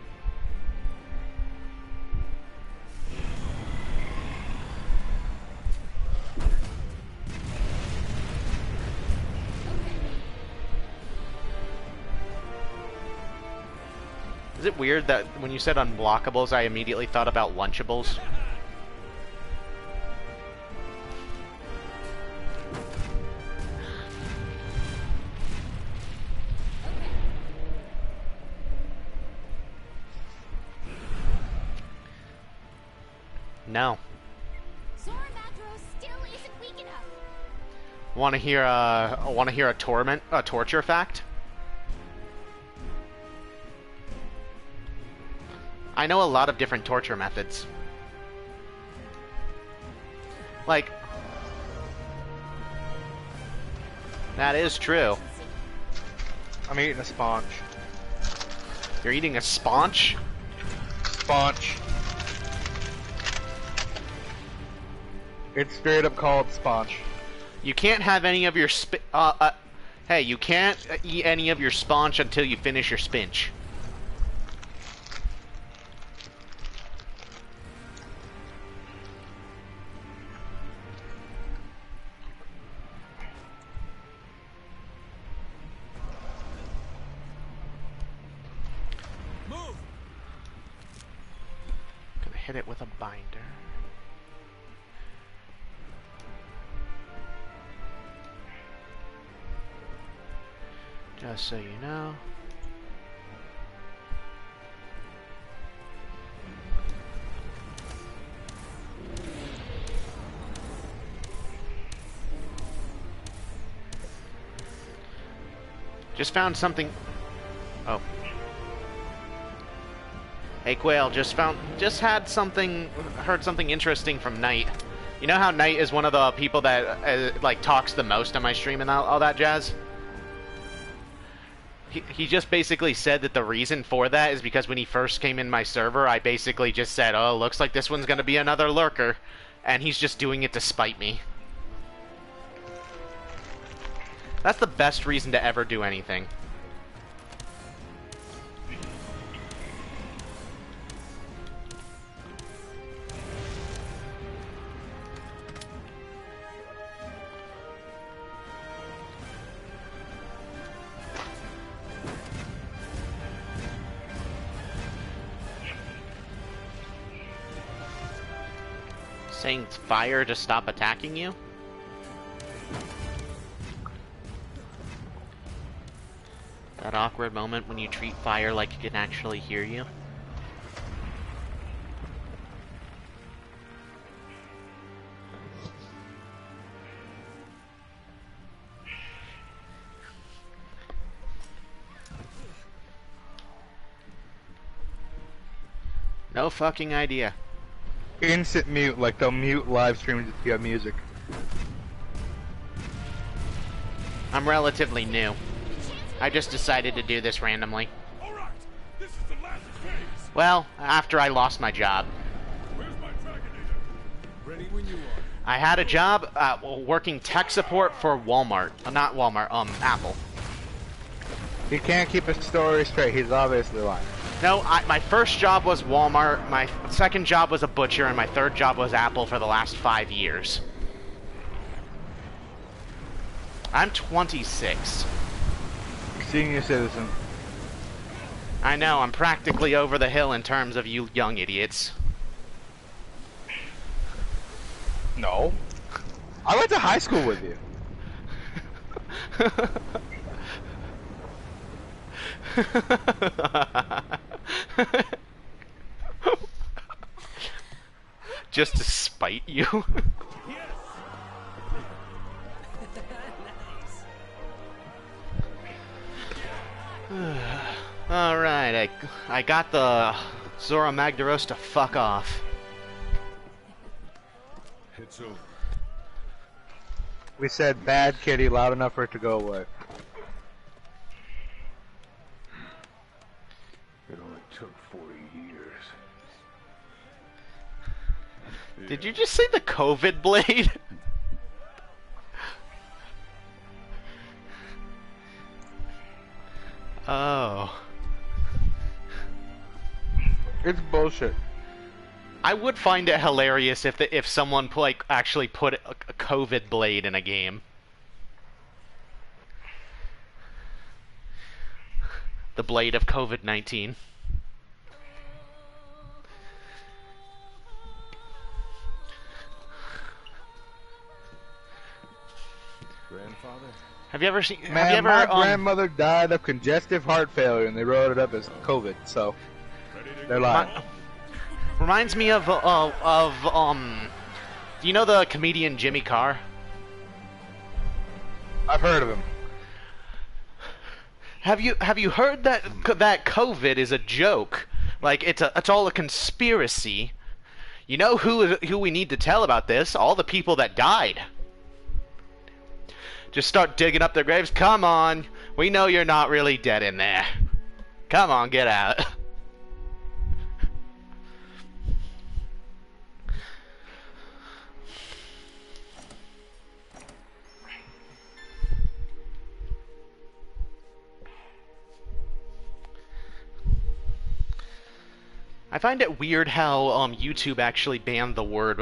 Is it weird that when you said unblockables, I immediately thought about Lunchables? No. Zora Matros still isn't weak enough. Want to hear a torture fact? I know a lot of different torture methods. Like, that is true. I'm eating a sponge. You're eating a sponge? Sponge. It's straight up called sponge. You can't have any of your hey, you can't eat any of your sponge until you finish your spinach. Move. Gonna hit it with a binder. Just so you know. Just found something. Oh. Hey Quail, heard something interesting from Knight. You know how Knight is one of the people that like talks the most on my stream and all that jazz? He just basically said that the reason for that is because when he first came in my server, I basically just said, oh, looks like this one's gonna be another lurker, and he's just doing it to spite me. That's the best reason to ever do anything. Saying fire to stop attacking you? That awkward moment when you treat fire like it can actually hear you? No fucking idea. Instant mute, like they'll mute live streams if you have music. I'm relatively new. I just decided to do this randomly. Alright, this is the last phase. Well, after I lost my job. Where's my Dragonator? Ready when you are. I had a job working tech support for Walmart. Not Walmart, Apple. He can't keep his story straight, he's obviously lying. No, my first job was Walmart, my second job was a butcher, and my third job was Apple for the last 5 years. I'm 26. Senior citizen. I know, I'm practically over the hill in terms of you young idiots. No. I went to high school with you. Just to spite you. Alright, I got the Zora Magdaros to fuck off. It's over. We said bad kitty loud enough for it to go away. It only took 40 years. Did you just say the COVID blade? Oh. It's bullshit. I would find it hilarious if someone actually put a COVID blade in a game. The blade of COVID-19. Grandfather? Have you ever seen? Man, have you ever? my grandmother died of congestive heart failure, and they wrote it up as COVID. So they're lying. Reminds me of do you know the comedian Jimmy Carr? I've heard of him. Have you heard that COVID is a joke? Like it's all a conspiracy. You know who we need to tell about this? All the people that died. Just start digging up their graves. Come on, we know you're not really dead in there. Come on, get out. I find it weird how YouTube actually banned the word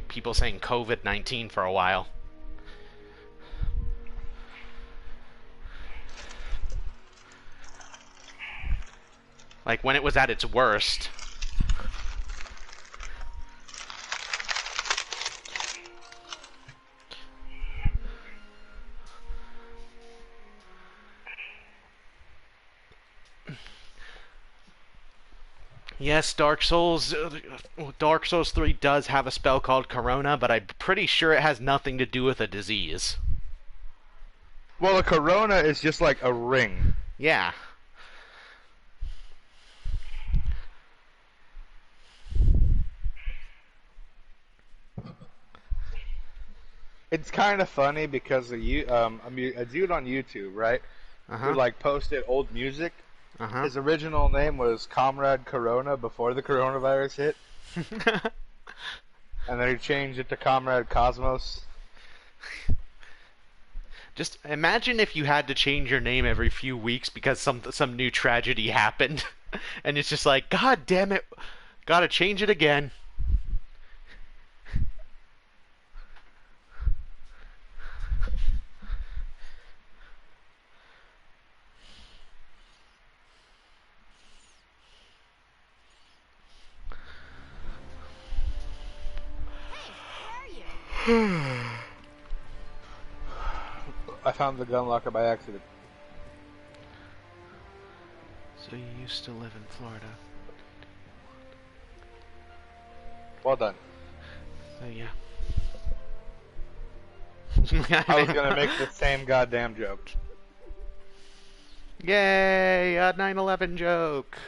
people saying COVID-19 for a while. Like when it was at its worst. Yes, Dark Souls 3 does have a spell called Corona, but I'm pretty sure it has nothing to do with a disease. Well, a corona is just like a ring. Yeah. It's kind of funny because a dude on YouTube, right, who Uh-huh. like posted old music. Uh-huh. His original name was Comrade Corona before the coronavirus hit, and then he changed it to Comrade Cosmos. Just imagine if you had to change your name every few weeks because some new tragedy happened, and it's just like, God damn it, gotta change it again. Hey, where are you? I found the gun locker by accident. So you used to live in Florida. Well done. So yeah. I was gonna make the same goddamn joke. Yay, a 9/11 joke.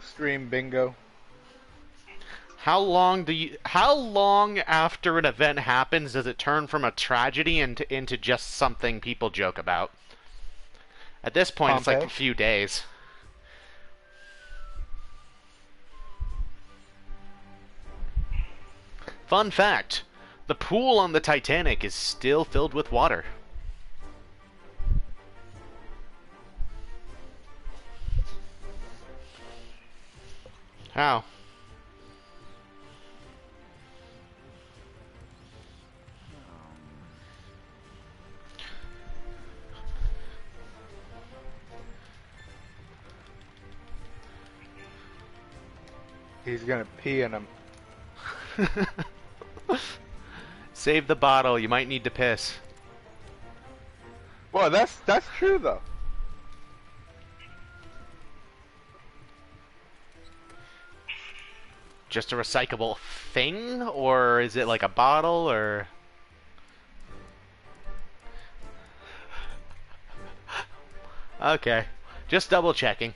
Stream bingo. How long after an event happens does it turn from a tragedy into just something people joke about? At this point, it's like Pompeii? a few days. Fun fact, the pool on the Titanic is still filled with water. How? He's gonna pee in him. Save the bottle, you might need to piss. Well, that's true though. Just a recyclable thing? Or is it like a bottle, or... Okay, just double checking.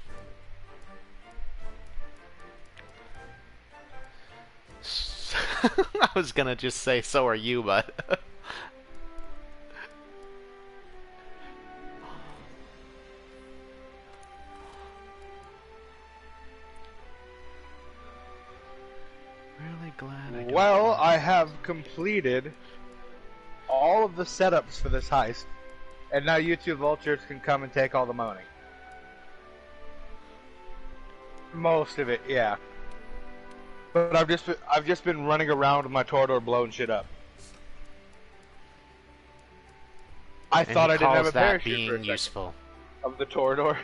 I was gonna just say, so are you, but... Really glad I don't... Well, I have completed all of the setups for this heist, and now YouTube vultures can come and take all the money. Most of it, yeah. But I've just been running around with my Torador blowing shit up. I And thought he I didn't have calls a that parachute for a being second. useful. Of the Torador.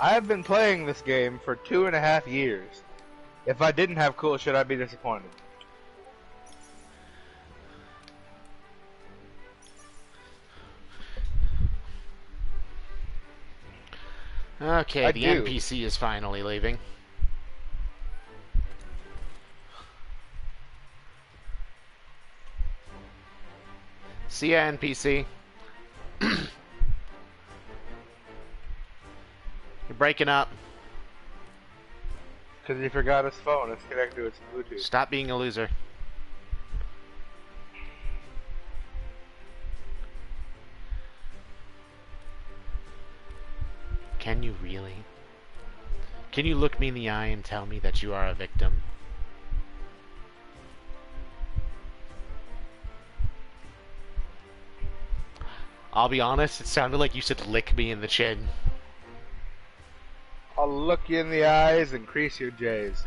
I have been playing this game for 2.5 years. If I didn't have cool shit, I'd be disappointed. Okay, I the do. NPC is finally leaving. See ya, NPC. You're breaking up. Because he forgot his phone. It's connected to its Bluetooth. Stop being a loser. Can you really? Can you look me in the eye and tell me that you are a victim? I'll be honest, it sounded like you said lick me in the chin. I'll look you in the eyes and crease your J's.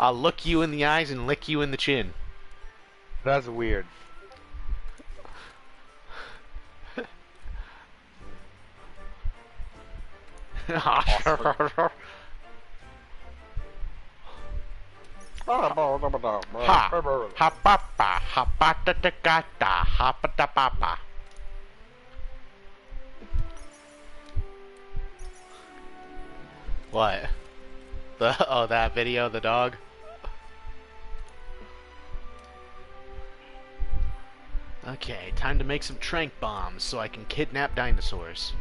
I'll look you in the eyes and lick you in the chin. That's weird. Ha! Ha papa! Ha pata ta gata! Ha pata papa! What? That video of the dog? Okay, time to make some trank bombs so I can kidnap dinosaurs.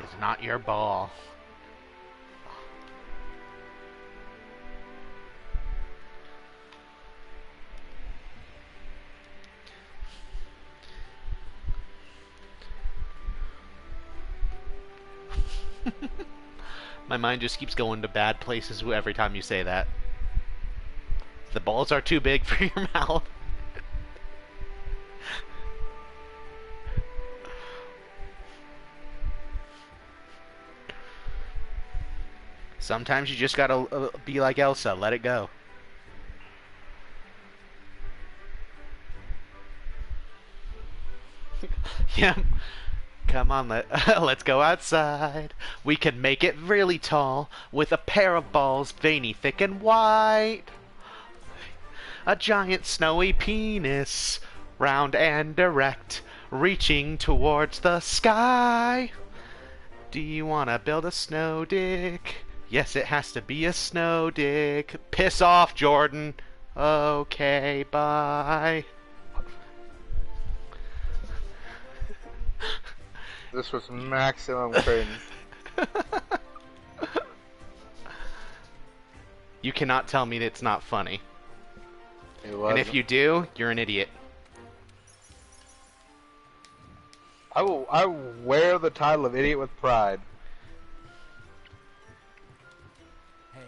is not your ball. My mind just keeps going to bad places every time you say that. The balls are too big for your mouth. Sometimes you just gotta be like Elsa, let it go. Yeah. Come on, let's go outside. We can make it really tall with a pair of balls, veiny, thick, and white. A giant snowy penis, round and erect, reaching towards the sky. Do you want to build a snow dick? Yes, it has to be a snow dick. Piss off, Jordan. Okay, bye. This was maximum cringe. You cannot tell me that it's not funny. It was. And if you do, you're an idiot. I wear the title of idiot with pride. Hey.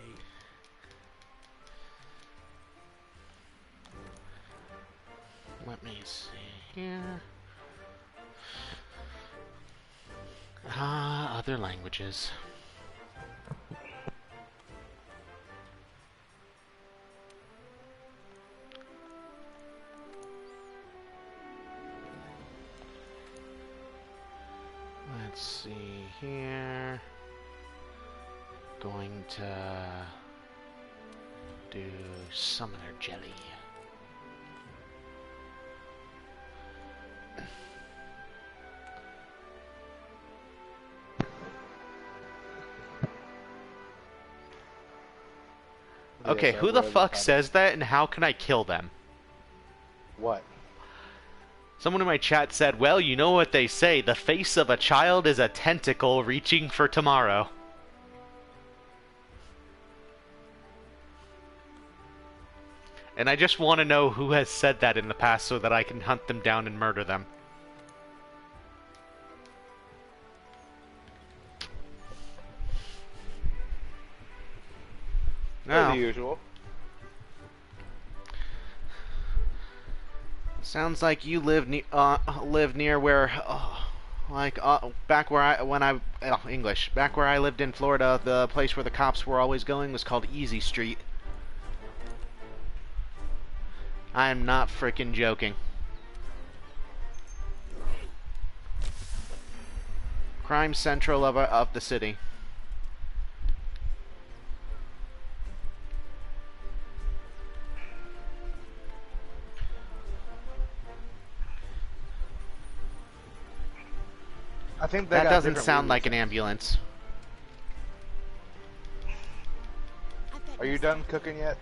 Let me see here. Other languages. Let's see here. Going to do summoner jelly. Okay, Yes, who the fuck says that, and how can I kill them? What? Someone in my chat said, well, you know what they say, the face of a child is a tentacle reaching for tomorrow. And I just want to know who has said that in the past so that I can hunt them down and murder them. No. The usual. Sounds like you live near where, back where back where I lived in Florida, the place where the cops were always going was called Easy Street. I am not frickin' joking. Crime central of the city. I think that doesn't sound like an ambulance. Are you done cooking yet?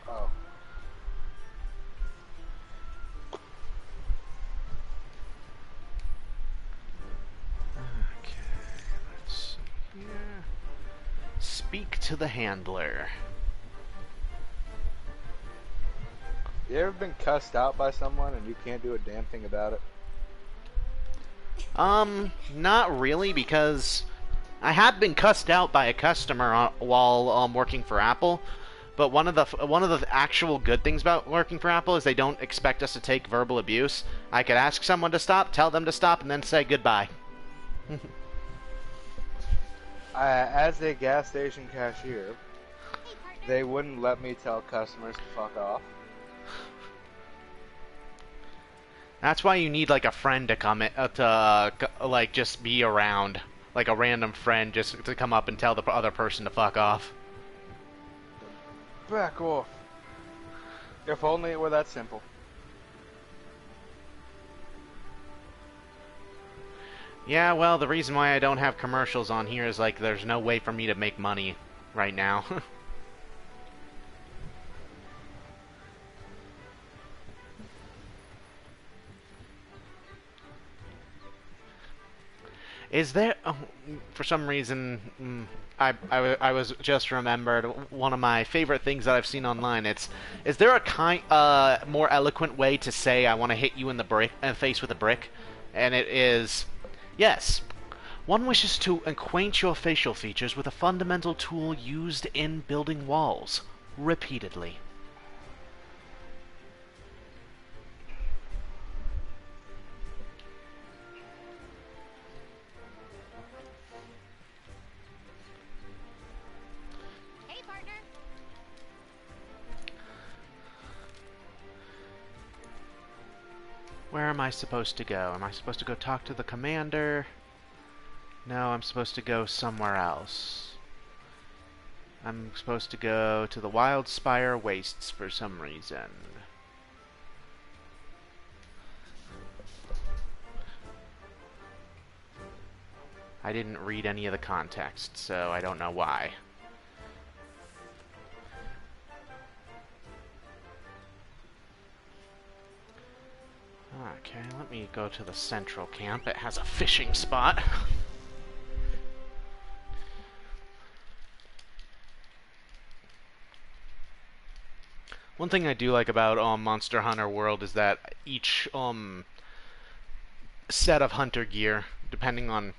Oh. Okay, let's see here. Speak to the handler. You ever been cussed out by someone and you can't do a damn thing about it? Not really, because I have been cussed out by a customer while working for Apple. But one of the actual good things about working for Apple is they don't expect us to take verbal abuse. I could ask someone to stop, tell them to stop, and then say goodbye. As a gas station cashier, they wouldn't let me tell customers to fuck off. That's why you need like a friend to come like just be around, like a random friend just to come up and tell the other person to fuck off. Back off. If only it were that simple. Yeah, well, the reason why I don't have commercials on here is like there's no way for me to make money right now. Is there, oh, for some reason, I was just remembered one of my favorite things that I've seen online. Is there a more eloquent way to say I want to hit you in the face with a brick? And it is, yes. One wishes to acquaint your facial features with a fundamental tool used in building walls, repeatedly. Hey, partner. Where am I supposed to go? Am I supposed to go talk to the commander? No, I'm supposed to go somewhere else. I'm supposed to go to the Wildspire Wastes for some reason. I didn't read any of the context, so I don't know why. Okay, let me go to the central camp. It has a fishing spot. One thing I do like about Monster Hunter World is that each set of hunter gear, depending on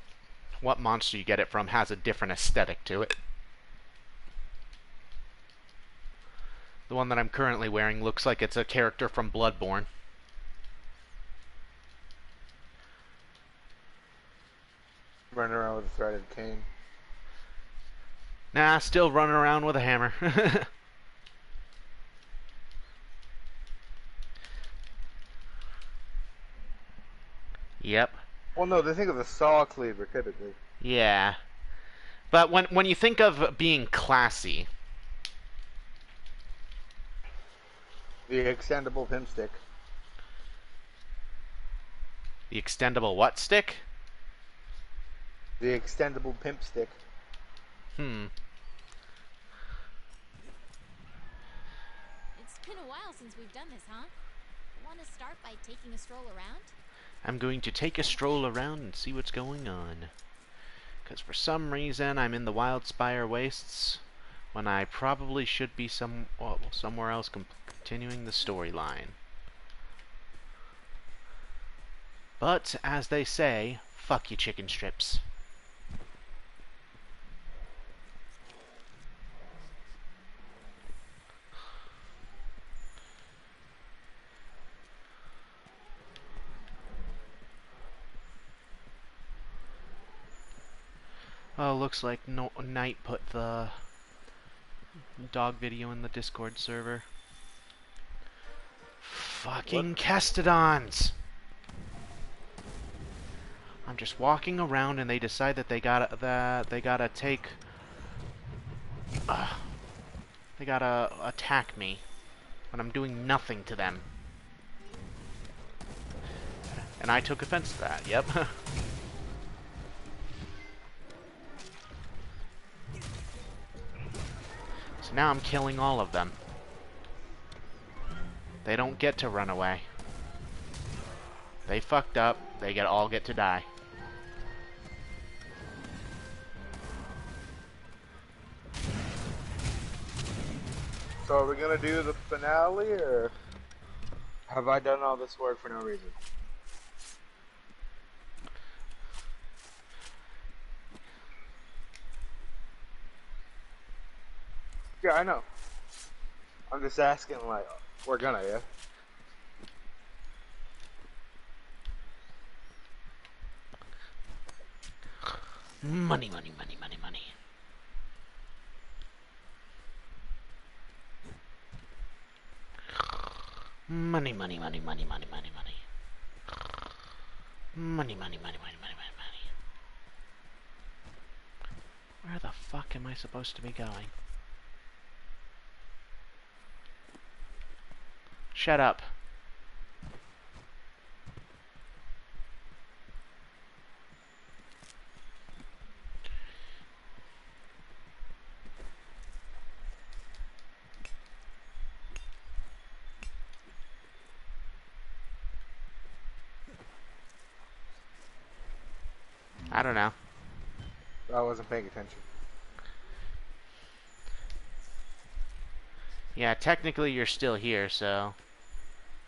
what monster you get it from, has a different aesthetic to it. The one that I'm currently wearing looks like it's a character from Bloodborne. Running around with a threaded cane. Nah, still running around with a hammer. Yep. Well, no, they think of the saw cleaver typically. Yeah. But when you think of being classy, The extendable pimp stick. the extendable what stick? The extendable pimp stick. Hmm. It's been a while since we've done this, huh? Want to start by taking a stroll around? I'm going to take a stroll around and see what's going on. Because for some reason I'm in the Wildspire Wastes when I probably should be somewhere else continuing the storyline. But, as they say, fuck you chicken strips. Oh, looks like Knight put the dog video in the Discord server. Fucking Kestodons! I'm just walking around and they decide that they gotta take... they gotta attack me when I'm doing nothing to them. And I took offense to that, yep. So now I'm killing all of them. They don't get to run away. They fucked up, they all get to die. So are we gonna do the finale, or have I done all this work for no reason? Yeah, I know. I'm just asking, like, we're gonna, yeah? Money, money, money, money, money. Money, money, money, money, money, money, money. Money, money, money, money, money, money, money. Where the fuck am I supposed to be going? Shut up. I don't know. I wasn't paying attention. Yeah, technically you're still here, so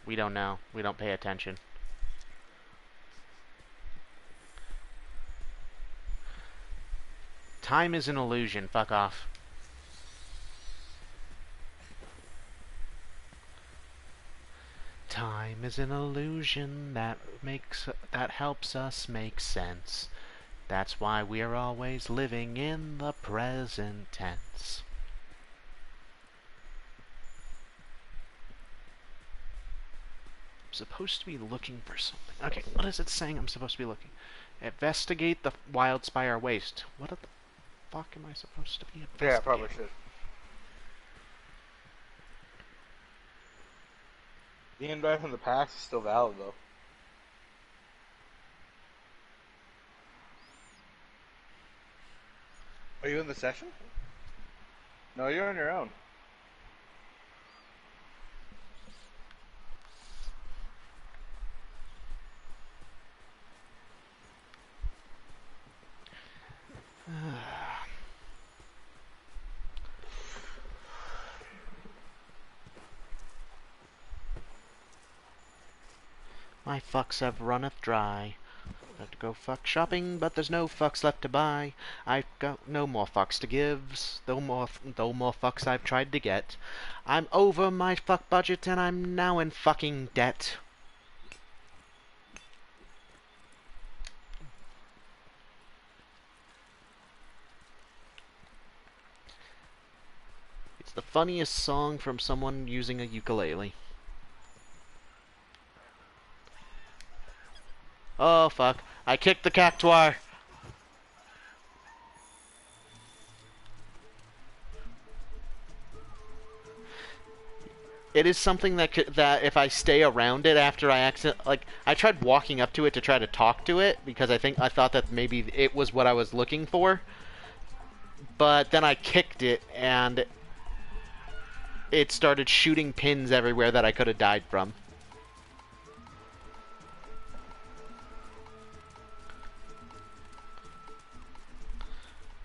we don't know. We don't pay attention. Time is an illusion. Fuck off. Time is an illusion that helps us make sense. That's why we're always living in the present tense. I'm supposed to be looking for something. Okay, what is it saying I'm supposed to be looking? Investigate the Wildspire Waste. What the fuck am I supposed to be investigating? Yeah, I probably should. The invite from the past is still valid, though. Are you in the session? No, you're on your own. My fucks have runneth dry. Have to go fuck shopping, but there's no fucks left to buy. I've got no more fucks to give, though more fucks I've tried to get. I'm over my fuck budget and I'm now in fucking debt. It's the funniest song from someone using a ukulele. Oh fuck. I kicked the cactuar. It is something that if I stay around it after I I tried walking up to it to try to talk to it because I thought that maybe it was what I was looking for. But then I kicked it and it started shooting pins everywhere that I could have died from.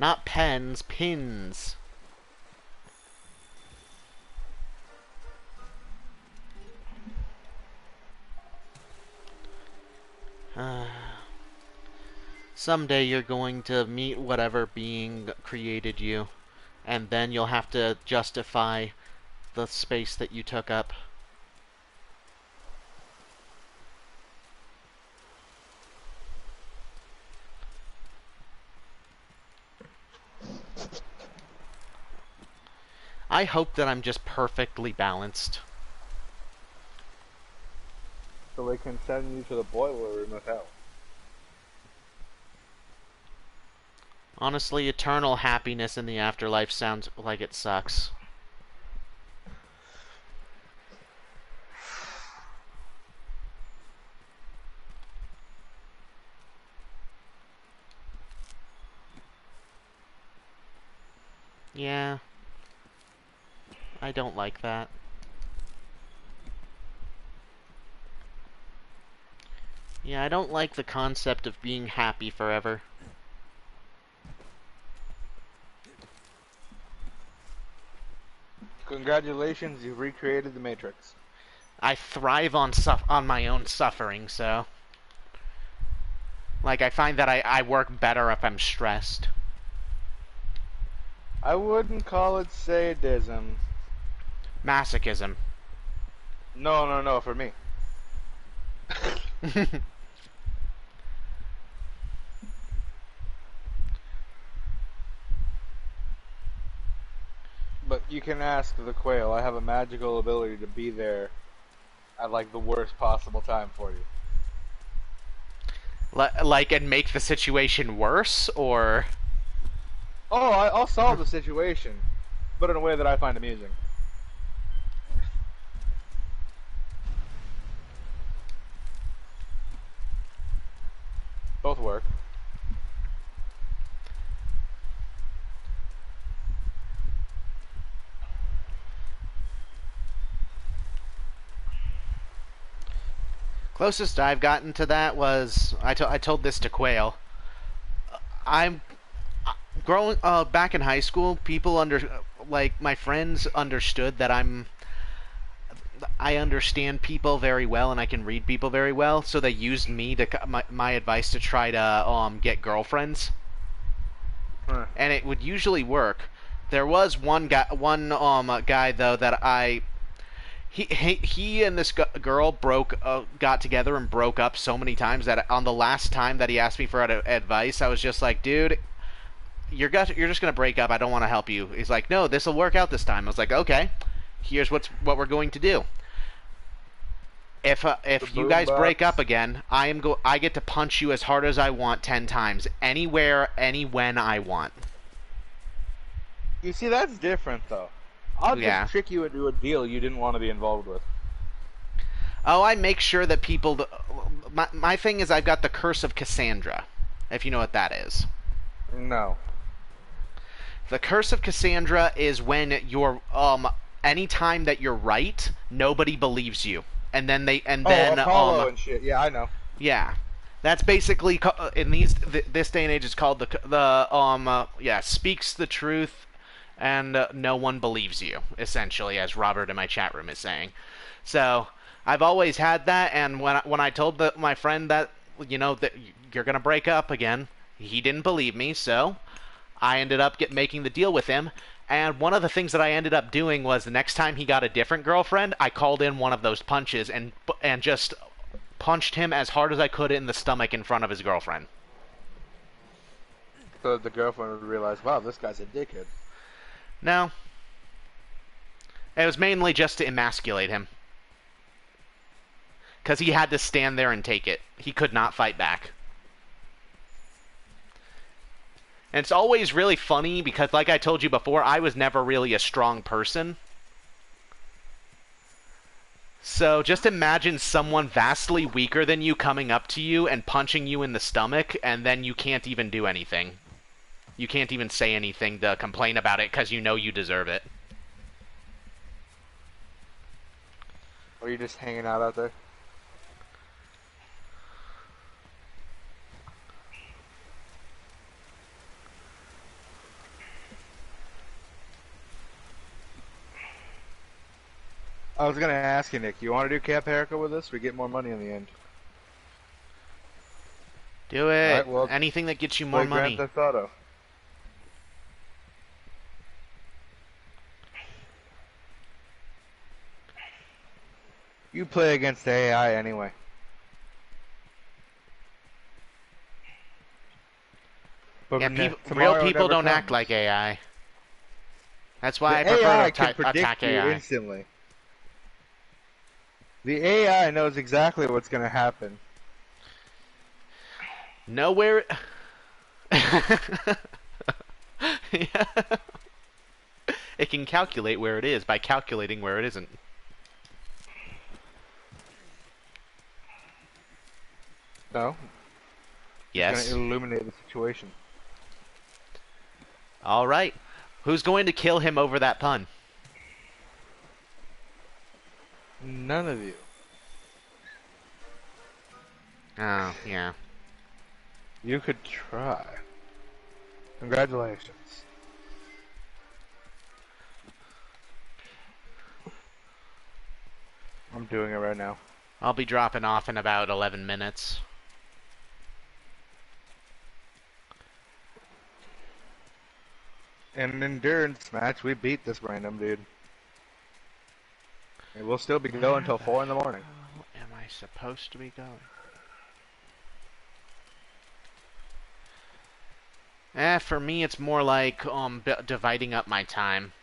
Not pens, pins. Someday you're going to meet whatever being created you, and then you'll have to justify the space that you took up. I hope that I'm just perfectly balanced. So they can send you to the boiler room of hell. Honestly, eternal happiness in the afterlife sounds like it sucks. Yeah. I don't like that. Yeah, I don't like the concept of being happy forever. Congratulations, you've recreated the Matrix. I thrive on my own suffering, so... Like, I find that I work better if I'm stressed. I wouldn't call it sadism. Masochism. No, for me. But you can ask the quail. I have a magical ability to be there at like the worst possible time for you. Like, and make the situation worse, or... Oh, I'll solve the situation, but in a way that I find amusing. Both work. Closest I've gotten to that was... I told this to Quail. I'm growing back in high school. Like my friends understood that I understand people very well and I can read people very well, so they used me to my advice to try to get girlfriends, Huh. and it would usually work. There was one guy though that he and this girl got together and broke up so many times that on the last time that he asked me for advice, I was just like, dude, you're just gonna break up. I don't want to help you. He's like, no, this will work out this time. I was like, okay, here's what we're going to do. If you guys break up again, I get to punch you as hard as I want 10 times, anywhere, when I want. You see, that's different though. I'll Yeah. just trick you into a deal you didn't want to be involved with. Oh, I make sure that people. My thing is I've got the curse of Cassandra, if you know what that is. No. The curse of Cassandra is when you're anytime that you're right, nobody believes you, and then Apollo and shit. Yeah, I know. yeah, that's basically in this day and age it's called speaks the truth, and no one believes you, essentially, as Robert in my chat room is saying. So I've always had that, and when I told my friend that that you're gonna break up again, he didn't believe me, so I ended up making the deal with him. And one of the things that I ended up doing was the next time he got a different girlfriend, I called in one of those punches and just punched him as hard as I could in the stomach in front of his girlfriend. So the girlfriend would realize, wow, this guy's a dickhead. No. It was mainly just to emasculate him. Because he had to stand there and take it. He could not fight back. And it's always really funny because, like I told you before, I was never really a strong person. So just imagine someone vastly weaker than you coming up to you and punching you in the stomach, and then you can't even do anything. You can't even say anything to complain about it because you know you deserve it. Or you just hanging out there? I was gonna ask you, Nick, you want to do Camp Erica with us? We get more money in the end. Do it. Alright, well, anything that gets you more play money. Grand Theft Auto. You play against the AI anyway. But Yeah, tomorrow real people never don't act comes. like AI. That's why I The prefer AI to can predict attack you AI. instantly. The AI knows exactly what's going to happen. Nowhere. Yeah. It can calculate where it is by calculating where it isn't. No? Yes. It's going to illuminate the situation. All right. Who's going to kill him over that pun? None of you. Oh, yeah. You could try. Congratulations. I'm doing it right now. I'll be dropping off in about 11 minutes. In an endurance match, we beat this random dude. And we'll still be going until 4 in the morning. How am I supposed to be going? For me, it's more like dividing up my time.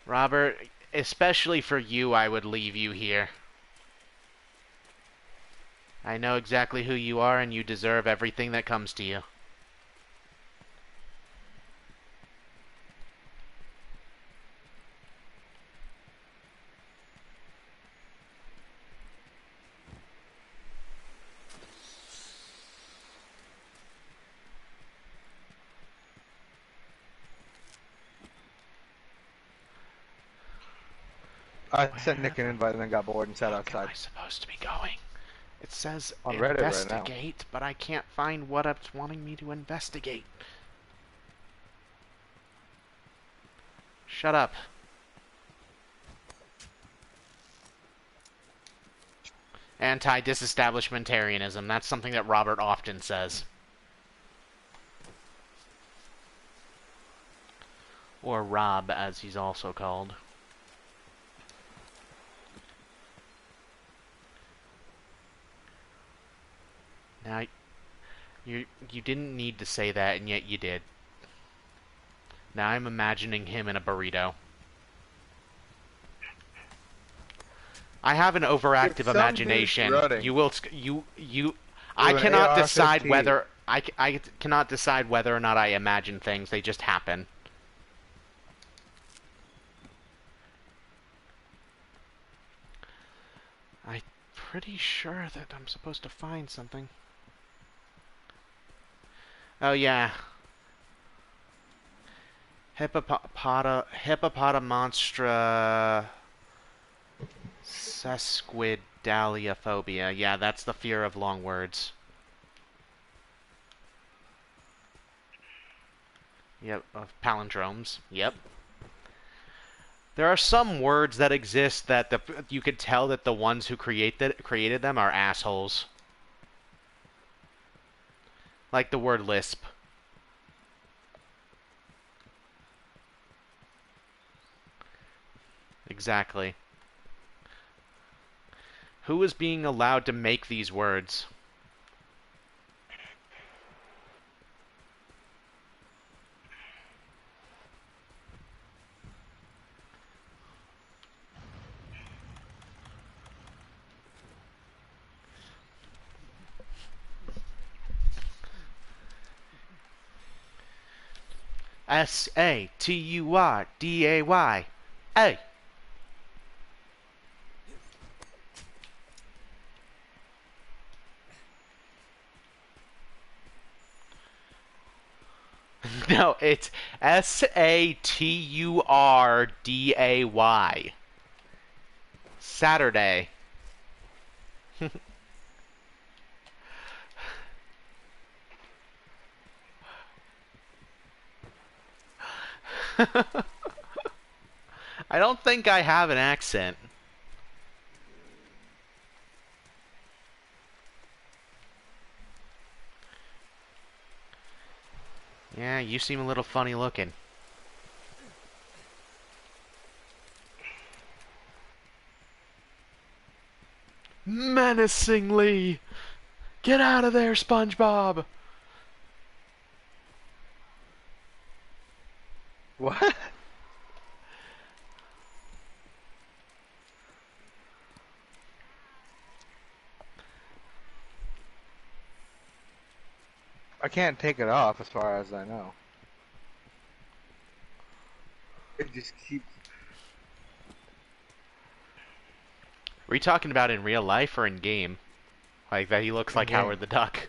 Robert, especially for you, I would leave you here. I know exactly who you are, and you deserve everything that comes to you. I sent Nick an invite and then got bored and sat Where outside. am I supposed to be going? It says On Reddit right now. investigate, but I can't find what it's wanting me to investigate. Shut up. Anti-disestablishmentarianism. That's something that Robert often says. Or Rob, as he's also called. Now, you didn't need to say that, and yet you did. Now I'm imagining him in a burrito. I have an overactive imagination. I cannot decide whether I cannot decide whether or not I imagine things. They just happen. I'm pretty sure that I'm supposed to find something. Oh yeah. Hippopotamonstra sesquidaliophobia. Yeah, that's the fear of long words. Yep, of palindromes. Yep. There are some words that exist that you could tell that the ones who created them are assholes. Like the word lisp. Exactly. Who is being allowed to make these words? Saturday. Hey! No, it's Saturday. Saturday. I don't think I have an accent. Yeah, you seem a little funny looking. Menacingly! Get out of there, SpongeBob! What? I can't take it off as far as I know. It just keeps... Are we talking about in real life or in game? Like that he looks like Howard the Duck.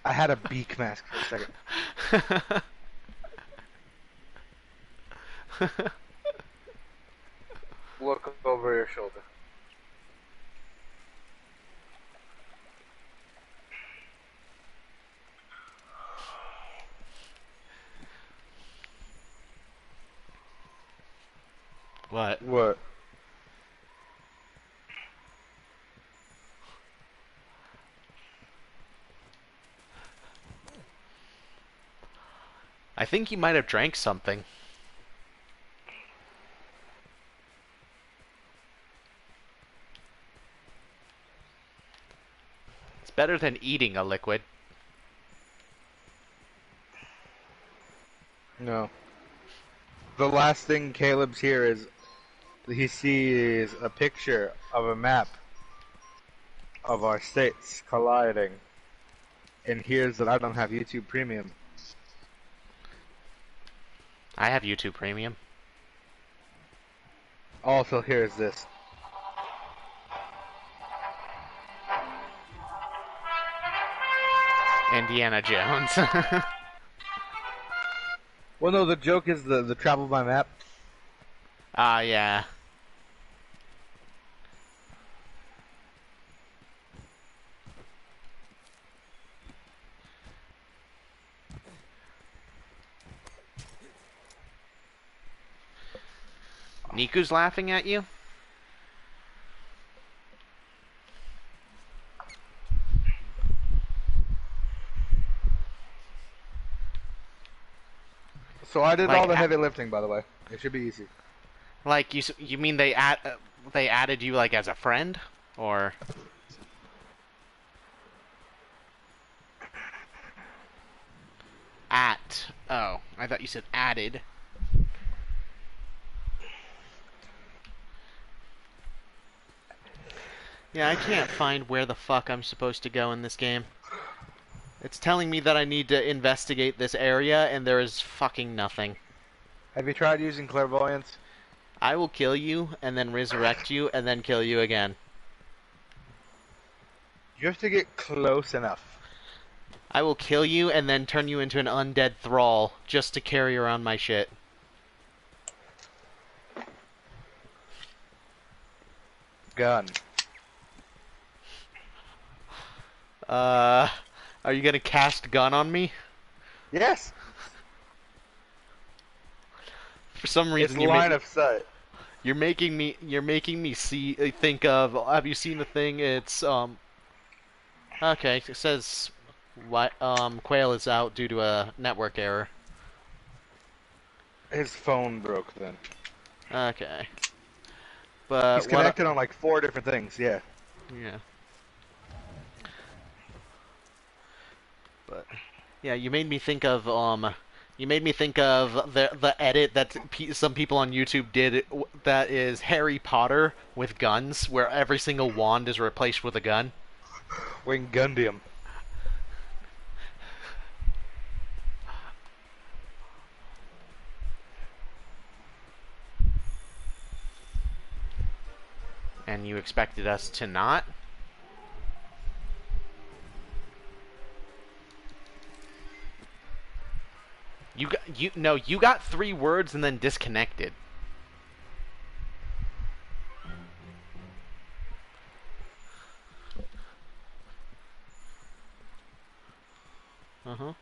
I had a beak mask for a second. Look over your shoulder. What? What? I think you might have drank something. It's better than eating a liquid. No. The last thing Caleb's here is he sees a picture of a map of our states colliding and hears that I don't have YouTube Premium. I have YouTube Premium. Also hears this. Indiana Jones. Well, no, the joke is the travel by map. Ah, yeah. Niku's laughing at you? So I did Like, all the heavy lifting, by the way. It should be easy. Like, you mean they added you, like, as a friend? Or... At. Oh, I thought you said added. Yeah, I can't find where the fuck I'm supposed to go in this game. It's telling me that I need to investigate this area, and there is fucking nothing. Have you tried using clairvoyance? I will kill you, and then resurrect you, and then kill you again. You have to get close enough. I will kill you, and then turn you into an undead thrall, just to carry around my shit. Gun. Are you gonna cast gun on me? Yes. For some reason, It's line of sight. you're making me think of. Have you seen the thing? It's Okay, it says Quail is out due to a network error. His phone broke then. Okay. But He's connected on like 4 different things, yeah. Yeah. But yeah, you made me think of the edit that some people on YouTube did that is Harry Potter with guns, where every single wand is replaced with a gun. Wingardium. And you expected us to not? You got 3 words and then disconnected. Uh-huh.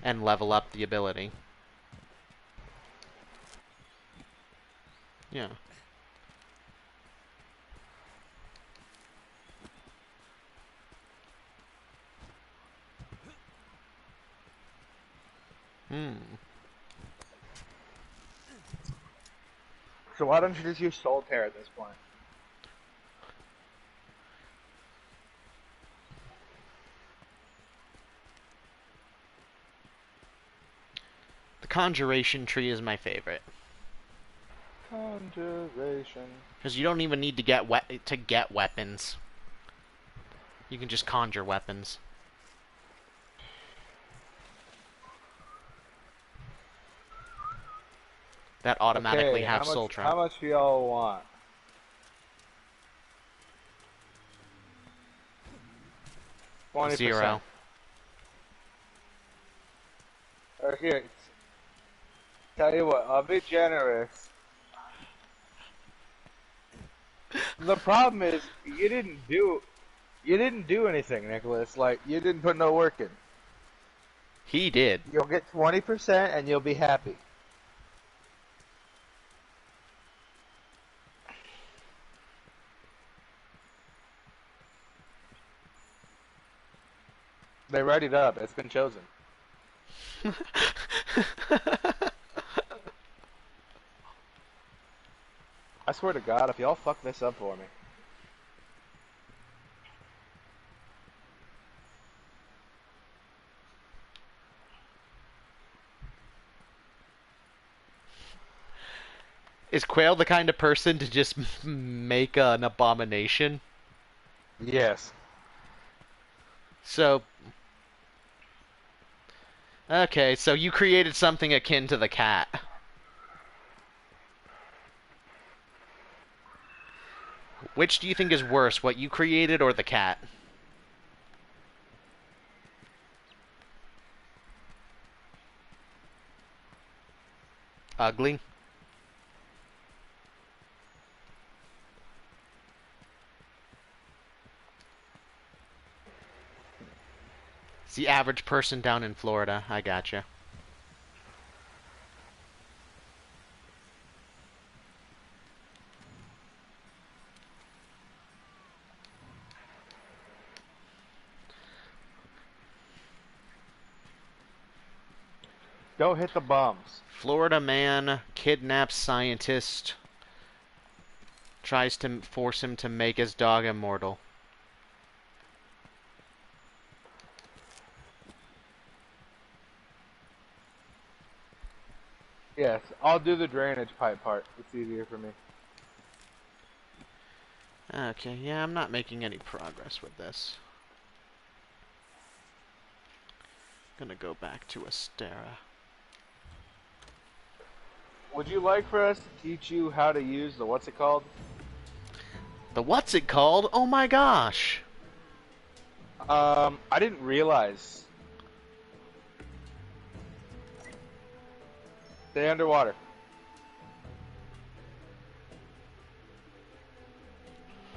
And level up the ability. Yeah. So why don't you just use Solitaire at this point? The Conjuration tree is my favorite. Conjuration. Because you don't even need to get weapons. You can just conjure weapons. That automatically have soul trap. How much do y'all want? Zero. Or here, tell you what, I'll be generous. The problem is, you didn't do anything, Nicholas. Like, you didn't put no work in. He did. You'll get 20% and you'll be happy. They write it up. It's been chosen. I swear to God, if y'all fuck this up for me. Is Quail the kind of person to just make an abomination? Yes. So... Okay, so you created something akin to the cat. Which do you think is worse, what you created or the cat? Ugly? It's the average person down in Florida. I gotcha. Go hit the bums. Florida man kidnaps scientist. Tries to force him to make his dog immortal. Yes, I'll do the drainage pipe part. It's easier for me. Okay, yeah, I'm not making any progress with this. Gonna go back to Astera. Would you like for us to teach you how to use the what's it called? The what's it called? Oh my gosh! I didn't realize. Stay underwater.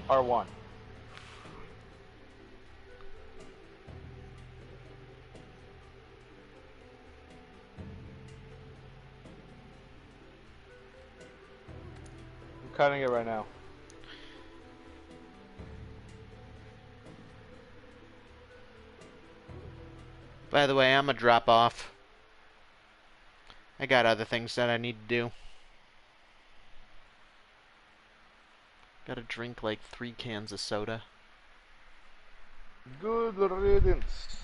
R1. I'm cutting it right now. By the way, I'm gonna drop off. I got other things that I need to do. Gotta drink like 3 cans of soda. Good riddance.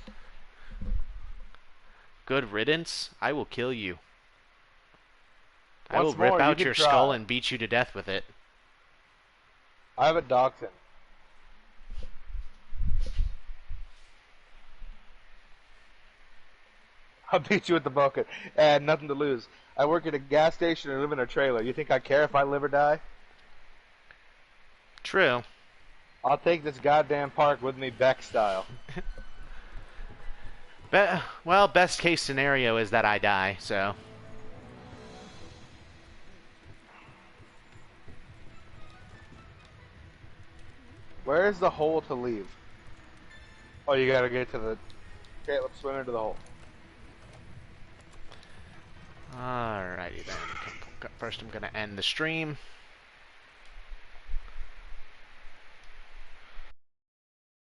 Good riddance? I will kill you. I Once will rip more, you out can your try. skull and beat you to death with it. I have a dachshund. I'll beat you with the bucket. And nothing to lose. I work at a gas station and live in a trailer. You think I care if I live or die? True. I'll take this goddamn park with me Beck style. Well, best case scenario is that I die, so... Where is the hole to leave? Oh, you gotta get to the... Okay, let's swim into the hole. Alrighty then. First I'm gonna end the stream.